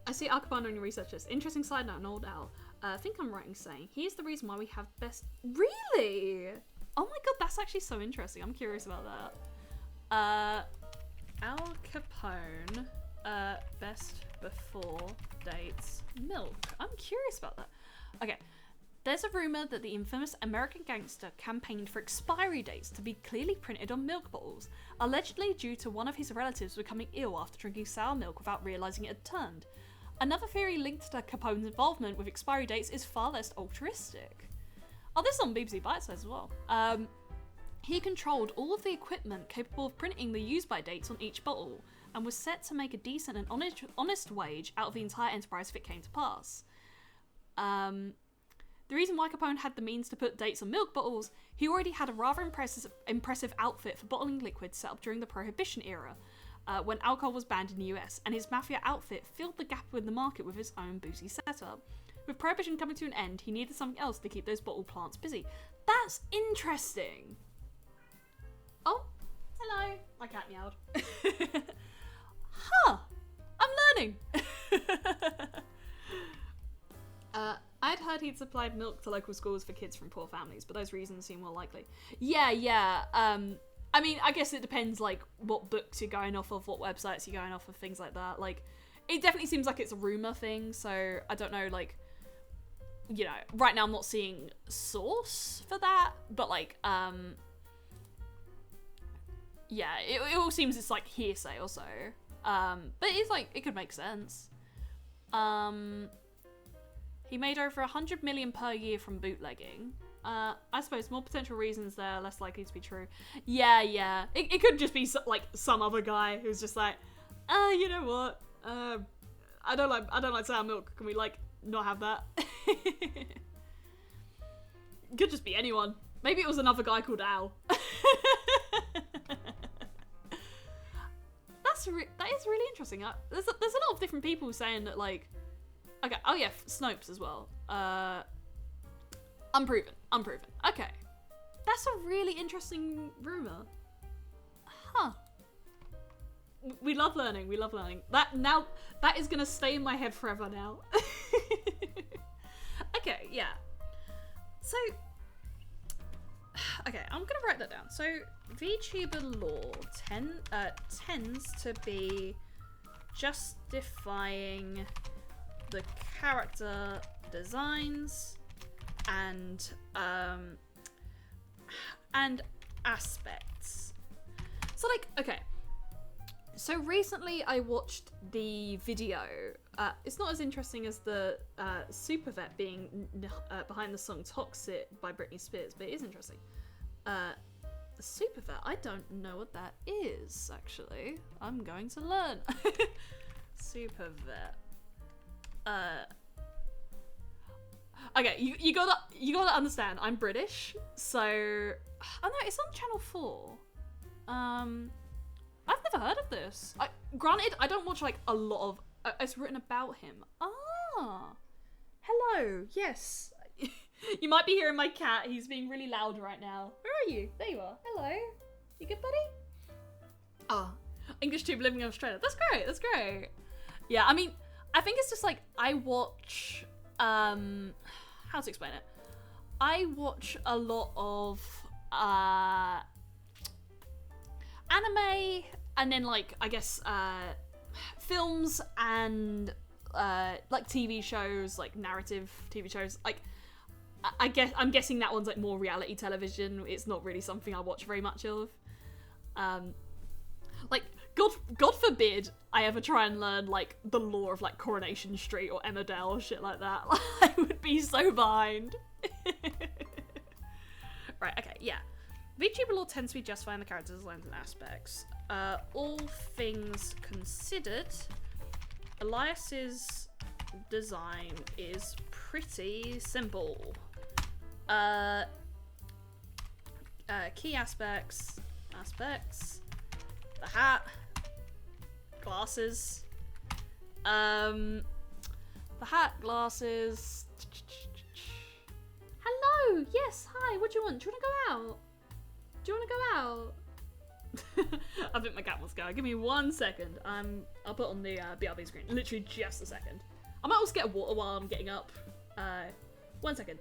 I see Al Capone on your research list. Interesting side note, an old Al. I think I'm right in saying here's the reason why we have best. Really? Oh my god, that's actually so interesting. I'm curious about that. Al Capone, best before dates milk. I'm curious about that. Okay. There's a rumour that the infamous American gangster campaigned for expiry dates to be clearly printed on milk bottles, allegedly due to one of his relatives becoming ill after drinking sour milk without realising it had turned. Another theory linked to Capone's involvement with expiry dates is far less altruistic. Oh, this is on BBC Bitesize as well. He controlled all of the equipment capable of printing the use-by dates on each bottle, and was set to make a decent and honest wage out of the entire enterprise if it came to pass. The reason why Capone had the means to put dates on milk bottles, he already had a rather impressive outfit for bottling liquid set up during the Prohibition era, when alcohol was banned in the US, and his mafia outfit filled the gap in the market with his own boozy setup. With Prohibition coming to an end, he needed something else to keep those bottle plants busy. That's interesting! Oh, hello! My cat meowed. Huh! I'm learning! I'd heard he'd supplied milk to local schools for kids from poor families, but those reasons seem more likely. Yeah. I mean, I guess it depends, like, what books you're going off of, what websites you're going off of, things like that. Like, it definitely seems like it's a rumour thing, so I don't know, like, you know, right now I'm not seeing source for that, but, like, yeah, it all seems it's, like, hearsay or so. But it's, like, it could make sense. He made over 100 million per year from bootlegging. I suppose more potential reasons there, less likely to be true. Yeah. It could just be like some other guy who's just like, you know what? I don't like sour milk. Can we like not have that? Could just be anyone. Maybe it was another guy called Al. That is really interesting. There's a lot of different people saying that like. Okay, oh yeah, Snopes as well. Unproven. Okay. That's a really interesting rumour. Huh. We love learning. That is gonna stay in my head forever now. Okay, yeah. So, okay, I'm gonna write that down. So, VTuber lore tends to be justifying the character designs and aspects. So like, okay, So recently I watched the video. It's not as interesting as the Super Vet being behind the song Toxic by Britney Spears, but it is interesting. Super Vet, I don't know what that is, actually. I'm going to learn. Super Vet. Okay, you gotta understand, I'm British, so... Oh no, it's on Channel 4. I've never heard of this. Granted, I don't watch, like, a lot of... it's written about him. Ah! Hello, yes. You might be hearing my cat. He's being really loud right now. Where are you? There you are. Hello. You good, buddy? Oh, English tube living in Australia. That's great. That's great. Yeah, I mean, I think it's just, like, I watch... how to explain it? I watch a lot of... anime, and then, like, I guess, films and, like, TV shows, like, narrative TV shows. Like, I'm guessing that one's, like, more reality television. It's not really something I watch very much of. Like, God forbid I ever try and learn, like, the lore of, like, Coronation Street or Emmerdale or shit like that. I would be so behind. Right, okay, yeah. VTuber lore tends to be justified in the character designs and aspects. All things considered, Elias's design is pretty simple. Key aspects, the hat, glasses, the hat, glasses. Hello, yes, hi, what do you want? Do you want to go out? Do you want to go out? I think my cat wants to go. Give me 1 second. I'll put on the BRB screen. Literally just a second. I might also get a water while I'm getting up. 1 second.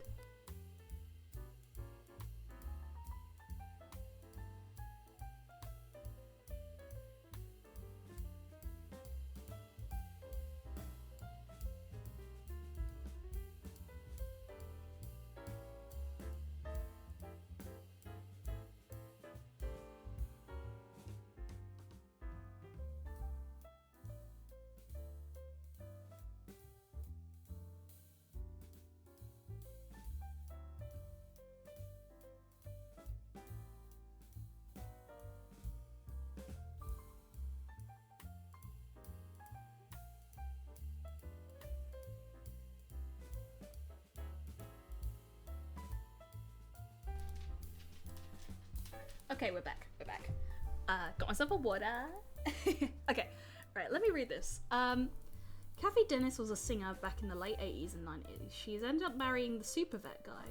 Okay, we're back. Got myself a water. Okay, right, let me read this. Kathy Dennis was a singer back in the late 80s and 90s. She's ended up marrying the super vet guy.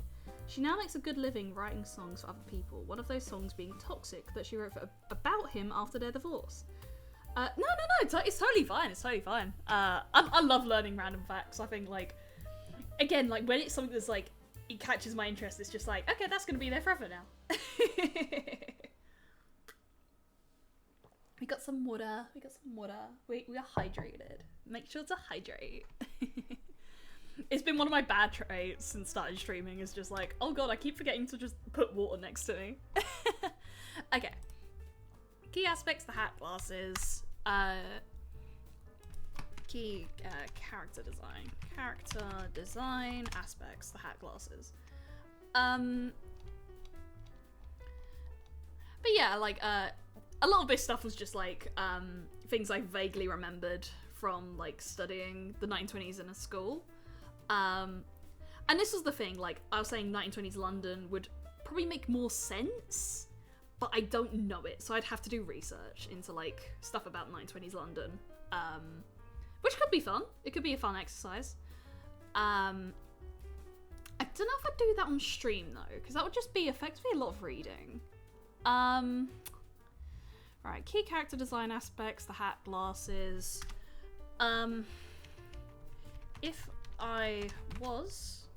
She now makes a good living writing songs for other people, one of those songs being Toxic that she wrote about him after their divorce. No, it's totally fine, I love learning random facts. I think, like, again, like, when it's something that's, like, it catches my interest, it's just like, okay, that's gonna be there forever now. We got some water. We are hydrated. Make sure to hydrate. It's been one of my bad traits since started streaming, is just like, oh god, I keep forgetting to just put water next to me. Okay. Key aspects, the hat, glasses, key character design aspects, the hat, glasses. But yeah, like, a lot of this stuff was just like, things I vaguely remembered from, like, studying the 1920s in a school. And this was the thing, like, I was saying 1920s London would probably make more sense, but I don't know it, so I'd have to do research into, like, stuff about 1920s London, which could be fun. It could be a fun exercise. I don't know if I'd do that on stream, though, because that would just be effectively a lot of reading. Right, key character design aspects, the hat, glasses. If I was...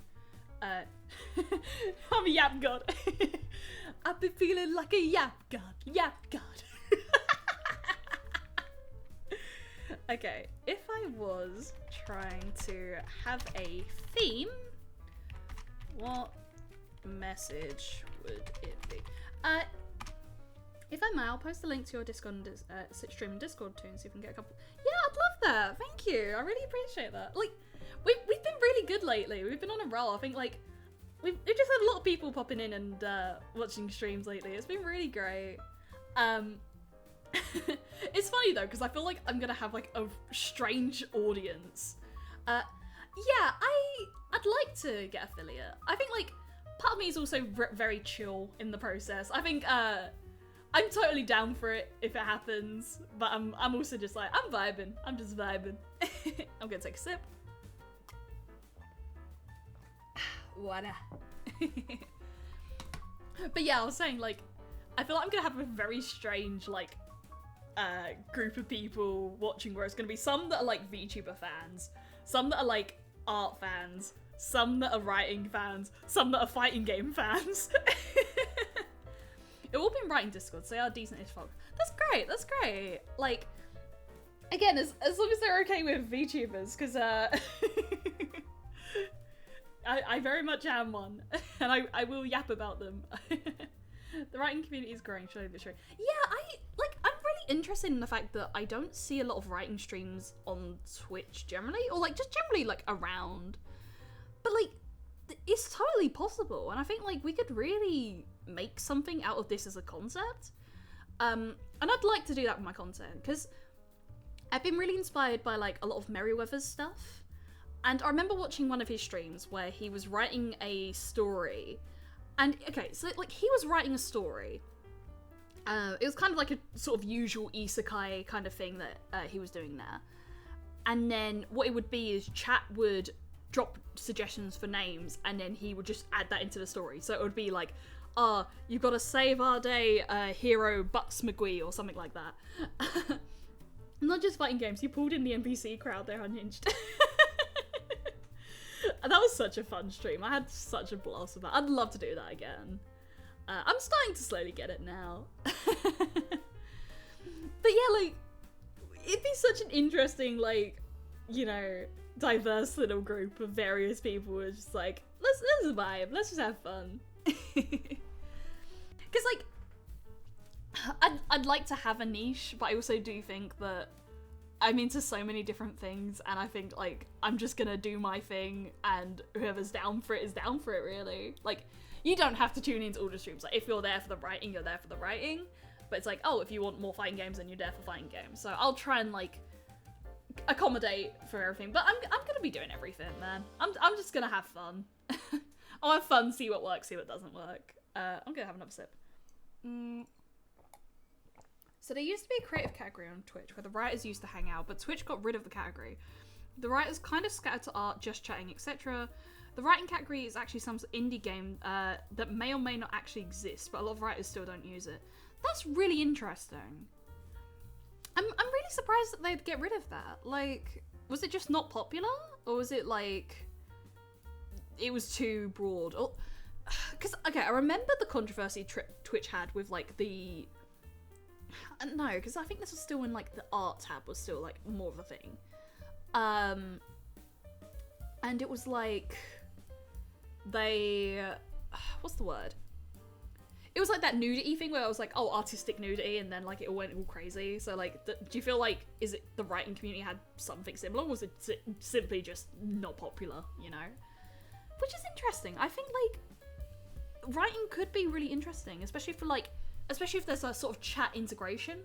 I'm a yap god. I've been feeling like a yap god. Okay, if I was trying to have a theme, what message would it be? If I may, I'll post a link to your Discord and stream and Discord too, and see if we can get a couple. Yeah, I'd love that. Thank you. I really appreciate that. Like, we've been really good lately. We've been on a roll. I think like we've just had a lot of people popping in and watching streams lately. It's been really great. It's funny though, because I feel like I'm gonna have like a strange audience. Yeah, I'd like to get affiliate. I think like part of me is also very chill in the process. I think I'm totally down for it if it happens, but I'm also just like, I'm vibing. I'm just vibing. I'm gonna take a sip. Water. But yeah, I was saying like, I feel like I'm gonna have a very strange like group of people watching, where it's gonna be some that are like VTuber fans, some that are like art fans, some that are writing fans, some that are fighting game fans. They've all been writing Discord, so they are decent-ish folk. That's great, that's great. Like, again, as long as they're okay with VTubers, because I very much am one, and I will yap about them. The writing community is growing, slowly but surely. Yeah, I'm really interested in the fact that I don't see a lot of writing streams on Twitch generally, or like just generally like around. But like, it's totally possible, and I think like we could really make something out of this as a concept. And I'd like to do that with my content, because I've been really inspired by like a lot of Merryweather's stuff. And I remember watching one of his streams where he was writing a story. And okay, so like he was writing a story. It was kind of like a sort of usual isekai kind of thing that he was doing there. And then what it would be is chat would drop suggestions for names, and then he would just add that into the story. So it would be like, you've got to save our day, hero Bucks McGee, or something like that. Not just fighting games, you pulled in the NPC crowd there Unhinged. That was such a fun stream. I had such a blast with that. I'd love to do that again. I'm starting to slowly get it now. But yeah, like, it'd be such an interesting, like, you know, diverse little group of various people who are just like, let's vibe, let's just have fun. Because like, I'd like to have a niche, but I also do think that I'm into so many different things, and I think like I'm just gonna do my thing, and whoever's down for it is down for it, really. Like, you don't have to tune into all the streams. Like, if you're there for the writing, you're there for the writing. But it's like, oh, if you want more fighting games, then you're there for fighting games. So I'll try and like accommodate for everything. But I'm gonna be doing everything, man. I'm just gonna have fun. I'll have fun, see what works, see what doesn't work. I'm gonna have another sip. So there used to be a creative category on Twitch where the writers used to hang out, but Twitch got rid of the category. The writers kind of scattered to art, just chatting, etc. The writing category is actually some indie game that may or may not actually exist, but a lot of writers still don't use it. That's really interesting. I'm really surprised that they'd get rid of that. Like, was it just not popular? Or was it like, it was too broad? Because, okay, I remember the controversy Twitch had with like the... No, because I think this was still when like the art tab was still like more of a thing. And it was like, they... what's the word? It was like that nudity thing where I was like, oh, artistic nudity, and then like it all went all crazy. So like, do you feel like, is it the writing community had something similar, or was it simply just not popular, you know? Which is interesting. I think like, writing could be really interesting, especially if there's a sort of chat integration.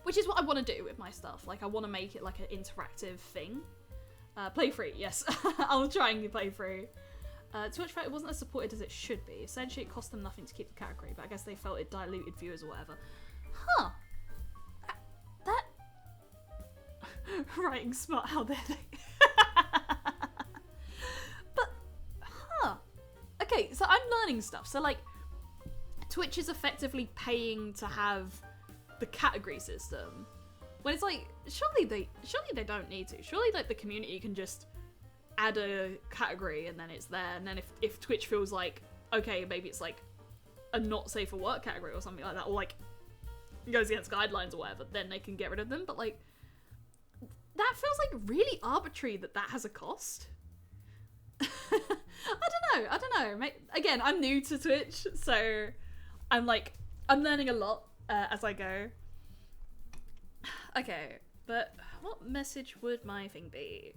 Which is what I want to do with my stuff. Like, I want to make it like an interactive thing. Play free, yes. I'll try and play free. Twitch Fight wasn't as supported as it should be. Essentially, it cost them nothing to keep the category, but I guess they felt it diluted viewers or whatever. Huh. That... Writing smart, how dare they? But, huh. Okay, so I'm learning stuff. So, like, Twitch is effectively paying to have the category system. When it's like, surely they don't need to. Surely, like, the community can just add a category and then it's there, and then if Twitch feels like, okay, maybe it's like a not safe for work category or something like that, or like goes against guidelines or whatever, then they can get rid of them. But like, that feels like really arbitrary that has a cost. I don't know. Again, I'm new to Twitch, so I'm learning a lot as I go. Okay, but what message would my thing be?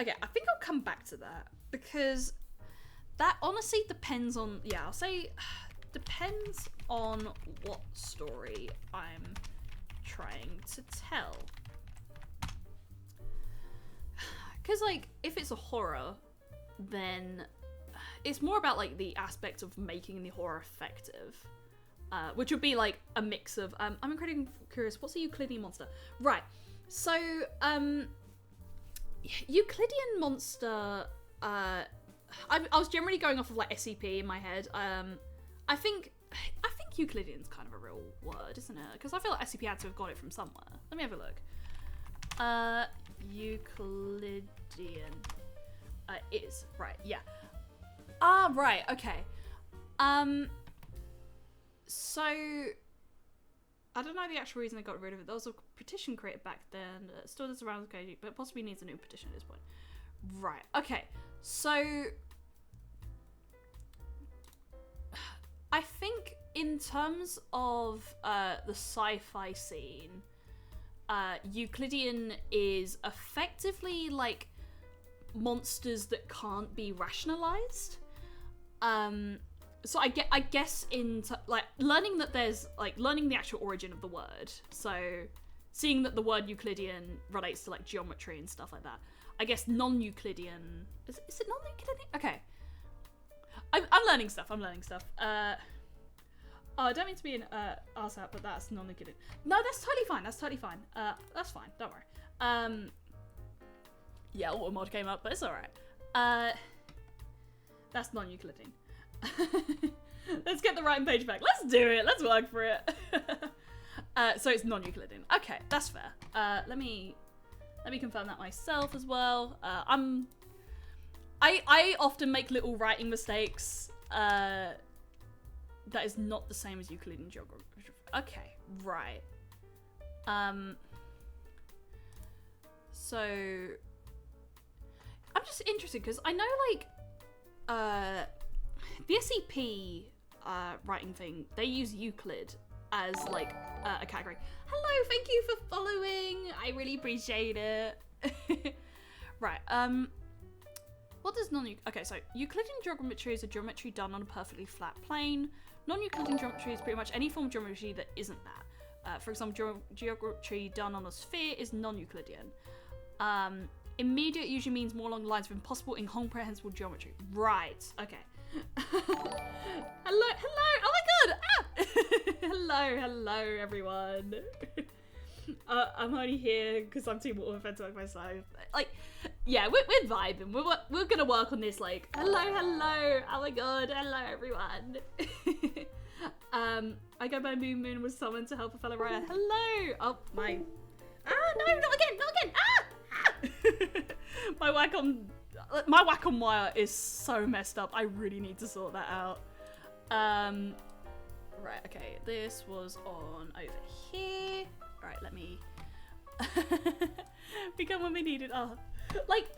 Okay, I think I'll come back to that because that honestly depends on, I'll say depends on what story I'm trying to tell. Because, like, if it's a horror, then it's more about, like, the aspect of making the horror effective. Which would be, like, a mix of... I'm incredibly curious, what's a Euclidean monster? Right, so, Euclidean monster... I was generally going off of, like, SCP in my head. I think Euclidean's kind of a real word, isn't it? Because I feel like SCP had to have got it from somewhere. Let me have a look. Euclidean is right, yeah. Right, okay. So I don't know the actual reason they got rid of it. There was a petition created back then, still does around the KG, but possibly needs a new petition at this point. Right, okay. So I think in terms of the sci-fi scene, Euclidean is effectively like monsters that can't be rationalized. So I guess like learning that there's like learning the actual origin of the word. So seeing that the word Euclidean relates to like geometry and stuff like that. I guess non-Euclidean is it non-Euclidean? Okay, I'm learning stuff. I don't mean to be an arse out, but that's non-Euclidean. No, that's totally fine. That's fine. Don't worry. Yeah, auto mod came up, but it's alright. That's non-Euclidean. Let's get the writing page back. Let's do it. Let's work for it. So it's non-Euclidean. Okay, that's fair. Let me confirm that myself as well. I often make little writing mistakes. That is not the same as Euclidean geography. Okay, right. So I'm just interested because I know like the SCP writing thing, they use Euclid as like a category. Hello, thank you for following. I really appreciate it. Right. What does okay, so Euclidean geometry is a geometry done on a perfectly flat plane. Non-Euclidean geometry is pretty much any form of geometry that isn't that. For example, geometry done on a sphere is non-Euclidean. Immediate usually means more along the lines of impossible, incomprehensible geometry. Right, okay. Hello, oh my god! Ah! hello everyone. I'm only here because I'm too more offended by myself. Like, yeah, we're vibing. We're gonna work on this. Like, hello. Oh my god, hello everyone. I go by Moon with someone to help a fellow writer. Hello. Oh my. No, not again. My whack on wire is so messed up. I really need to sort that out. Right. Okay. This was on over here. Right, let me become when we need it. Like,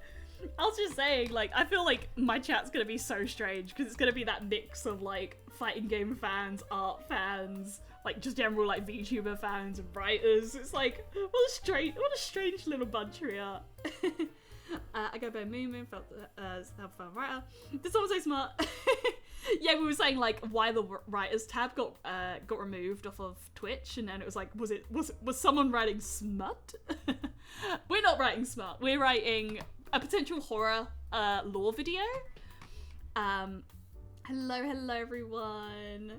I was just saying, like, I feel like my chat's gonna be so strange because it's gonna be that mix of like fighting game fans, art fans, like just general like VTuber fans and writers. It's like what a strange little bunch we are. I go by Moon, felt have fun writer. Did someone say smart? Yeah, we were saying like why the writers tab got removed off of Twitch, and then it was like, was someone writing smut? We're not writing smut. We're writing a potential horror lore video. Hello everyone.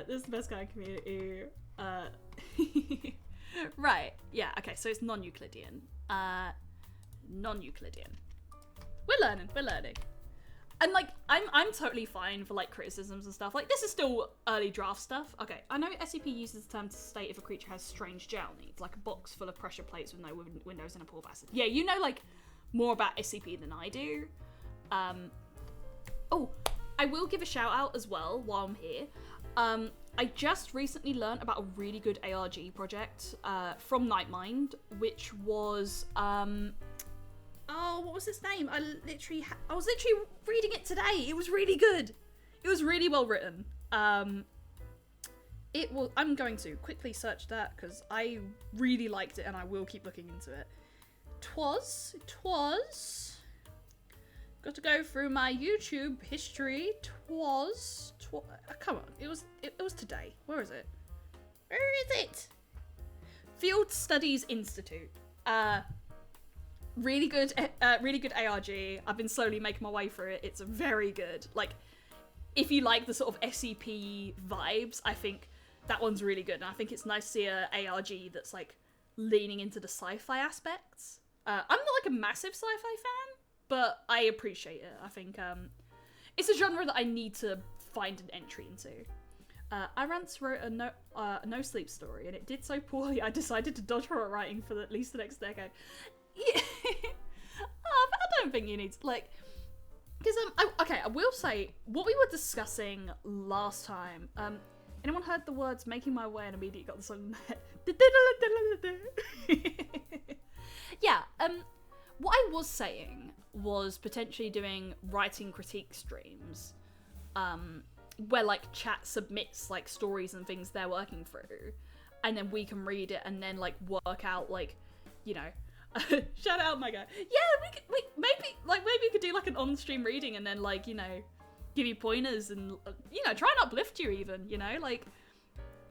This is the best kind of community. Right. Yeah. Okay. So it's non-Euclidean. Non-Euclidean. We're learning. And like, I'm totally fine for like criticisms and stuff. Like, this is still early draft stuff. Okay, I know SCP uses the term to state if a creature has strange gel needs, like a box full of pressure plates with no windows and a pool of acid. Yeah, you know like more about SCP than I do. Oh, I will give a shout out as well while I'm here. I just recently learned about a really good ARG project from Nightmind, which was oh, what was its name? I was literally reading it today. It was really good. It was really well written. It will. I'm going to quickly search that because I really liked it and I will keep looking into it. Twas. Got to go through my YouTube history. Come on. It was today. Where is it? Where is it? Field Studies Institute. Really good ARG. I've been slowly making my way through it. It's very good. Like, if you like the sort of SCP vibes, I think that one's really good. And I think it's nice to see a ARG that's like leaning into the sci-fi aspects. I'm not like a massive sci-fi fan, but I appreciate it. I think it's a genre that I need to find an entry into. I once wrote a no sleep story, and it did so poorly I decided to dodge horror writing for at least the next decade. Yeah. But I don't think you need to, like, because I will say what we were discussing last time. Anyone heard the words "making my way" and immediately got the song? Yeah. What I was saying was potentially doing writing critique streams, where like chat submits like stories and things they're working through, and then we can read it and then like work out like, you know. Shout out my guy. Yeah, maybe we could do like an on-stream reading and then like, you know, give you pointers and, you know, try and uplift you even, you know, like,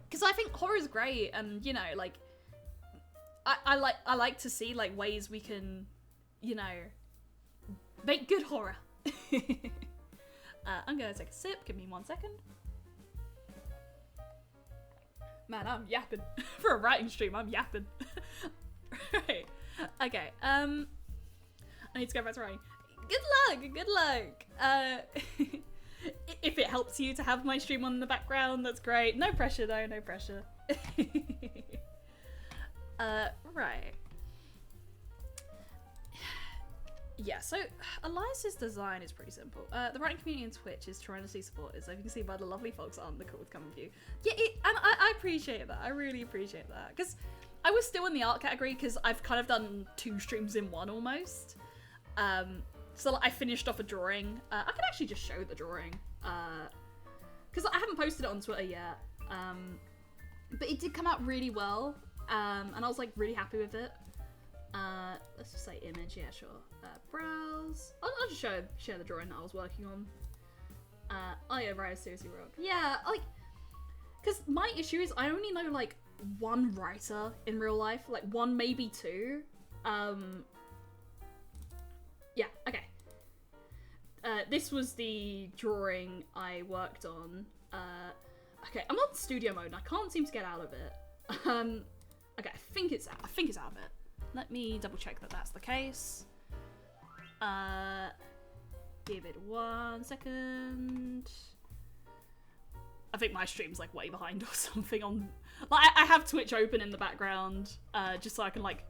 because I think horror's great, and, you know, like, I like to see like ways we can, you know, make good horror. I'm gonna take a sip. Give me 1 second. Man, I'm yapping. For a writing stream, I'm yapping. Right. Okay, I need to go back to writing. Good luck! If it helps you to have my stream on in the background, that's great. No pressure though, no pressure. Right. Yeah, so Elias's design is pretty simple. The writing community on Twitch is tremendously supportive, so you can see by the lovely folks on the call with Come View. Yeah, and I appreciate that. I really appreciate that. Because I was still in the art category because I've kind of done 2 streams in one almost. So like, I finished off a drawing. I can actually just show the drawing. Because I haven't posted it on Twitter yet. But it did come out really well. And I was like really happy with it. Let's just say image, yeah, sure. Browse. I'll just share the drawing that I was working on. Oh yeah, right, seriously wrong. Yeah, like, because my issue is I only know like one writer in real life, like 1, maybe 2. Yeah, okay. This was the drawing I worked on. Okay, I'm on studio mode and I can't seem to get out of it. Okay, I think it's out of it. Let me double check that that's the case. Give it 1 second. I think my stream's like way behind or something on, like, I have Twitch open in the background, just so I can like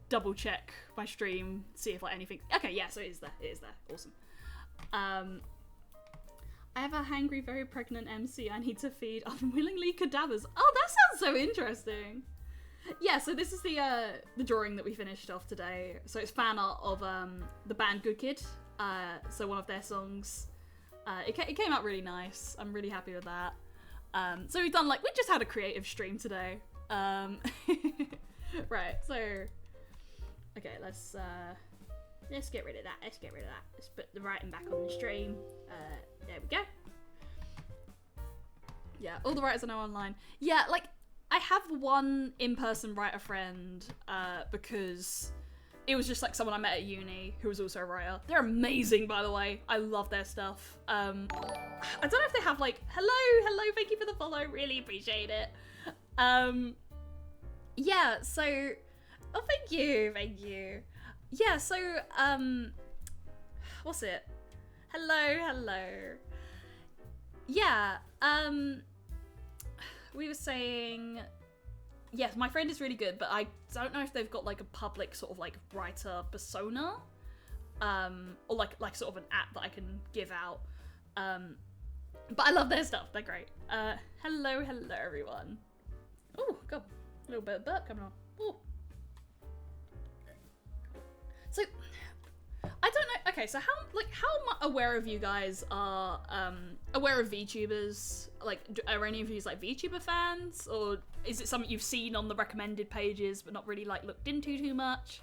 double check my stream, see if like anything, okay, yeah, so it is there, awesome. I have a hangry, very pregnant MC I need to feed unwillingly cadavers. Oh, that sounds so interesting. Yeah, so this is the drawing that we finished off today. So it's fan art of the band Good Kid, so one of their songs. It came out really nice. I'm really happy with that. So we just had a creative stream today. Right, so okay, let's get rid of that. Let's put the writing back on the stream. There we go. Yeah, all the writers I know online. Yeah, like, I have one in-person writer friend, because it was just like someone I met at uni who was also a writer. They're amazing, by the way. I love their stuff. I don't know if they have like, hello, thank you for the follow, really appreciate it. Yeah, so, oh, thank you. Yeah, so, what's it? Hello. Yeah, we were saying, yes, my friend is really good, but I don't know if they've got like a public sort of like writer persona, or like sort of an app that I can give out. But I love their stuff. They're great. Hello everyone. Oh god, a little bit of burp coming on. Ooh. So I don't know. okay, so how aware of you guys are aware of VTubers? Like, are any of you like VTuber fans, or is it something you've seen on the recommended pages but not really like looked into too much,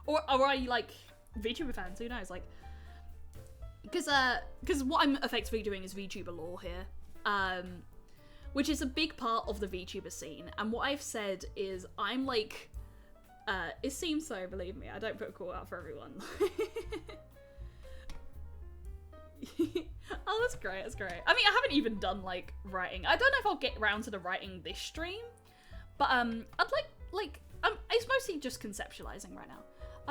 or are you like VTuber fans? Who knows? Like, because what I'm effectively doing is VTuber lore here, which is a big part of the VTuber scene. And what I've said is I'm like, it seems so, believe me, I don't put a call out for everyone. Oh, that's great, that's great. I mean, I haven't even done like writing. I don't know if I'll get around to the writing this stream, but I'd like it's mostly just conceptualizing right now.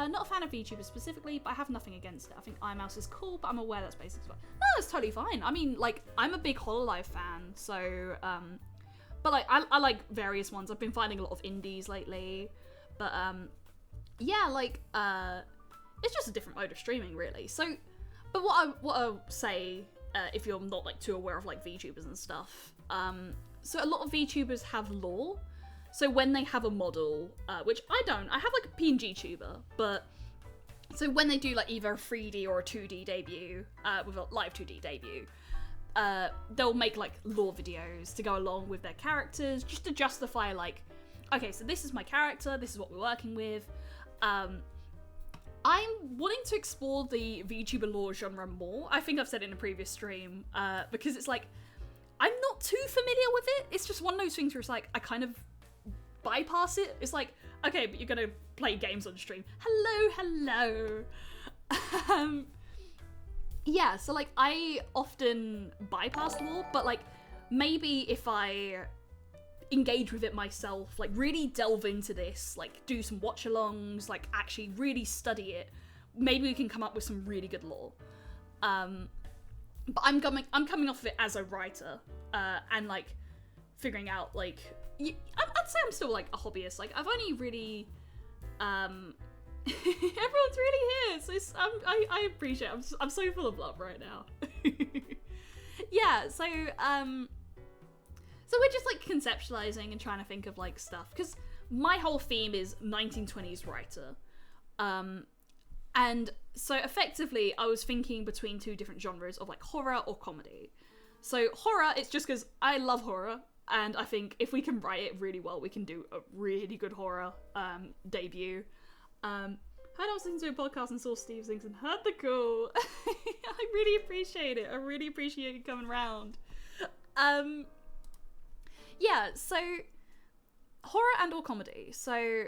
Not a fan of VTubers specifically, but I have nothing against it. I think iMouse is cool, but I'm aware that's basic as well. No, that's totally fine. I mean, like, I'm a big HoloLive fan, so, but like, I like various ones. I've been finding a lot of indies lately, but, yeah, like, it's just a different mode of streaming, really. So, but what I'll say, if you're not, like, too aware of, like, VTubers and stuff, so a lot of VTubers have lore. So when they have a model, which I don't, I have like a PNG tuber, but so when they do like either a 3D or a 2D debut, with a live 2D debut, they'll make like lore videos to go along with their characters, just to justify like, okay, so this is my character, this is what we're working with. I'm wanting to explore the VTuber lore genre more. I think I've said it in a previous stream, because it's like, I'm not too familiar with it. It's just one of those things where it's like, I kind of bypass it. It's like, okay, but you're gonna play games on stream. Hello. Yeah, so like I often bypass lore, but like maybe if I engage with it myself, like really delve into this, like do some watch-alongs, like actually really study it, maybe we can come up with some really good lore. But I'm coming off of it as a writer, and like figuring out like, I'd say I'm still like a hobbyist. Like I've only really, everyone's really here, so I appreciate it. I'm so full of love right now. Yeah, so we're just like conceptualizing and trying to think of like stuff, because my whole theme is 1920s writer, and so effectively I was thinking between two different genres of like horror or comedy. So horror, it's just because I love horror. And I think if we can write it really well, we can do a really good horror debut. I was listening to a podcast and saw Steve things and heard the call. I really appreciate it. I really appreciate you coming around. Yeah, so horror and or comedy. So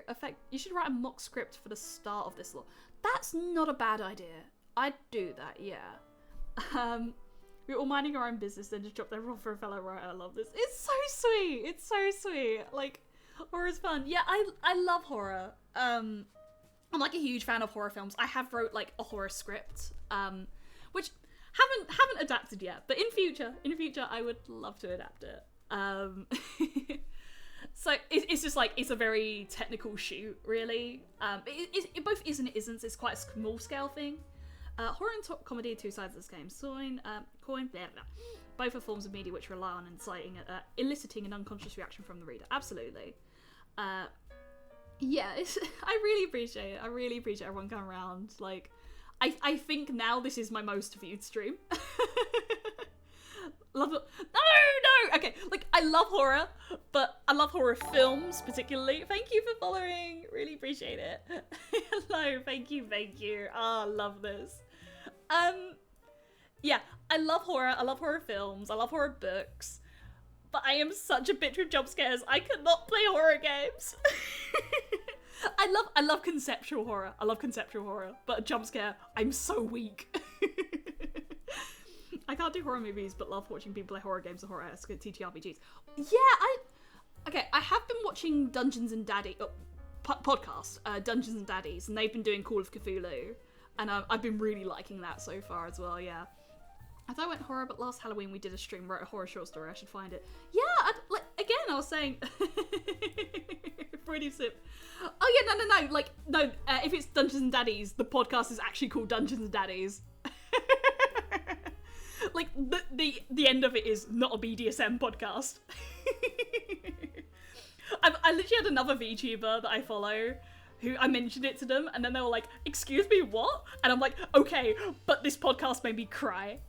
you should write a mock script for the start of this lore. That's not a bad idea. I'd do that, yeah. We're all minding our own business, then just drop their role for a fellow writer. I love this. It's so sweet. It's so sweet. Like, horror's fun. Yeah, I love horror. I'm like a huge fan of horror films. I have wrote like a horror script, which haven't adapted yet, but in future I would love to adapt it. So it's just like, it's a very technical shoot, really. It both is and it isn't. It's quite a small scale thing. Horror and comedy are two sides of this game. Blah, blah. Both are forms of media which rely on eliciting an unconscious reaction from the reader. Absolutely. Yeah, I really appreciate it. I really appreciate everyone coming around. Like, I think now this is my most viewed stream. Love it. No! Okay, like, I love horror, but I love horror films particularly. Thank you for following. Really appreciate it. Hello, thank you. Oh, I love this. Yeah, I love horror films, I love horror books, but I am such a bitch with jump scares. I cannot play horror games. I love conceptual horror. But a jump scare, I'm so weak. I can't do horror movies, but love watching people play horror games and horror-esque TTRPGs. Yeah, I have been watching Dungeons and Daddy podcast, Dungeons and Daddies, and they've been doing Call of Cthulhu, and I've been really liking that so far as well. Yeah, I thought I went horror, but last Halloween we did a stream, wrote a horror short story. I should find it. Yeah, I was saying, Freudian sip. Oh yeah, no. If it's Dungeons and Daddies, the podcast is actually called Dungeons and Daddies. Like, the end of it is not a BDSM podcast. I literally had another VTuber that I follow who I mentioned it to them, and then they were like, "Excuse me, what?" And I'm like, "Okay, but this podcast made me cry."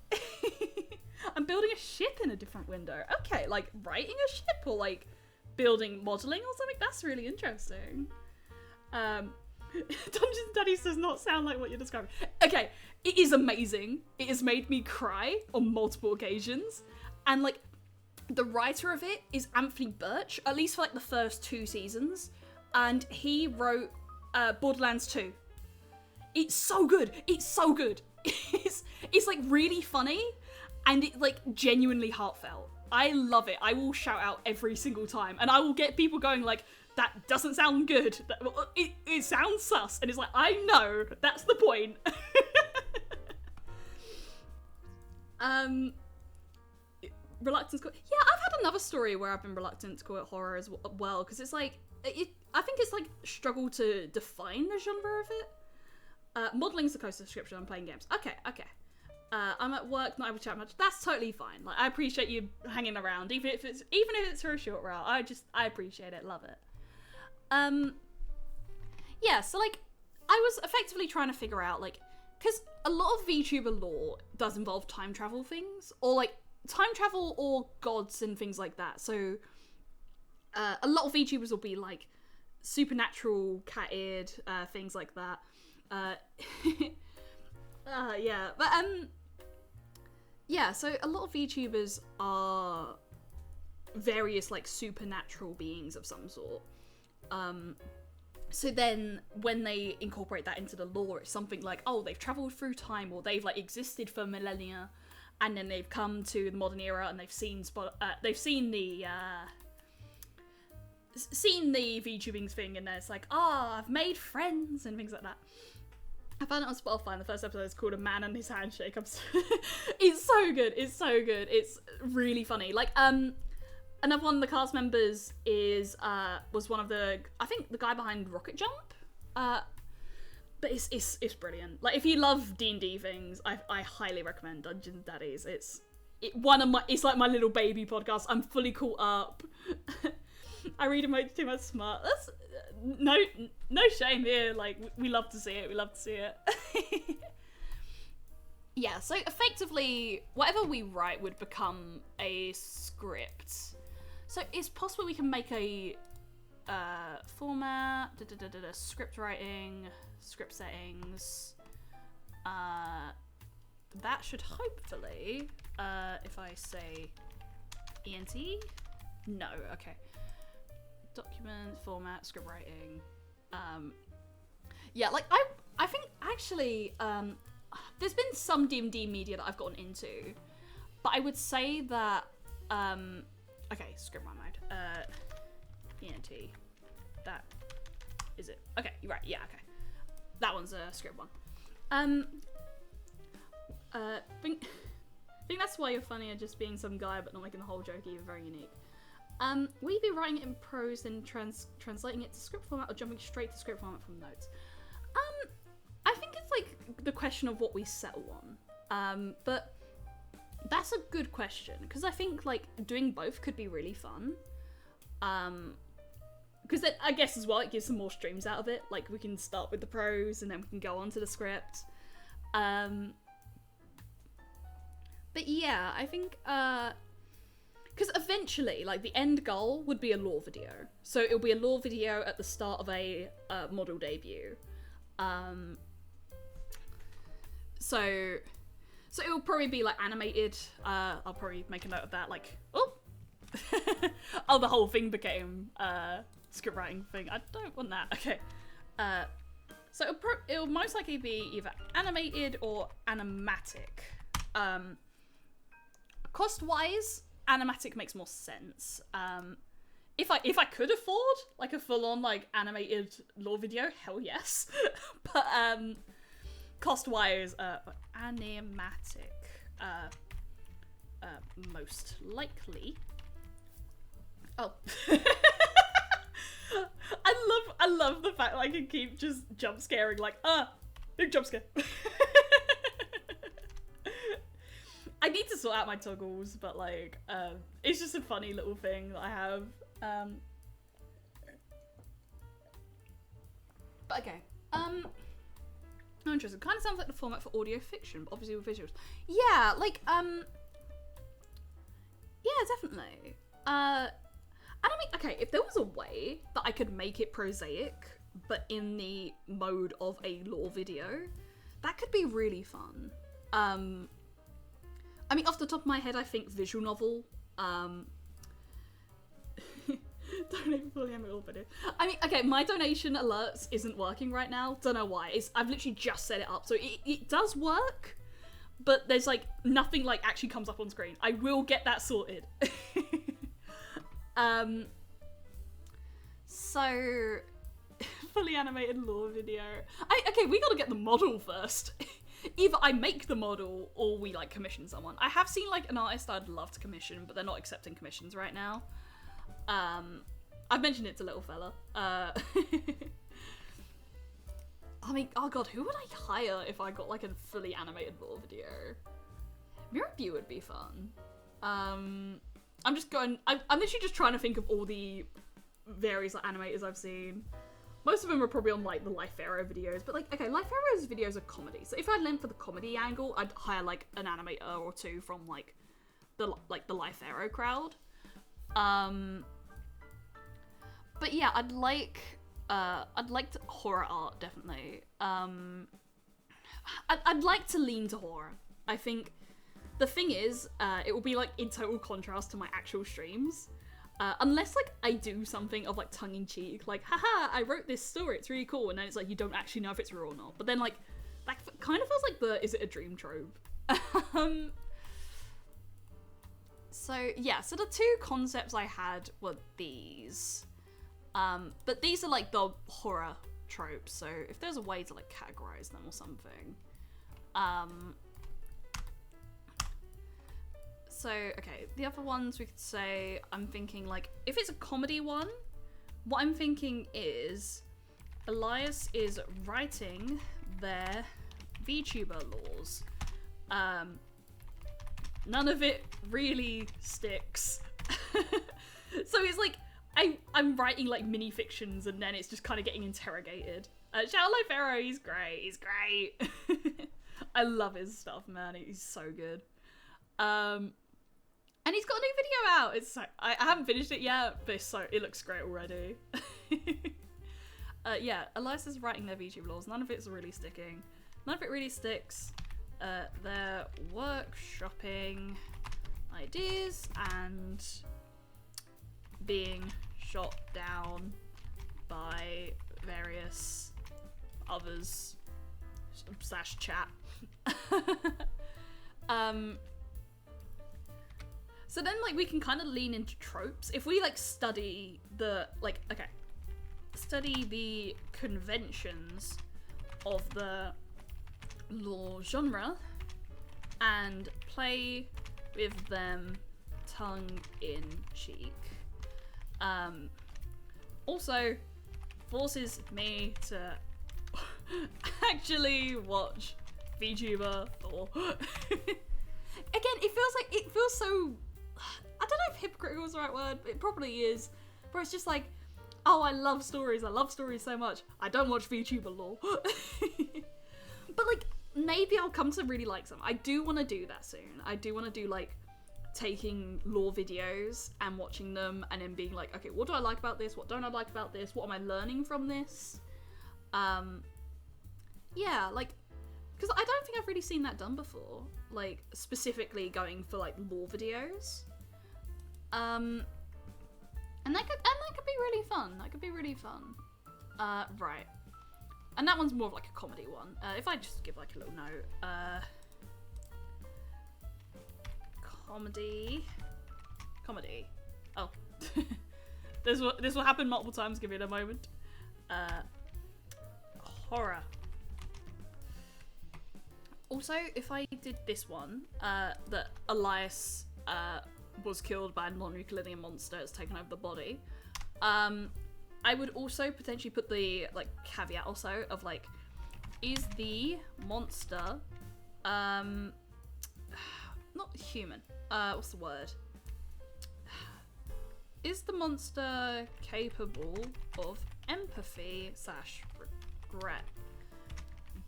I'm building a ship in a different window. Okay, like writing a ship or like building modeling or something. That's really interesting. Dungeons Daddies does not sound like what you're describing. Okay, it is amazing. It has made me cry on multiple occasions, and like the writer of it is Anthony Birch, at least for like the first 2 seasons, and he wrote Borderlands 2. It's so good. It's so good. It's like really funny, and it's like genuinely heartfelt. I love it. I will shout out every single time, and I will get people going like, "That doesn't sound good. It sounds sus," and it's like, I know, that's the point. Reluctant to call it. Yeah, I've had another story where I've been reluctant to call it horror as well, because it's like, I think it's like struggle to define the genre of it. Modeling's the closest description. I'm playing games. Okay. I'm at work, not able to chat much. That's totally fine. Like, I appreciate you hanging around, even if it's for a short while. I appreciate it, love it. Yeah, so like, I was effectively trying to figure out, like, because a lot of VTuber lore does involve time travel things, or like time travel or gods and things like that. So a lot of VTubers will be like supernatural, cat-eared, things like that. Yeah, but yeah, so a lot of VTubers are various like supernatural beings of some sort. So then when they incorporate that into the lore, it's something like, oh, they've traveled through time, or they've like existed for millennia, and then they've come to the modern era and they've seen the VTubing thing, and it's like, I've made friends and things like that. I found it on Spotify, and the first episode is called "A Man and His Handshake." It's so good. It's so good. It's really funny. Like, another one of the cast members was one of the, I think, the guy behind Rocket Jump. But it's brilliant. Like, if you love D&D things, I highly recommend Dungeons Daddies. It's like my little baby podcast. I'm fully caught up. I read too much smart. That's no shame here. Like, we love to see it. We love to see it. Yeah. So effectively, whatever we write would become a script. So it's possible we can make a format, script writing, script settings. That should hopefully, if I say ENT, no, okay. Document, format, script writing. Yeah, like I think actually, there's been some D&D media that I've gotten into, but I would say that, okay, script my mind. ENT. That is it. Okay, you're right. Yeah, okay. That one's a script one. Think that's why you're funny at just being some guy but not making the whole joke either. Very unique. Will you be writing it in prose and translating it to script format, or jumping straight to script format from notes? I think it's like the question of what we settle on. But that's a good question, because I think like doing both could be really fun. Because then I guess as well it gives some more streams out of it. Like, we can start with the prose and then we can go on to the script. But yeah, I think because eventually, like, the end goal would be a lore video. So it'll be a lore video at the start of a model debut. So it will probably be like animated. I'll probably make a note of that. Like, oh, the whole thing became script writing thing. I don't want that. Okay. So it'll most likely be either animated or animatic. Cost wise, animatic makes more sense. If I could afford like a full on like animated lore video, hell yes. But cost wise, animatic most likely. Oh. I love the fact that I can keep just jump scaring, like, big jump scare. I need to sort out my toggles, but like, it's just a funny little thing that I have. But okay. I'm interested. Kind of sounds like the format for audio fiction, but obviously with visuals. Yeah, like, yeah, definitely. And I mean, okay, if there was a way that I could make it prosaic, but in the mode of a lore video, that could be really fun. I mean, off the top of my head, I think visual novel, donate fully animated video. I mean, okay, my donation alerts isn't working right now. Don't know why. I've literally just set it up, so it does work, but there's like nothing like actually comes up on screen. I will get that sorted. So fully animated lore video. Okay, we gotta get the model first. Either I make the model or we like commission someone. I have seen like an artist I'd love to commission, but they're not accepting commissions right now. I've mentioned it to little fella. I mean, oh god, who would I hire if I got like a fully animated lore video? Mirror would be fun. I'm literally just trying to think of all the various like animators I've seen. Most of them are probably on like the Life Pharaoh videos, but like, okay, Life Pharaoh's videos are comedy. So if I went for the comedy angle, I'd hire like an animator or two from like the Life Pharaoh crowd. But yeah, I'd like horror art, definitely. I'd like to lean to horror. I think the thing is, it will be like in total contrast to my actual streams. Unless like I do something of like tongue-in-cheek, like, haha, I wrote this story, it's really cool, and then it's like you don't actually know if it's real or not. But then like, that kind of feels like the is it a dream trope. So yeah, so the two concepts I had were these. But these are like the horror tropes, so if there's a way to like categorize them or something. So, okay, the other ones we could say, I'm thinking like, if it's a comedy one, what I'm thinking is Elias is writing their VTuber laws. None of it really sticks. So it's like, I'm writing like mini fictions and then it's just kind of getting interrogated. Shout out Life Pharaoh, he's great. I love his stuff, man, he's so good. And he's got a new video out. It's so, I haven't finished it yet, but it looks great already. Yeah, Elias is writing their VTuber laws. None of it's really sticking. None of it really sticks. They're workshopping ideas and being shot down by various others / chat. So then like we can kind of lean into tropes if we like study the conventions of the lore genre and play with them tongue in cheek. Also forces me to actually watch VTuber or again, it feels so, I don't know if hypocritical is the right word, but it probably is, where it's just like, oh, I love stories so much, I don't watch VTuber lore. But like, maybe I'll come to really like some. I do want to do that soon. I do want to do like, taking lore videos and watching them and then being like, okay, what do I like about this? What don't I like about this? What am I learning from this? Yeah, like, because I don't think I've really seen that done before, like, specifically going for, like, lore videos. And that could be really fun. That could be really fun. Right. And that one's more of, like, a comedy one. If I just give, like, a little note. Comedy. Oh. This will happen multiple times, give it a moment. Horror. Also, if I did this one, that Elias was killed by a non-Euclidean monster that's taken over the body, I would also potentially put the like caveat also of like, is the monster not human? What's the word? Is the monster capable of empathy / regret.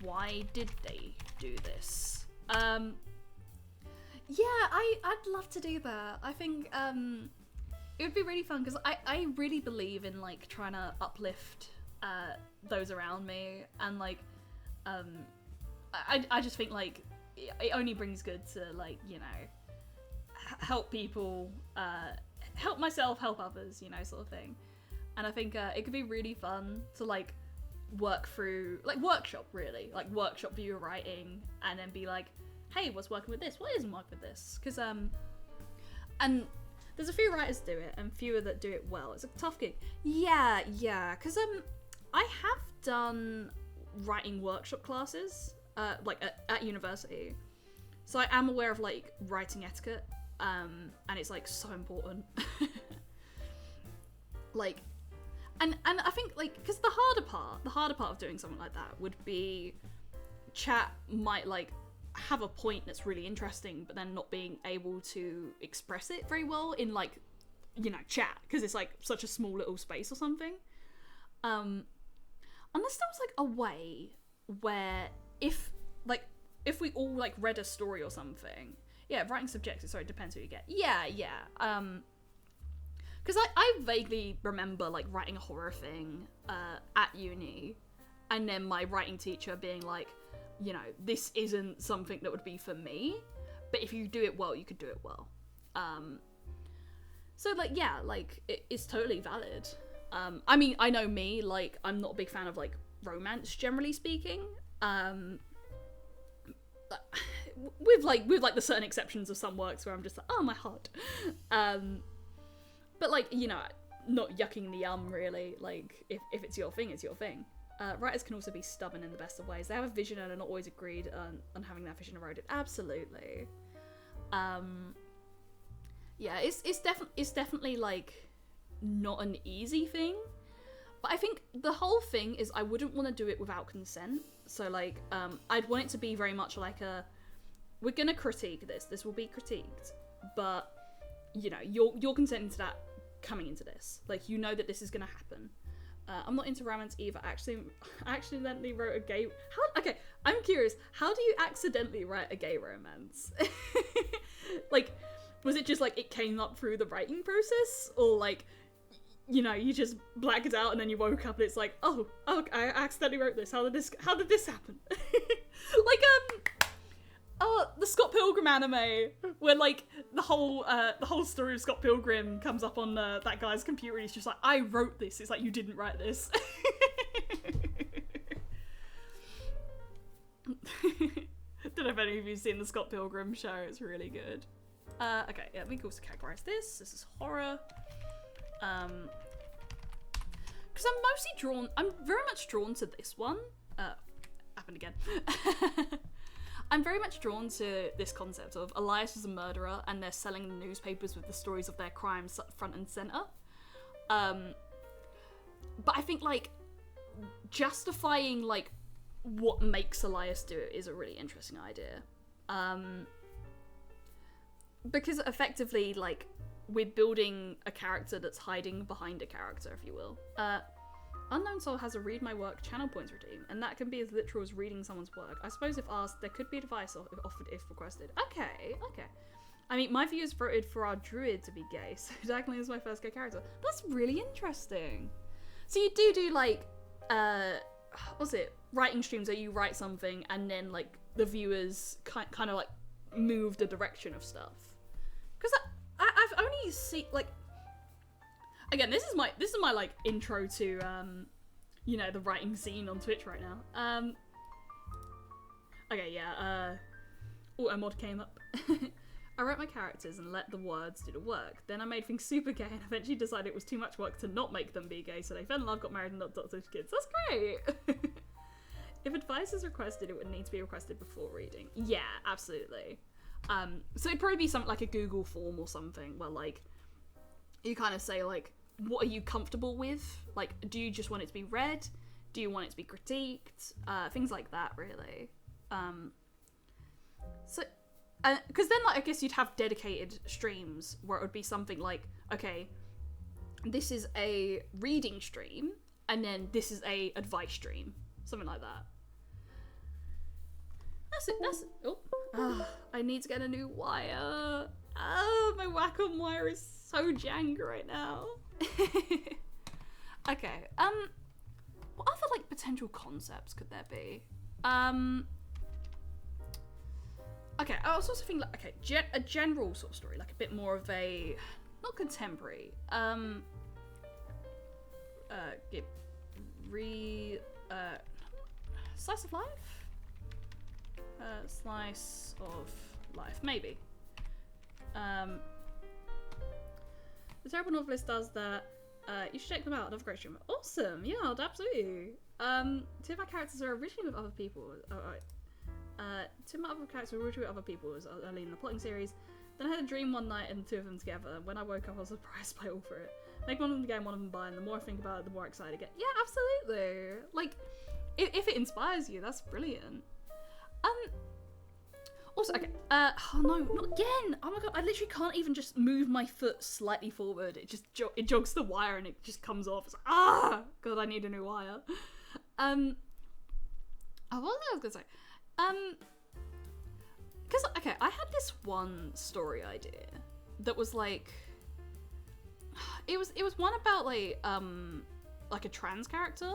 Why did they do this? Yeah, I'd love to do that. I think it would be really fun because I really believe in like trying to uplift those around me, and like I just think like it only brings good to like, you know, help people, help myself, help others, you know, sort of thing. And I think it could be really fun to like work through, like workshop viewer writing, and then be like, hey, what's working with this? What isn't working with this? Because and there's a few writers do it and fewer that do it well. It's a tough gig. Yeah, because I have done writing workshop classes like at university, so I am aware of like writing etiquette, and it's like so important. Like, and I think like, because the harder part of doing something like that would be chat might like have a point that's really interesting, but then not being able to express it very well in like, you know, chat, because it's like such a small little space or something. Unless there was like a way where if we all like read a story or something. Yeah, writing subjective, sorry, depends who you get. Yeah. Because I vaguely remember like writing a horror thing at uni, and then my writing teacher being like, you know, this isn't something that would be for me, but if you do it well, you could do it well. So like, yeah, like it's totally valid. I mean, I know me, like I'm not a big fan of like romance, generally speaking. With the certain exceptions of some works where I'm just like, oh, my heart. But like, you know, not yucking the yum really. Like if it's your thing, it's your thing. Writers can also be stubborn in the best of ways. They have a vision and are not always agreed on having that vision eroded. Absolutely. Yeah, it's definitely like not an easy thing. But I think the whole thing is I wouldn't want to do it without consent. So like, I'd want it to be very much like we're gonna critique this. This will be critiqued, but you know, you're consenting to that coming into this. Like, you know that this is gonna happen. I'm not into romance either. I accidentally wrote a gay... Okay, I'm curious. How do you accidentally write a gay romance? Like, was it just like it came up through the writing process? Or like, you know, you just blacked it out and then you woke up and it's like, oh, I accidentally wrote this. How did this happen? Like, the Scott Pilgrim anime, where like the whole story of Scott Pilgrim comes up on that guy's computer and he's just like, I wrote this. It's like, you didn't write this. Don't know if any of you've seen the Scott Pilgrim show. It's really good. Okay, yeah, we can also categorize this. This is horror. Because I'm very much drawn to this one. Happened again. I'm very much drawn to this concept of Elias is a murderer and they're selling the newspapers with the stories of their crimes front and center. But I think like justifying like what makes Elias do it is a really interesting idea. Because effectively like we're building a character that's hiding behind a character, if you will. Unknown Soul has a read my work channel points redeem, and that can be as literal as reading someone's work. I suppose if asked, there could be advice offered if requested. Okay. I mean, my viewers voted for our druid to be gay, so Daglan is my first gay character. That's really interesting. So you do like, what's it? Writing streams where you write something and then like the viewers kind of like move the direction of stuff. Because I've only seen like. Again, this is my like intro to you know, the writing scene on Twitch right now. Okay, yeah, auto mod came up. I wrote my characters and let the words do the work. Then I made things super gay and eventually decided it was too much work to not make them be gay, so they fell in love, got married, and adopted kids. That's great! If advice is requested, it would need to be requested before reading. Yeah, absolutely. So it'd probably be something like a Google form or something, where like, you kind of say like, what are you comfortable with? Like, do you just want it to be read? Do you want it to be critiqued? Things like that, really. So, because then, like, I guess you'd have dedicated streams where it would be something like, okay, this is a reading stream, and then this is a advice stream. something like that. That's I need to get a new wire. My Wacom wire is so jank right now. Okay, what other like potential concepts could there be? Okay, I was also thinking like, okay, a general sort of story, like a bit more of a, not contemporary, slice of life? Slice of life, maybe. The Terrible Novelist does that. You should check them out. Another great streamer. Awesome. Yeah, absolutely. Two of my characters are originally with other people. Two of my other characters were originally with other people early in the plotting series. Then I had a dream one night and two of them together. When I woke up, I was surprised by all for it. Make one of them again, one of them by, and the more I think about it, the more excited I get. Yeah, absolutely. Like, if it inspires you, that's brilliant. Also, okay, oh no, not again! Oh my god, I literally can't even just move my foot slightly forward. It just it jogs the wire and it just comes off. It's like, god, I need a new wire. What was I gonna say? Because, okay, I had this one story idea that was like, it was one about like a trans character,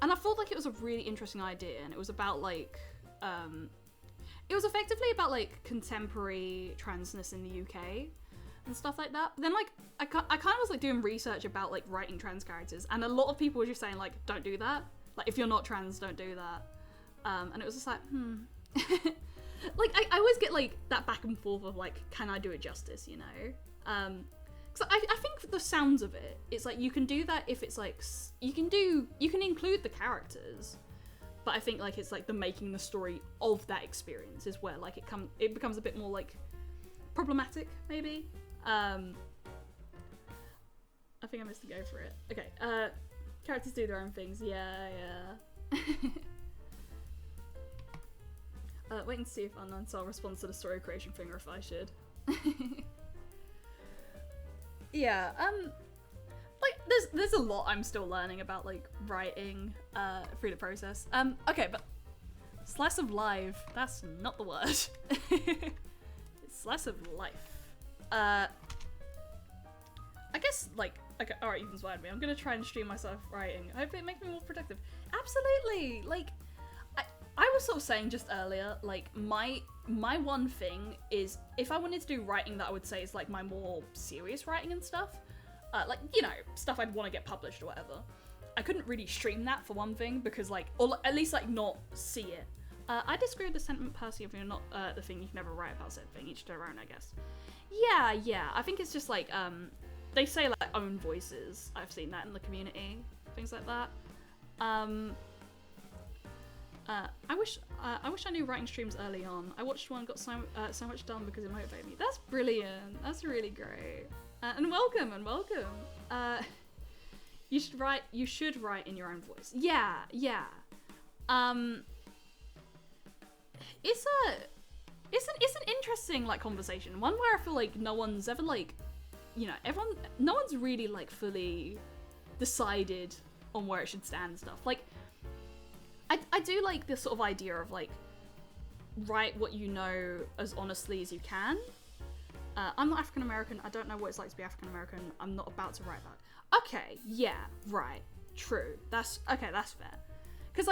and I thought like it was a really interesting idea, and it was about like, it was effectively about like contemporary transness in the UK and stuff like that. But then like I kind of was like doing research about like writing trans characters, and a lot of people were just saying like, don't do that. Like, if you're not trans, don't do that. And it was just like, like I always get like that back and forth of like, can I do it justice, you know? Because I think the sounds of it, it's like you can do that if it's like you can include the characters. But I think like it's like the making the story of that experience is where like it becomes a bit more like problematic, maybe. I think I missed a go for it. Okay, characters do their own things. Yeah. Waiting to see if Unknown Soul responds to the story creation thing, or if I should. Yeah. Like, there's a lot I'm still learning about, like, writing through the process. Okay, but slice of life, that's not the word. It's slice of life. I guess, like, okay, alright, you've inspired me. I'm gonna try and stream myself writing. I hope it makes me more productive. Absolutely! Like, I was sort of saying just earlier, like, my one thing is, if I wanted to do writing that I would say is, like, my more serious writing and stuff, like, you know, stuff I'd want to get published or whatever, I couldn't really stream that for one thing, because, like, or at least, like, not see it. I disagree with the sentiment personally of you're not the thing, you can never write about said thing, each to their own, I guess. Yeah, I think it's just, like, they say, like, own voices. I've seen that in the community, things like that. I wish I knew writing streams early on. I watched one, got so much done because it motivated me. That's brilliant. That's really great. And welcome. You should write in your own voice. Yeah. It's an interesting like conversation. One where I feel like no one's ever like, you know, no one's really like fully decided on where it should stand and stuff. Like, I do like this sort of idea of like, write what you know as honestly as you can. I'm not African American. I don't know what it's like to be African American. I'm not about to write that. Okay, yeah, right, true. That's fair. Because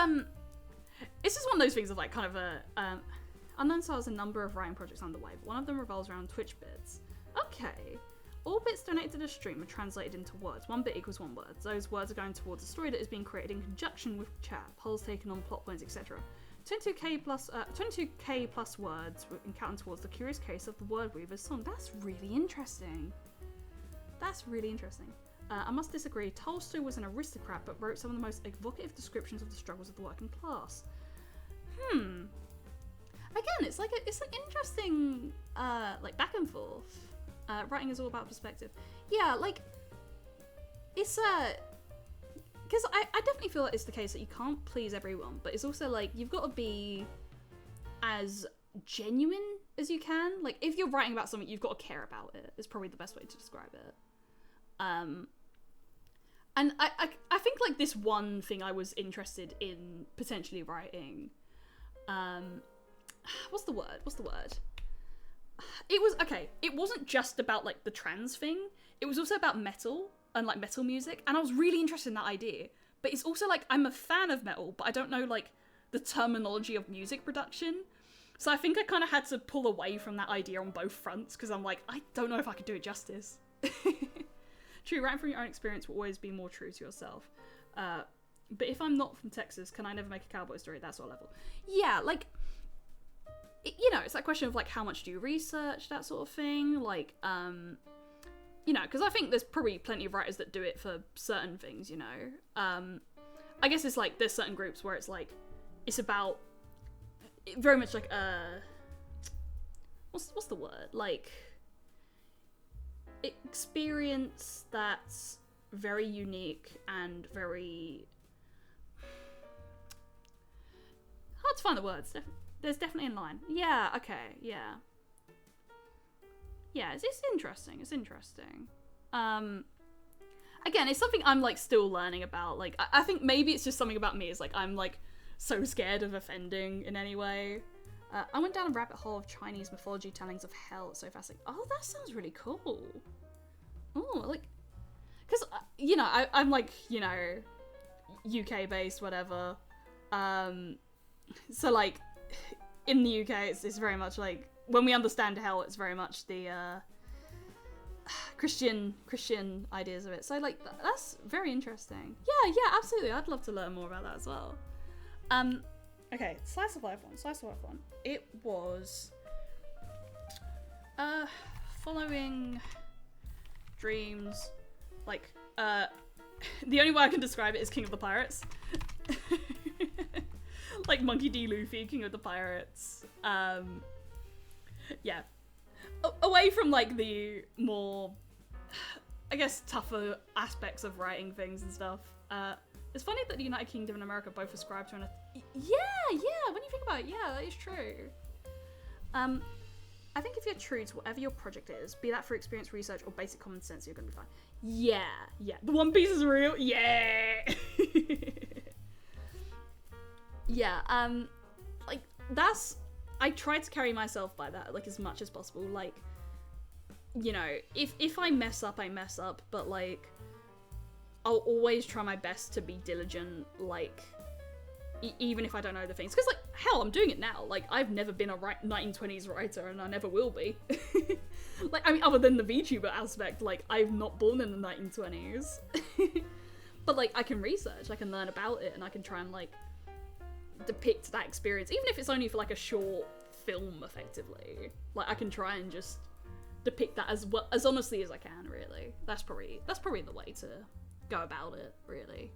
it's just one of those things of like kind of a Unknown Soul has a number of writing projects underway, but one of them revolves around Twitch bits. Okay. All bits donated to the stream are translated into words. 1 bit equals 1 word. Those words are going towards a story that is being created in conjunction with chat, polls taken on plot points, etc. 22k plus words counting towards the curious case of the Word Weaver's song. That's really interesting. I must disagree. Tolstoy was an aristocrat, but wrote some of the most evocative descriptions of the struggles of the working class. Again, it's like it's an interesting like back and forth. Writing is all about perspective. Yeah, like, it's because I definitely feel like it's the case that you can't please everyone, but it's also like, you've got to be as genuine as you can. Like, if you're writing about something, you've got to care about it, is probably the best way to describe it. And And I think like this one thing I was interested in potentially writing, what's the word? It was, okay, it wasn't just about like the trans thing, it was also about metal and like metal music, and I was really interested in that idea. But it's also like, I'm a fan of metal, but I don't know like the terminology of music production. So I think I kind of had to pull away from that idea on both fronts, because I'm like, I don't know if I could do it justice. True, writing from your own experience will always be more true to yourself. But if I'm not from Texas, can I never make a cowboy story at that sort of level? Yeah, like, you know, it's that question of like, how much do you research, that sort of thing. Like, you know, because I think there's probably plenty of writers that do it for certain things, you know. I guess it's like, there's certain groups where it's like, it's about very much like, what's the word? Like, experience that's very unique and very hard to find the words. There's definitely a line. Yeah, okay, yeah. Yeah, it's interesting, it's interesting. Again, it's something I'm like still learning about. Like, I think maybe it's just something about me, is like, I'm like so scared of offending in any way. I went down a rabbit hole of Chinese mythology tellings of hell. It's so fascinating. Oh, that sounds really cool. Oh, like, because, you know, I'm like, you know, UK based, whatever. So like, in the UK, it's very much like, when we understand hell, it's very much the Christian ideas of it. So like, that's very interesting. Yeah, absolutely. I'd love to learn more about that as well. Okay, Slice of Life one. It was following dreams, like, the only way I can describe it is King of the Pirates. Like Monkey D. Luffy, King of the Pirates. Yeah. Away from like the more, I guess, tougher aspects of writing things and stuff, it's funny that the United Kingdom and America both ascribe to yeah, when you think about it, yeah, that is true. I think if you're true to whatever your project is, be that through experience, research, or basic common sense, you're gonna be fine. Yeah. The One Piece is real, yeah! Yeah, like, that's, I try to carry myself by that, like, as much as possible. Like, you know, if I mess up, I mess up, but like, I'll always try my best to be diligent, like, even if I don't know the things. Because, like, hell, I'm doing it now. Like, I've never been a 1920s writer, and I never will be. Like, I mean, other than the VTuber aspect, like, I'm not born in the 1920s. But, like, I can research, I can learn about it, and I can try and, like, depict that experience, even if it's only for, like, a short film, effectively. Like, I can try and just depict that as well, as honestly as I can, really. That's probably the way to go about it, really.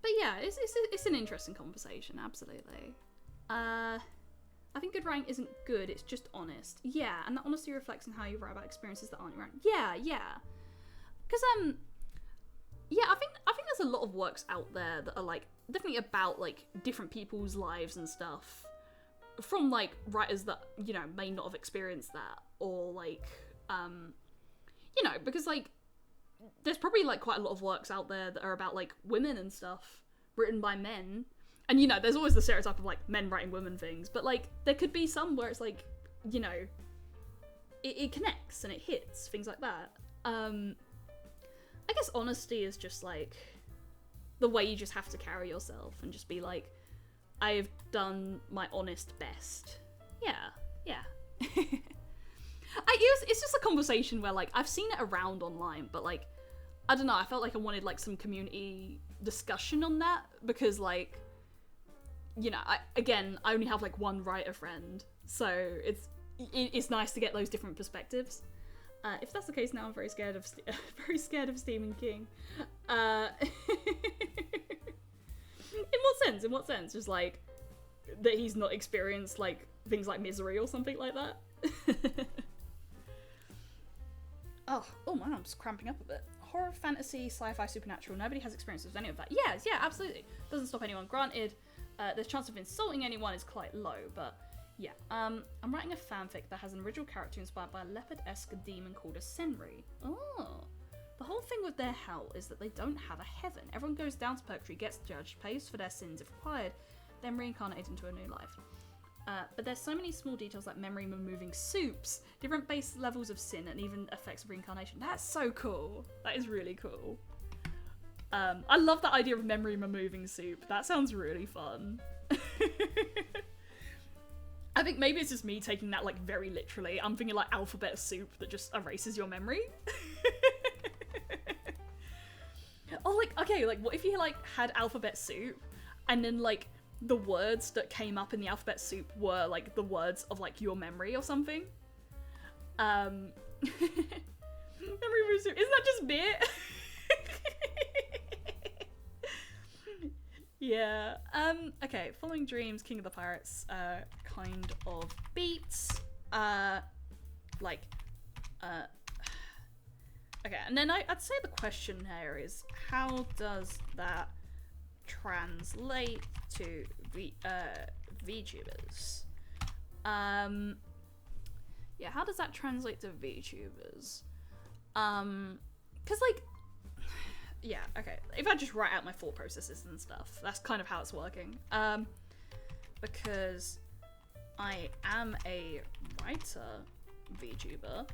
But yeah, it's an interesting conversation, absolutely. I think good writing isn't good, it's just honest. Yeah, and that honesty reflects on how you write about experiences that aren't your own. Yeah. Because, yeah, I think there's a lot of works out there that are, like, definitely about, like, different people's lives and stuff. From, like, writers that, you know, may not have experienced that. Or, like, you know, because, like, there's probably, like, quite a lot of works out there that are about, like, women and stuff written by men. And, you know, there's always the stereotype of, like, men writing women things. But, like, there could be some where it's, like, you know, it connects and it hits, things like that. I guess honesty is just, like, the way you just have to carry yourself and just be like, I've done my honest best. Yeah. It's just a conversation where, like, I've seen it around online, but, like, I don't know, I felt like I wanted, like, some community discussion on that, because, like, you know, I only have, like, one writer friend, so it's nice to get those different perspectives. If that's the case now, I'm very scared of Stephen King. In what sense? Just, like, that he's not experienced, like, things like Misery or something like that? Oh, my arm's cramping up a bit. Horror, fantasy, sci-fi, supernatural. Nobody has experience with any of that. Yes, yeah, absolutely. Doesn't stop anyone. Granted, the chance of insulting anyone is quite low, but yeah. I'm writing a fanfic that has an original character inspired by a leopard-esque demon called a Senri. Oh. whole thing with their hell is that they don't have a heaven. Everyone goes down to purgatory, gets judged, pays for their sins if required, then reincarnated into a new life. But there's so many small details like memory removing soups, different base levels of sin, and even effects of reincarnation. That's so cool. That is really cool. I love that idea of memory removing soup. That sounds really fun. I think maybe it's just me taking that like very literally. I'm thinking like alphabet soup that just erases your memory. Oh, like, okay, like what if you like had alphabet soup and then like the words that came up in the alphabet soup were like the words of like your memory or something? Memory soup. Isn't that just bit? Yeah. Okay, Following Dreams, King of the Pirates, kind of beats. Okay, and then I'd say the question here is, how does that translate to VTubers? Yeah, how does that translate to VTubers? Cause like, yeah, okay. If I just write out my thought processes and stuff, that's kind of how it's working. Because I am a writer VTuber,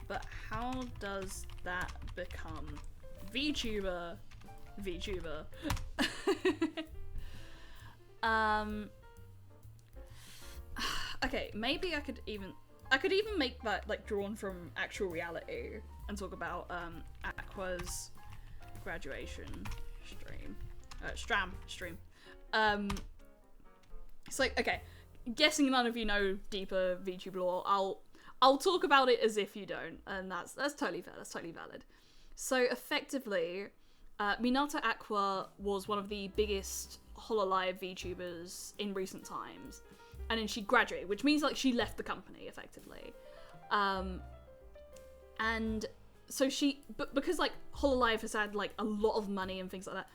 but how does that become VTuber? Okay, maybe I could even make that like drawn from actual reality and talk about Aqua's graduation stream. So okay, guessing none of you know deeper VTuber lore, I'll talk about it as if you don't, and that's totally fair. That's totally valid. So effectively, Minato Aqua was one of the biggest Hololive VTubers in recent times, and then she graduated, which means like she left the company effectively. And so because like Hololive has had like a lot of money and things like that.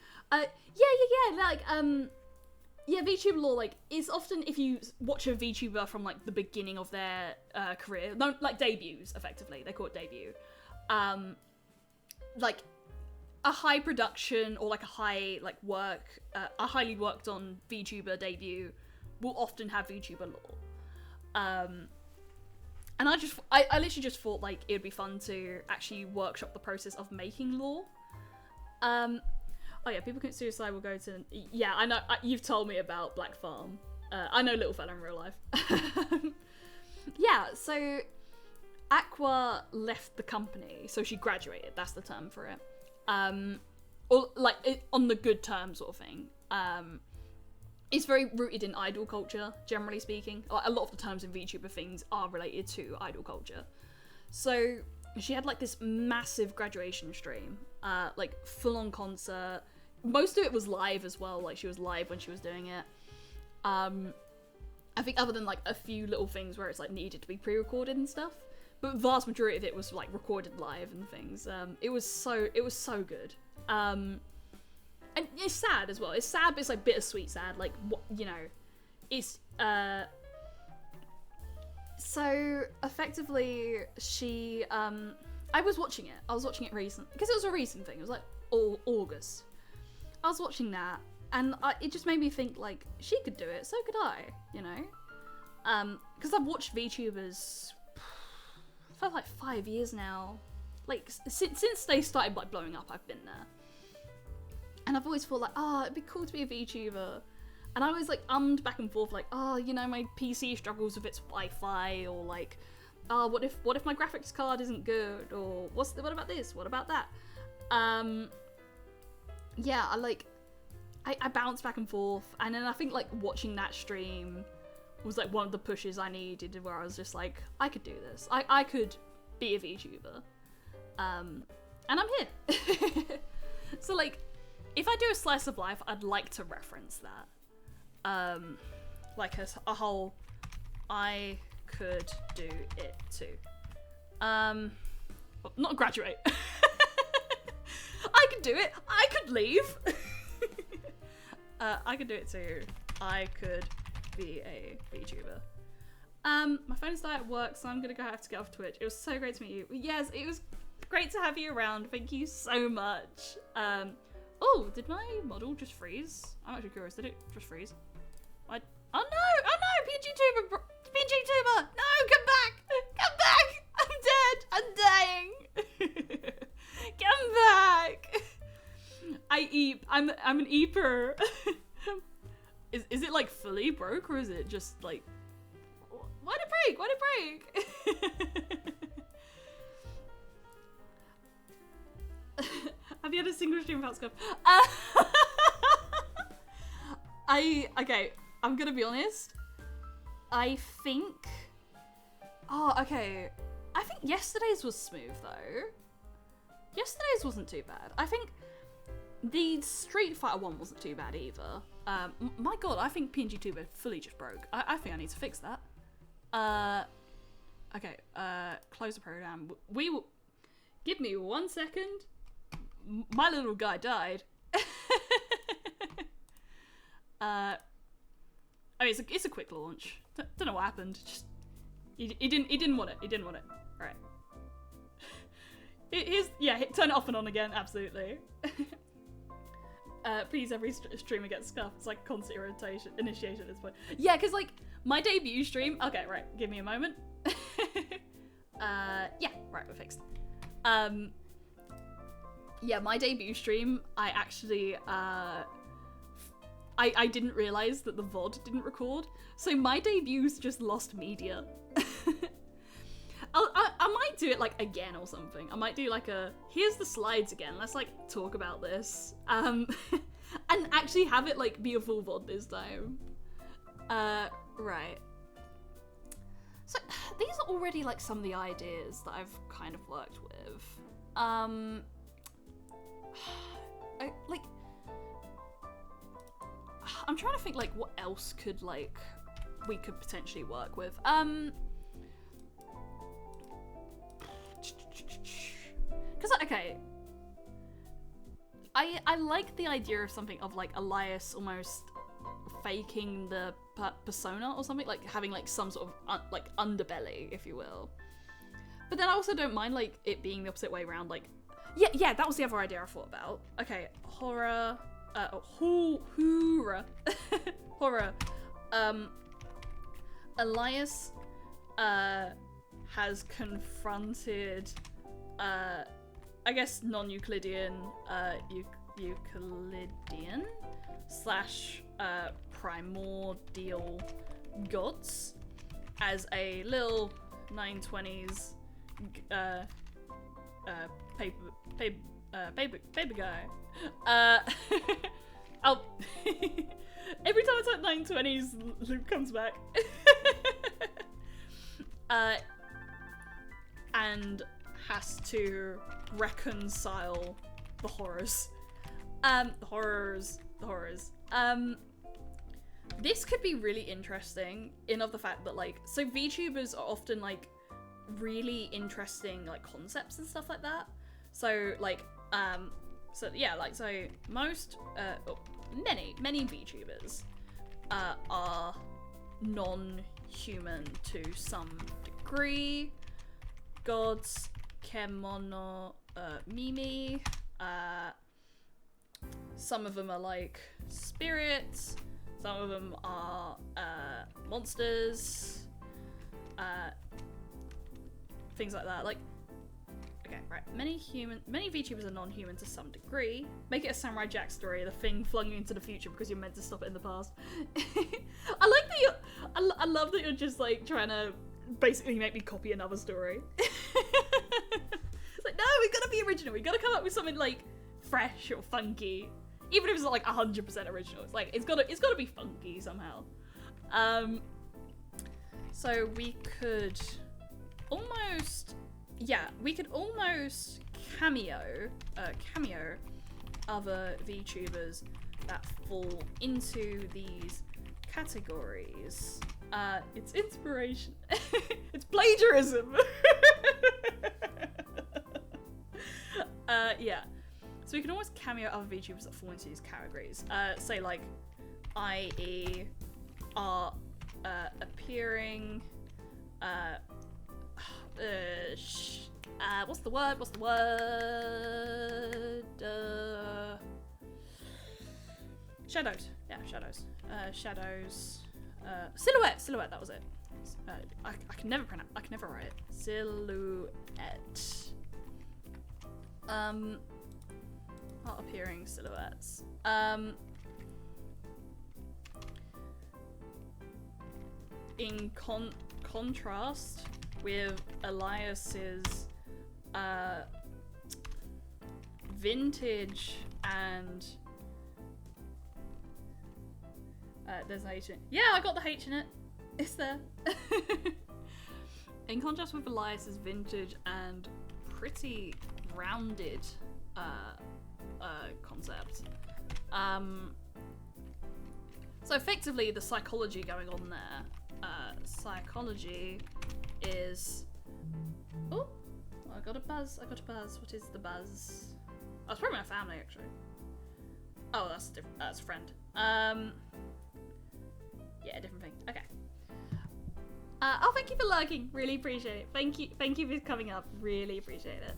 Yeah, VTuber lore, like, is often if you watch a VTuber from like the beginning of their career, no, like debuts effectively, they call it debut. Like a high production or like a high like a highly worked on VTuber debut will often have VTuber lore. And I literally just thought like it would be fun to actually workshop the process of making lore. Oh yeah, people commit suicide will go to... Yeah, I know, you've told me about Black Farm. I know Little Fella in real life. Yeah, so Aqua left the company, so she graduated, that's the term for it. Or like, on the good terms sort of thing. It's very rooted in idol culture, generally speaking. A lot of the terms in VTuber things are related to idol culture. So she had like this massive graduation stream, like full-on concert. Most of it was live as well, like she was live when she was doing it. I think other than like a few little things where it's like needed to be pre-recorded and stuff, but vast majority of it was like recorded live and things. It was so good. And it's sad as well. It's sad, but it's like bittersweet sad. Like, what, you know, it's so effectively she I was watching it. I was watching it recent because it was a recent thing. It was like August. I was watching that, and it just made me think like she could do it, so could I. You know, because I've watched VTubers for like 5 years now. Like since they started like blowing up, I've been there. And I've always thought like, it'd be cool to be a VTuber. And I always like ummed back and forth like, you know, my PC struggles with its Wi-Fi, or like, what if my graphics card isn't good, or what about this? What about that? Yeah, I bounced back and forth, and then I think like watching that stream was like one of the pushes I needed, where I was just like, I could do this. I could be a VTuber. And I'm here. So like, if I do a slice of life, I'd like to reference that. Like a whole, I could do it too. Not graduate. I could do it. I could leave. I could do it too. I could be a VTuber. My phone is dying at work, so I'm gonna have to get off Twitch. It was so great to meet you. Yes, it was Great to have you around. Thank you so much. Oh, did my model just freeze? I'm actually curious. Did it just freeze? Oh no! Oh no! PNG Tuber! No, come back! Come back! I'm dead! I'm dying! Come back! I'm an eeper. Is it like fully broke, or is it just like... Why'd it break? Why'd it break? Have you had a single stream without scuff? Okay, I'm gonna be honest. I think... Oh, okay. I think yesterday's was smooth, though. Yesterday's wasn't too bad. I think the Street Fighter one wasn't too bad either. My god, I think PNG Tuber fully just broke. I think I need to fix that. Okay, close the program. We will... Give me 1 second. My little guy died. I mean, it's a quick launch. Don't know what happened. Just he didn't want it. He didn't want it. All right. Turn it off and on again. Absolutely. Please, every streamer gets scuffed. It's like constant initiation at this point. Yeah, because like my debut stream. Okay, right. Give me a moment. Yeah, right. We're fixed. Yeah, my debut stream. I actually I didn't realize that the VOD didn't record, so my debuts just lost media. I might do it like again or something. I might do like a here's the slides again. Let's like talk about this, and actually have it like be a full VOD this time. Right. So these are already like some of the ideas that I've kind of worked with. I'm trying to think like what else could like we could potentially work with. Because okay, I like the idea of something of like Elias almost faking the persona or something, like having like some sort of like underbelly, if you will. But then I also don't mind like it being the opposite way around. Like, yeah, that was the other idea I thought about. Okay, horror. Horror. Horror. Elias has confronted I guess non-Euclidean Euclidean slash primordial gods as a little 920s paper guy. Oh, every time I type 920s, Luke comes back. And has to reconcile the horrors. The horrors. This could be really interesting in of the fact that like, so VTubers are often like really interesting like concepts and stuff like that. So like, so yeah, like, so most, many VTubers are non-human to some degree. Gods, Kemono, Mimi, some of them are like spirits, some of them are monsters, things like that. Like, okay, right. Many VTubers are non-human to some degree. Make it a Samurai Jack story, the thing flung you into the future because you're meant to stop it in the past. I like that I love that you're just like trying to basically make me copy another story. It's like, no, we gotta be original. We gotta come up with something like fresh or funky, even if it's not like 100% original. It's like it's gotta be funky somehow. So we could almost cameo other VTubers that fall into these categories. It's inspiration. It's plagiarism. Yeah. So we can almost cameo other VTubers that fall into these categories. Say like, i.e. are What's the word? What's the word? Shadows. Yeah, shadows. Shadows. Silhouette. Silhouette. That was it. I can never pronounce. I can never write it. Silhouette. Not appearing silhouettes. In contrast with Elias's vintage and there's an H in it. Yeah, I got the H in it. It's there. In contrast with Elias's vintage and pretty rounded concept. So effectively the psychology going on there, psychology is, oh, I got a buzz, what is the buzz? Oh, it's probably my family actually. Oh, that's different, that's a friend. Yeah, different thing, okay. Oh, thank you for lurking, really appreciate it. Thank you for coming up, really appreciate it.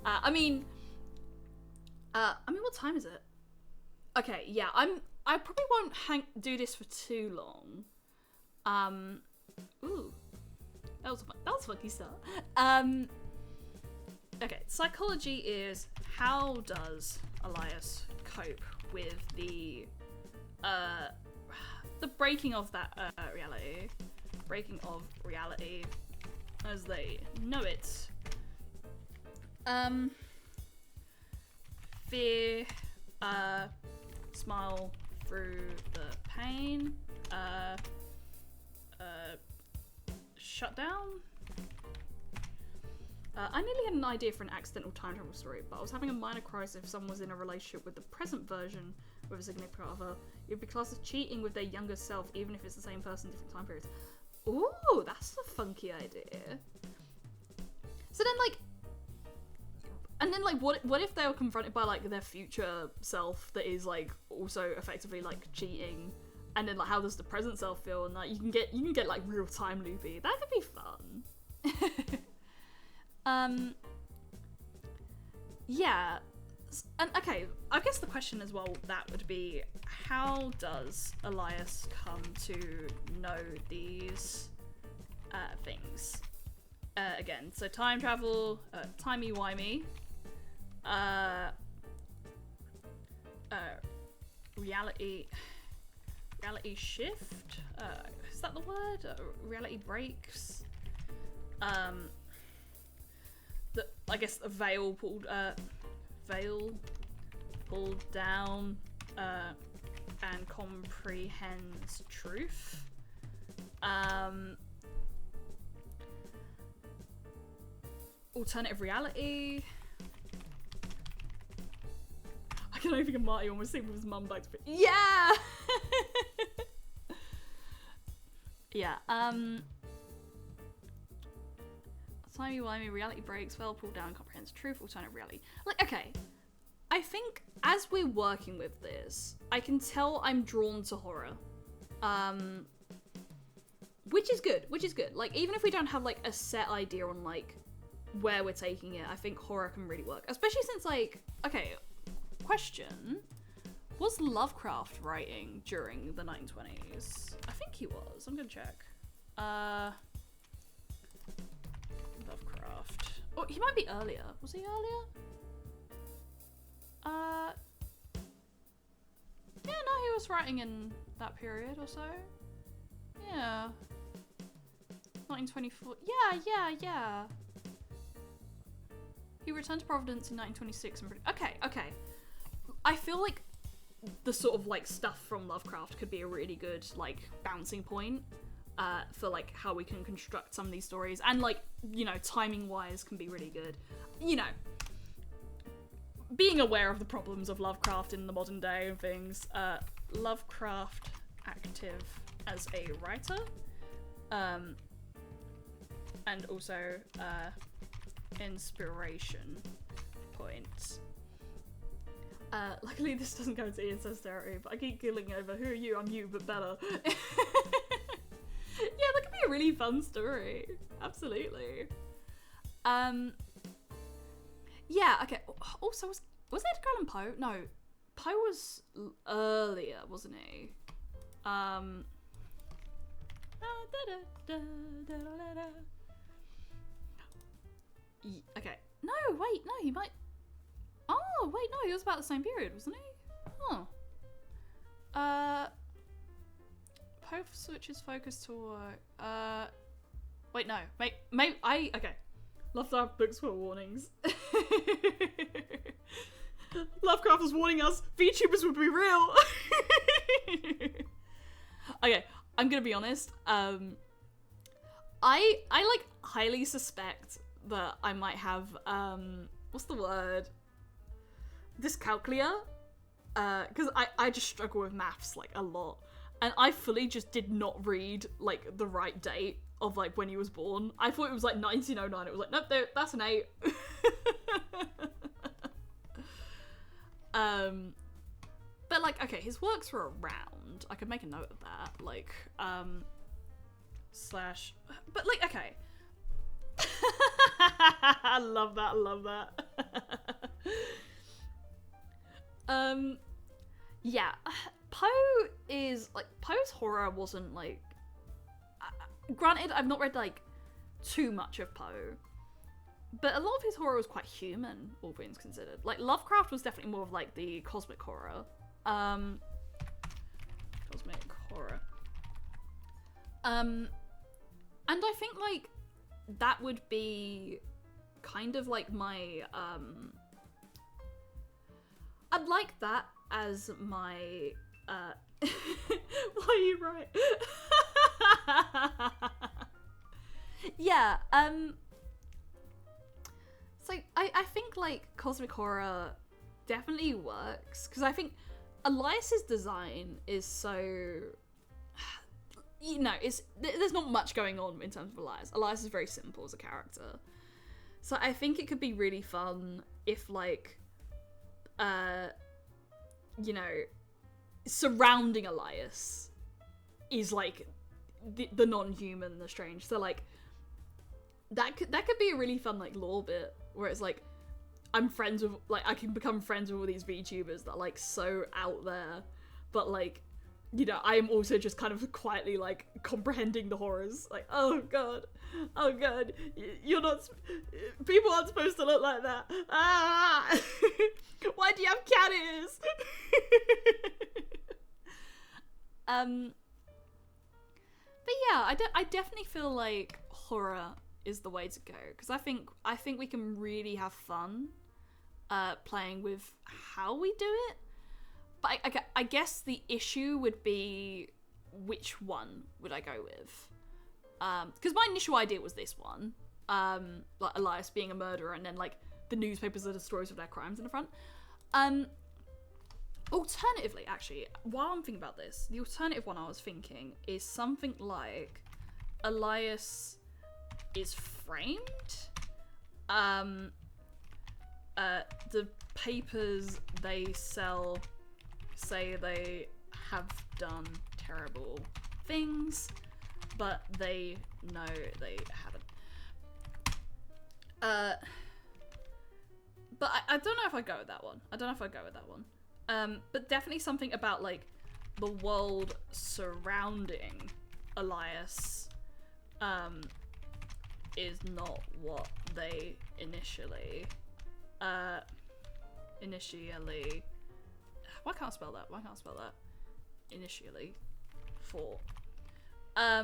I mean, what time is it? Okay, yeah, I probably won't do this for too long. Ooh, that was a funky start. Okay, psychology is how does Elias cope with the breaking of that breaking of reality as they know it. Fear, smile through the pain, shut down. I nearly had an idea for an accidental time travel story, but I was having a minor crisis if someone was in a relationship with the present version with a significant other. It would be classed as cheating with their younger self, even if it's the same person, different time periods. Ooh, that's a funky idea. So then, like, and then, like, what if they were confronted by, like, their future self that is, like, also effectively, like, cheating? And then, like, how does the present self feel? And, like, you can get like, real time loopy. That could be fun. Yeah. And, okay, I guess the question as well, that would be, how does Elias come to know these, things? Again, so time travel, timey-wimey. Reality shift, is that the word? Reality breaks. I guess the veil pulled down, and comprehends truth. Alternative reality. I can only think of Marty almost sitting with his mum back to bed. Yeah! Yeah, timey-wimey, reality breaks, veil pulled down, comprehends truth, alternative reality. Like, okay, I think as we're working with this, I can tell I'm drawn to horror. Which is good. Like, even if we don't have, like, a set idea on, like, where we're taking it, I think horror can really work. Especially since, like, okay, question. Was Lovecraft writing during the 1920s? I think he was. I'm gonna check. Lovecraft. Oh, he might be earlier. Was he earlier? Yeah, no, he was writing in that period or so. Yeah. 1924. Yeah. He returned to Providence in 1926. Okay. I feel like the sort of, like, stuff from Lovecraft could be a really good, like, bouncing point for, like, how we can construct some of these stories. And, like, you know, timing-wise can be really good. You know, being aware of the problems of Lovecraft in the modern day and things. Lovecraft active as a writer. And also inspiration points. Luckily this doesn't go to Ian's territory, but I keep killing over who are you, I'm you, but better. Yeah, that could be a really fun story. Absolutely. Yeah, okay. Also, was Edgar Allan Poe? No. Poe was earlier, wasn't he? Okay. No, wait, no, he might... Oh, wait, no, he was about the same period, wasn't he? Huh. Poe switches focus to work. Wait, no. Okay. Lovecraft books were warnings. Lovecraft was warning us VTubers would be real. Okay, I'm gonna be honest. I like highly suspect that I might have what's the word? Dyscalculia. Because I just struggle with maths like a lot. And I fully just did not read like the right date of like when he was born. I thought it was like 1909. It was like, nope, that's an 8. But like, okay, his works were around. I could make a note of that. Like, slash, but like, okay. I love that. Yeah, Poe is like, Poe's horror wasn't like, granted, I've not read like too much of Poe, but a lot of his horror was quite human, all things considered. Like, Lovecraft was definitely more of like the cosmic horror. Cosmic horror. And I think like that would be kind of like my I'd like that as my why are you right? Yeah, so I think like cosmic horror definitely works, because I think Elias's design is so, you know, there's not much going on in terms of Elias. Elias is very simple as a character. So I think it could be really fun if like, you know, surrounding Elias is like the non-human, the strange. So like that could be a really fun like lore bit where it's like I'm friends with, like, I can become friends with all these VTubers that are like so out there, but like, you know, I am also just kind of quietly like comprehending the horrors. Like, oh god, you're not. People aren't supposed to look like that. Ah, why do you have cat ears? But yeah, I definitely feel like horror is the way to go, because I think we can really have fun playing with how we do it. But I guess the issue would be which one would I go with? Because my initial idea was this one, like Elias being a murderer, and then like the newspapers are the stories of their crimes in the front. Alternatively, actually, while I'm thinking about this, the alternative one I was thinking is something like Elias is framed. The papers they sell say they have done terrible things, but they know they haven't. But I don't know if I go with that one. But definitely something about like the world surrounding Elias is not what they initially why can't I spell that? Initially thought. I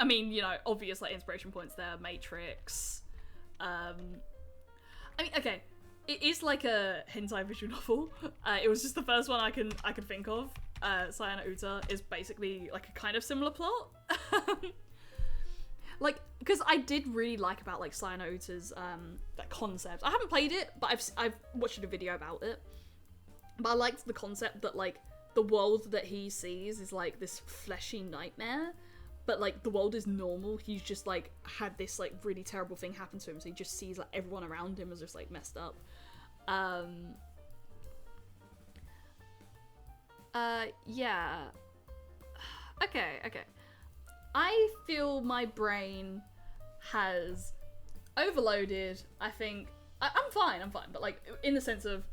mean, you know, obvious like inspiration points there, Matrix. I mean, okay, it is like a hentai visual novel. It was just the first one I can think of. Sayana Uta is basically like a kind of similar plot. Like, because I did really like about like Sayana Uta's that concept. I haven't played it, but I've watched a video about it. But I liked the concept that like the world that he sees is like this fleshy nightmare, but like the world is normal. He's just like had this like really terrible thing happen to him, so he just sees like everyone around him as just like messed up. Yeah. Okay. I feel my brain has overloaded. I think I'm fine, but like in the sense of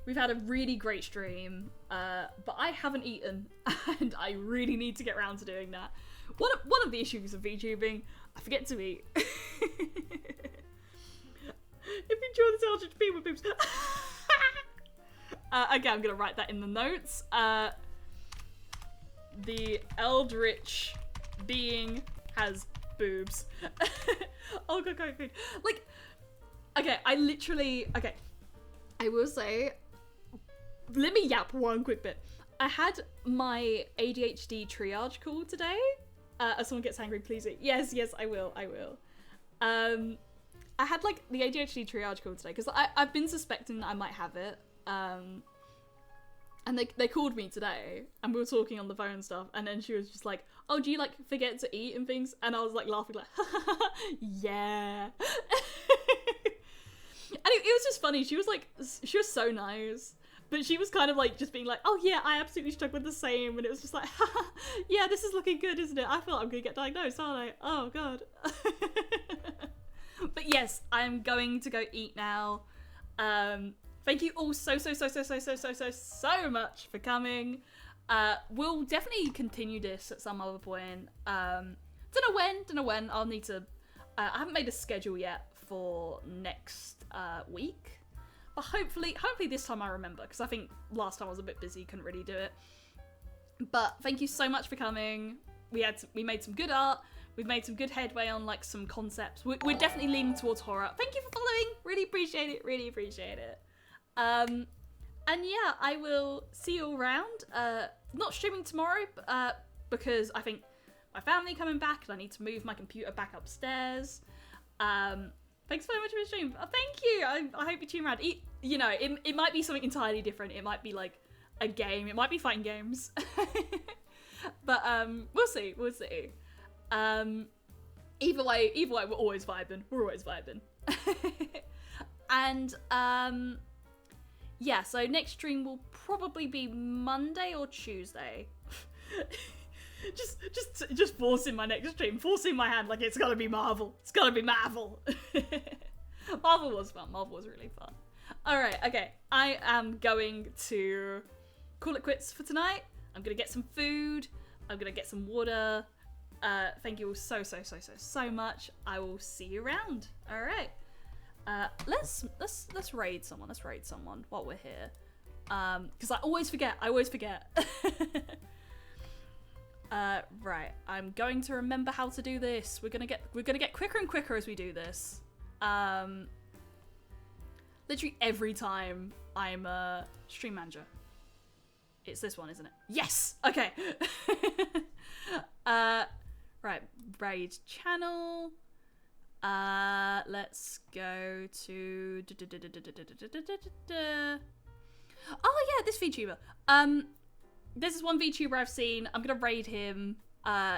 we've had a really great stream, but I haven't eaten, and I really need to get around to doing that. One of the issues of VTubing, I forget to eat. If you draw this eldritch being with boobs. Okay, I'm gonna write that in the notes. The eldritch being has boobs. Oh god, food. Like, okay, I will say, let me yap one quick bit. I had my ADHD triage call today. As someone gets angry, please eat. Yes, I will. I had like the ADHD triage call today because I've been suspecting that I might have it. And they called me today and we were talking on the phone and stuff, and then she was just like, oh, do you like forget to eat and things? And I was like laughing like, yeah. And it was just funny. She was so nice, but she was kind of like just being like, oh yeah, I absolutely struck with the same. And it was just like, yeah, this is looking good, isn't it? I feel like I'm gonna get diagnosed, aren't I? Oh god. But yes, I'm going to go eat now. Thank you all so much for coming. We'll definitely continue this at some other point. Don't know when. I'll need to. I haven't made a schedule yet for next week, but hopefully this time I remember, because I think last time I was a bit busy, couldn't really do it. But thank you so much for coming. We made some good art. We've made some good headway on like some concepts. We're definitely leaning towards horror. Thank you for following. Really appreciate it. And yeah, I will see you all around. Not streaming tomorrow, because I think my family coming back and I need to move my computer back upstairs. Thanks so much for the stream. Oh, thank you. I hope you tune around. It might be something entirely different. It might be like a game. It might be fighting games. But we'll see. Either way, we're always vibing. And yeah, so next stream will probably be Monday or Tuesday. just forcing my next stream, forcing my hand like it's gotta be Marvel. Marvel was fun. Marvel was really fun. Alright, okay. I am going to call it quits for tonight. I'm gonna get some food. I'm gonna get some water. Thank you all so much. I will see you around. Alright. Let's raid someone. Let's raid someone while we're here. Because I always forget. Right. I'm going to remember how to do this. We're gonna get quicker and quicker as we do this. Literally every time I'm a stream manager. It's this one, isn't it? Yes! Okay. Right. Raid channel. Let's go to oh yeah, this VTuber. This is one VTuber I've seen. I'm gonna raid him.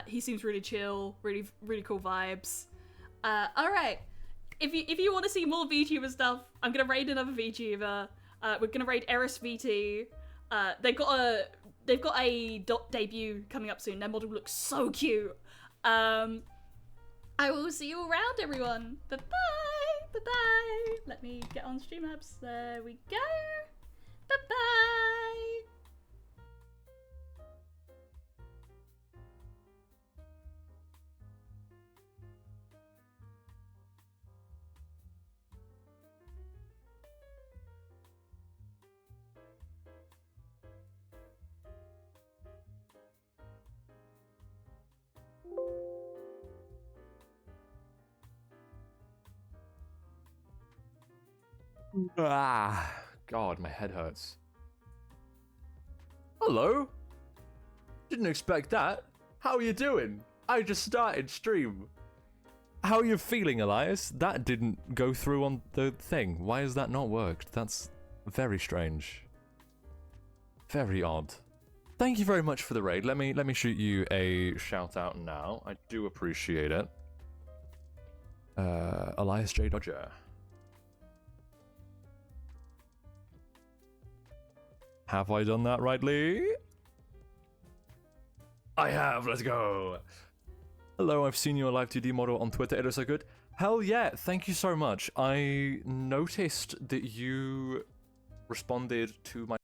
He seems really chill, really cool vibes. Alright. If you want to see more VTuber stuff, I'm gonna raid another VTuber. We're gonna raid Eris VT. They've got a debut coming up soon. Their model looks so cute. I will see you around, everyone. Bye-bye. Let me get on Streamlabs. There we go. Bye-bye. God, my head hurts. Hello? Didn't expect that. How are you doing? I just started stream. How are you feeling, Elias? That didn't go through on the thing. Why has that not worked? That's very strange. Very odd. Thank you very much for the raid. Let me shoot you a shout out now. I do appreciate it. Elias J. Dodger. Have I done that rightly? I have, let's go. Hello, I've seen your live 2D model on Twitter, it is so good. Hell yeah, thank you so much. I noticed that you responded to my